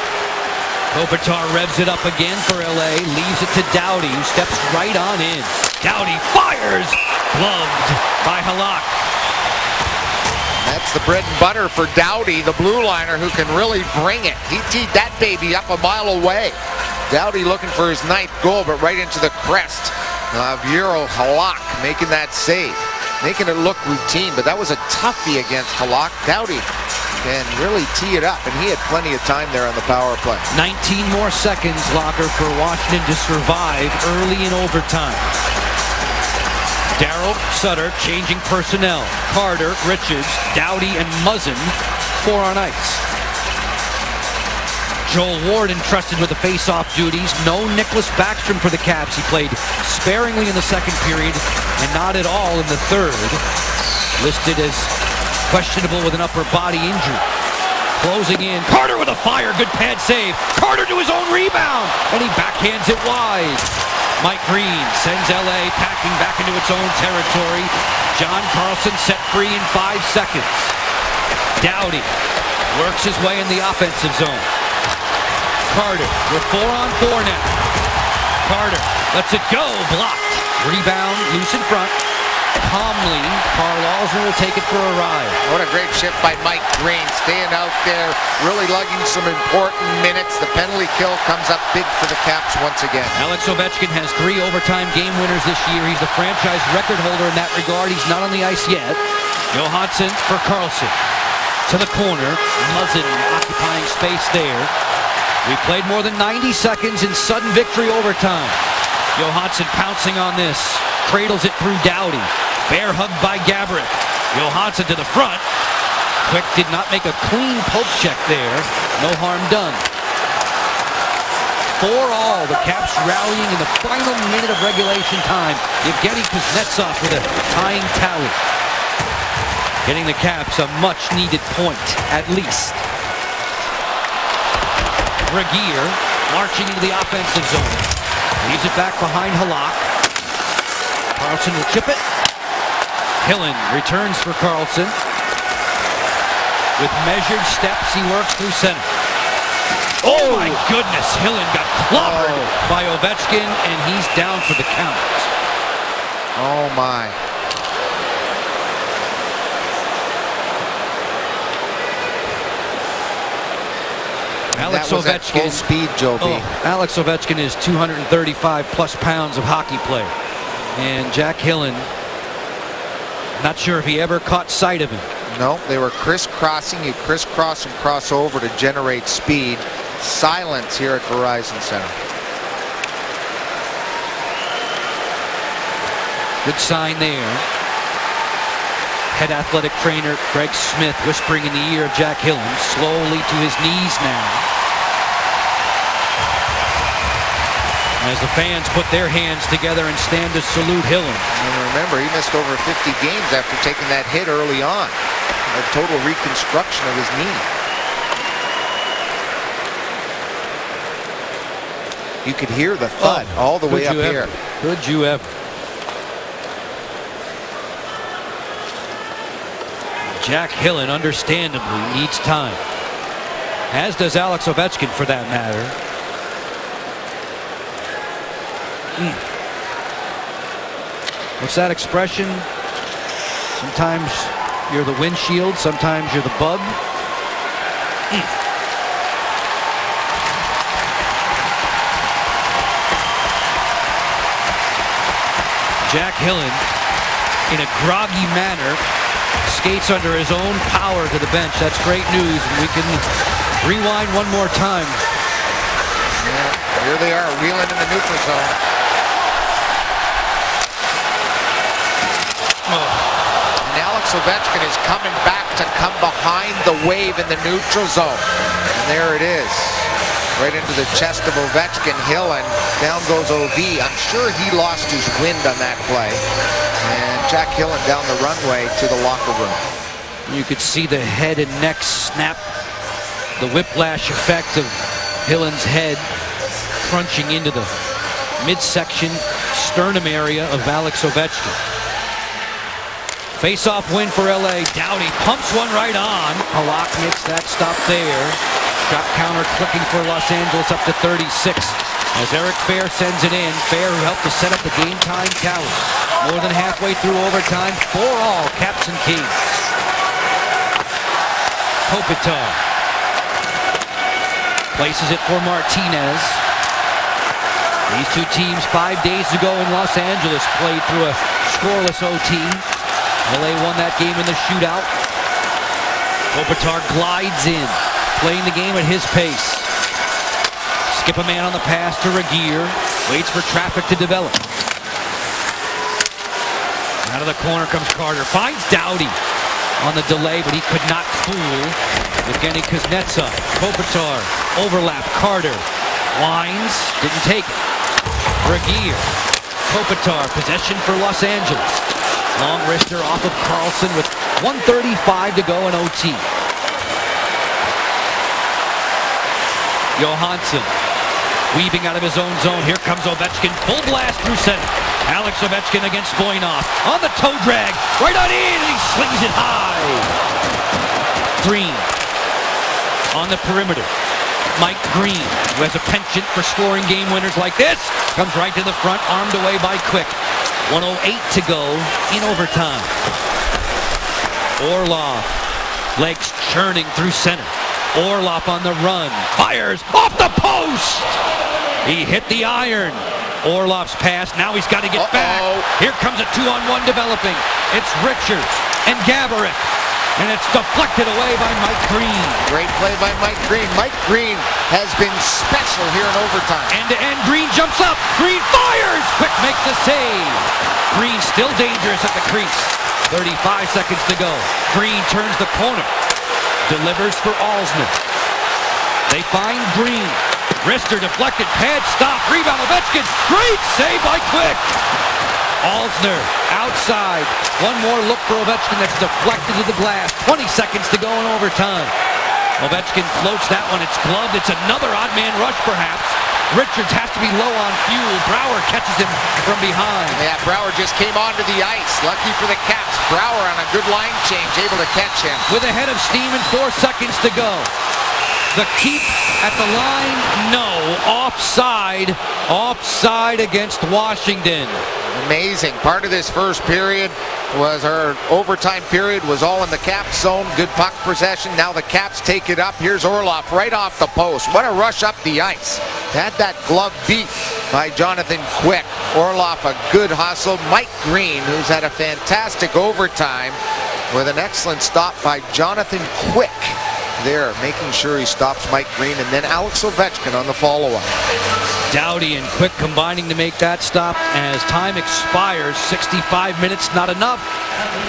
Kopitar revs it up again for LA, leaves it to Doughty, who steps right on in. Doughty fires, gloved by Halak. That's the bread and butter for Doughty, the blue liner, who can really bring it. He teed that baby up a mile away. Doughty looking for his 9th goal, but right into the crest of Euro Halak, making that save. Making it look routine, but that was a toughie against Halak. Doughty can really tee it up, and he had plenty of time there on the power play. 19 more seconds, Locker, for Washington to survive early in overtime. Darryl Sutter changing personnel. Carter, Richards, Doughty, and Muzzin 4 on ice. Joel Ward entrusted with the face-off duties. No Nicholas Backstrom for the Caps. He played sparingly in the second period and not at all in the third. Listed as questionable with an upper body injury. Closing in, Carter with a fire, good pad save. Carter to his own rebound, and he backhands it wide. Mike Green sends LA packing back into its own territory. John Carlson set free in 5 seconds. Dowdy works his way in the offensive zone. Carter with 4-on-4 now. Carter lets it go, blocked. Rebound, loose in front. Calmly, Carl Alsner will take it for a ride. What a great shift by Mike Green, staying out there, really lugging some important minutes. The penalty kill comes up big for the Caps once again. Alex Ovechkin has 3 overtime game winners this year. He's the franchise record holder in that regard. He's not on the ice yet. Johansson for Carlson. To the corner. Muzzin occupying space there. We played more than 90 seconds in sudden victory overtime. Johansson pouncing on this. Cradles it through Dowdy. Bear hugged by Gaborik. Johansson to the front. Quick did not make a clean poke check there. No harm done. 4-all. The Caps rallying in the final minute of regulation time. Evgeny Kuznetsov with a tying tally. Getting the Caps a much-needed point, at least. Regier marching into the offensive zone. Leaves it back behind Halak. Carlson will chip it. Hillen returns for Carlson. With measured steps, he works through center. Oh my goodness, Hillen got clobbered by Ovechkin, and he's down for the count. Oh my. Alex that was at Ovechkin, full speed, Joby. Alex Ovechkin is 235 plus pounds of hockey player. And Jack Hillen, not sure if he ever caught sight of him. No, they were crisscrossing. You crisscross and cross over to generate speed. Silence here at Verizon Center. Good sign there. Head athletic trainer Greg Smith whispering in the ear of Jack Hillen, slowly to his knees now. As the fans put their hands together and stand to salute Hillen. And remember, he missed over 50 games after taking that hit early on. A total reconstruction of his knee. You could hear the thud all the way up here. Could you ever? Jack Hillen, understandably, needs time. As does Alex Ovechkin, for that matter. What's that expression? Sometimes you're the windshield, sometimes you're the bug. Jack Hillen, in a groggy manner, skates under his own power to the bench. That's great news, and we can rewind one more time. Yeah, here they are, wheeling in the neutral zone. And Alex Ovechkin is coming back to come behind the wave in the neutral zone. And there it is. Right into the chest of Ovechkin. Hillen. Down goes OV. I'm sure he lost his wind on that play. And Jack Hillen down the runway to the locker room. You could see the head and neck snap. The whiplash effect of Hillen's head crunching into the midsection, sternum area of Alex Ovechkin. Face-off win for LA. Dowdy pumps one right on. Halak makes that stop there. Shot counter clicking for Los Angeles up to 36. As Eric Fair sends it in. Fair, who helped to set up the game-time tally. More than halfway through overtime. 4-all, Caps and Kings. Kopitar places it for Martinez. These two teams 5 days ago in Los Angeles played through a scoreless OT. LA won that game in the shootout. Kopitar glides in, playing the game at his pace. Skip a man on the pass to Regier. Waits for traffic to develop. Out of the corner comes Carter. Finds Dowdy on the delay, but he could not fool Evgeny Kuznetsov. Kopitar, overlap, Carter. Winds, didn't take it. Regier. Kopitar, possession for Los Angeles. Long wrister off of Carlson with 1:35 to go in OT. Johansson weaving out of his own zone. Here comes Ovechkin. Full blast through center. Alex Ovechkin against Voinov. On the toe drag. Right on in. And he slings it high. Green on the perimeter. Mike Green, who has a penchant for scoring game winners like this, comes right to the front, armed away by Quick. 1:08 to go in overtime. Orlov, legs churning through center. Orlov on the run, fires off the post. He hit the iron. Orlov's pass, now he's got to get back. Here comes a 2-on-1 developing. It's Richards and Gaborik. And it's deflected away by Mike Green. Great play by Mike Green. Mike Green has been special here in overtime. End-to-end, Green jumps up. Green fires. Quick makes the save. Green still dangerous at the crease. 35 seconds to go. Green turns the corner. Delivers for Alsner. They find Green. Wrister deflected. Pad stop. Rebound Ovechkin. Great save by Quick. Alsner outside. One more look for Ovechkin that's deflected to the glass. 20 seconds to go in overtime. Ovechkin floats that one. It's gloved. It's another odd man rush perhaps. Richards has to be low on fuel. Brouwer catches him from behind. Yeah, Brouwer just came onto the ice. Lucky for the Caps. Brouwer on a good line change, able to catch him. With a head of steam and 4 seconds to go. The keep at the line, no. Offside. Offside against Washington. Amazing. Part of this first period was our overtime period was all in the Caps zone. Good puck possession. Now the Caps take it up. Here's Orlov right off the post. What a rush up the ice. Had that glove beat by Jonathan Quick. Orlov a good hustle. Mike Green, who's had a fantastic overtime with an excellent stop by Jonathan Quick. There, making sure he stops Mike Green, and then Alex Ovechkin on the follow-up. Doughty and Quick combining to make that stop as time expires. 65 minutes, not enough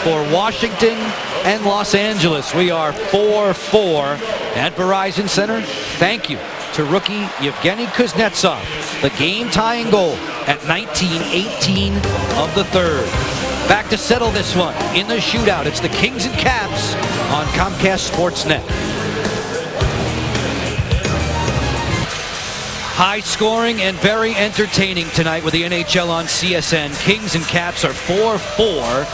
for Washington and Los Angeles. We are 4-4 at Verizon Center. Thank you to rookie Yevgeny Kuznetsov, the game-tying goal at 19:18 of the third. Back to settle this one in the shootout. It's the Kings and Caps on Comcast Sportsnet. High scoring and very entertaining tonight with the NHL on CSN. Kings and Caps are 4-4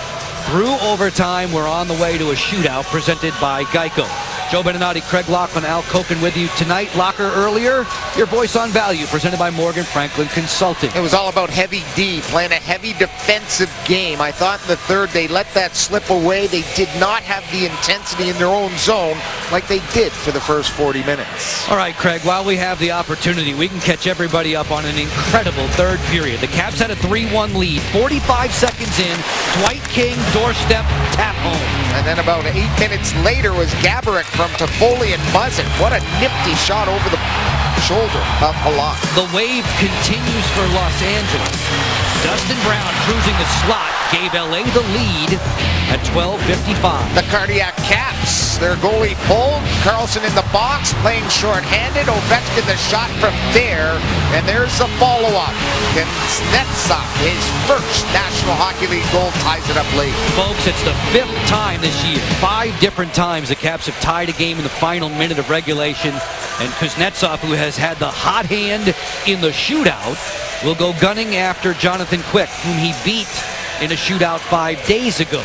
through overtime. We're on the way to a shootout presented by Geico. Joe Beninati, Craig Lachlan, Al Koken with you tonight. Locker earlier, your voice on value, presented by Morgan Franklin Consulting. It was all about heavy D, playing a heavy defensive game. I thought in the third they let that slip away. They did not have the intensity in their own zone like they did for the first 40 minutes. All right, Craig, while we have the opportunity, we can catch everybody up on an incredible third period. The Caps had a 3-1 lead. 45 seconds in, Dwight King, doorstep, tap home. And then about 8 minutes later was Gaborik from Toffoli and Muzzin. What a nifty shot over the shoulder of Halak. The wave continues for Los Angeles. Dustin Brown cruising the slot gave LA the lead at 12:55. The Cardiac Caps, their goalie pulled. Carlson in the box, playing short-handed. Ovechkin the shot from there, and there's the follow-up. Kuznetsov, his first National Hockey League goal, ties it up late. Folks, it's the 5th time this year. 5 different times the Caps have tied a game in the final minute of regulation, and Kuznetsov, who has had the hot hand in the shootout, will go gunning after Jonathan Quick, whom he beat in a shootout 5 days ago.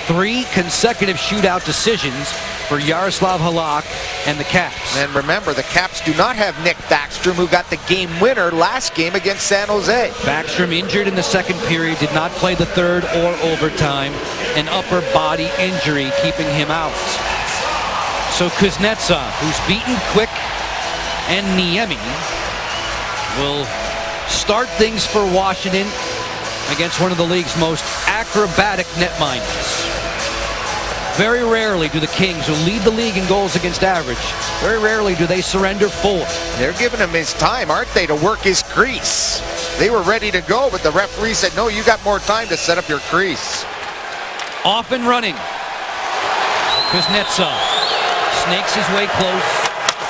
3 consecutive shootout decisions for Yaroslav Halak and the Caps. And remember, the Caps do not have Nick Backstrom, who got the game winner last game against San Jose. Backstrom injured in the second period, did not play the third or overtime. An upper body injury keeping him out. So Kuznetsov, who's beaten Quick and Niemi, will start things for Washington against one of the league's most acrobatic netminders. Very rarely do the Kings, who lead the league in goals against average, very rarely do they surrender 4. They're giving him his time, aren't they, to work his crease. They were ready to go, but the referee said, no, you got more time to set up your crease. Off and running. Kuznetsov snakes his way close.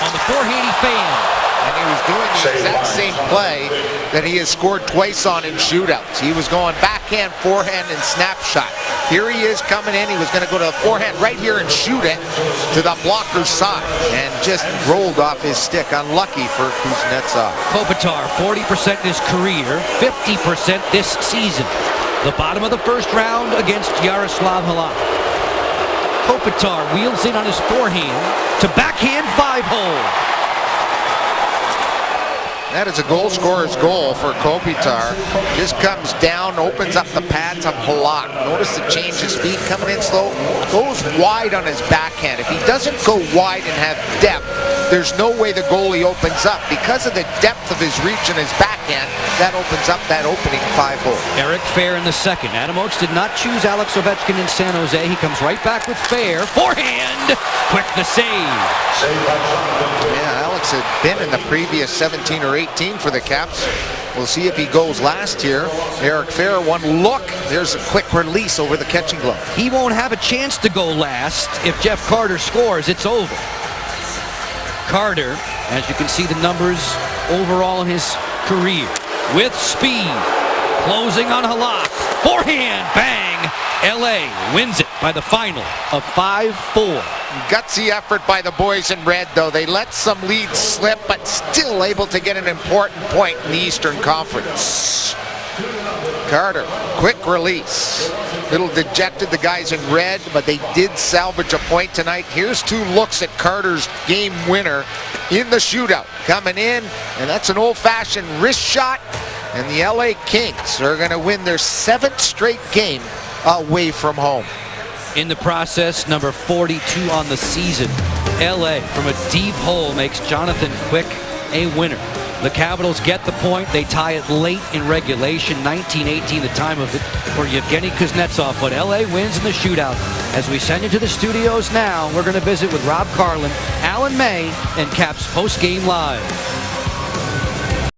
On the forehand, he fanned. And he was doing the exact same play that he has scored twice on in shootouts. He was going backhand, forehand, and snapshot. Here he is coming in. He was going to go to the forehand right here and shoot it to the blocker's side. And just rolled off his stick. Unlucky for Kuznetsov. Kopitar, 40% in his career, 50% this season. The bottom of the first round against Yaroslav Halak. Kopitar wheels in on his forehand to backhand 5-hole. That is a goal scorer's goal for Kopitar. Just comes down, opens up the pads of Halak. Notice the change of speed coming in slow. Goes wide on his backhand. If he doesn't go wide and have depth, there's no way the goalie opens up. Because of the depth of his reach and his backhand, that opens up that opening 5-hole. Eric Fair in the second. Adam Oates did not choose Alex Ovechkin in San Jose. He comes right back with Fair. Forehand! Quick the save. Yeah, Alex had been in the previous 17 or 18 for the Caps. We'll see if he goes last here. Eric Fair, one look. There's a quick release over the catching glove. He won't have a chance to go last. If Jeff Carter scores, it's over. Carter, as you can see the numbers overall in his career, with speed, closing on Halak. Forehand, bang! LA wins it by the final of 5-4. Gutsy effort by the boys in red, though. They let some leads slip, but still able to get an important point in the Eastern Conference. Carter, quick release. Little dejected, the guys in red, but they did salvage a point tonight. Here's two looks at Carter's game winner in the shootout. Coming in, and that's an old-fashioned wrist shot. And the LA Kings are going to win their 7th straight game away from home. In the process, number 42 on the season. LA from a deep hole makes Jonathan Quick a winner. The Capitals get the point. They tie it late in regulation, 19-18 the time of it for Yevgeny Kuznetsov. But LA wins in the shootout. As we send you to the studios now, we're going to visit with Rob Carlin, Alan May, and Caps Post Game Live.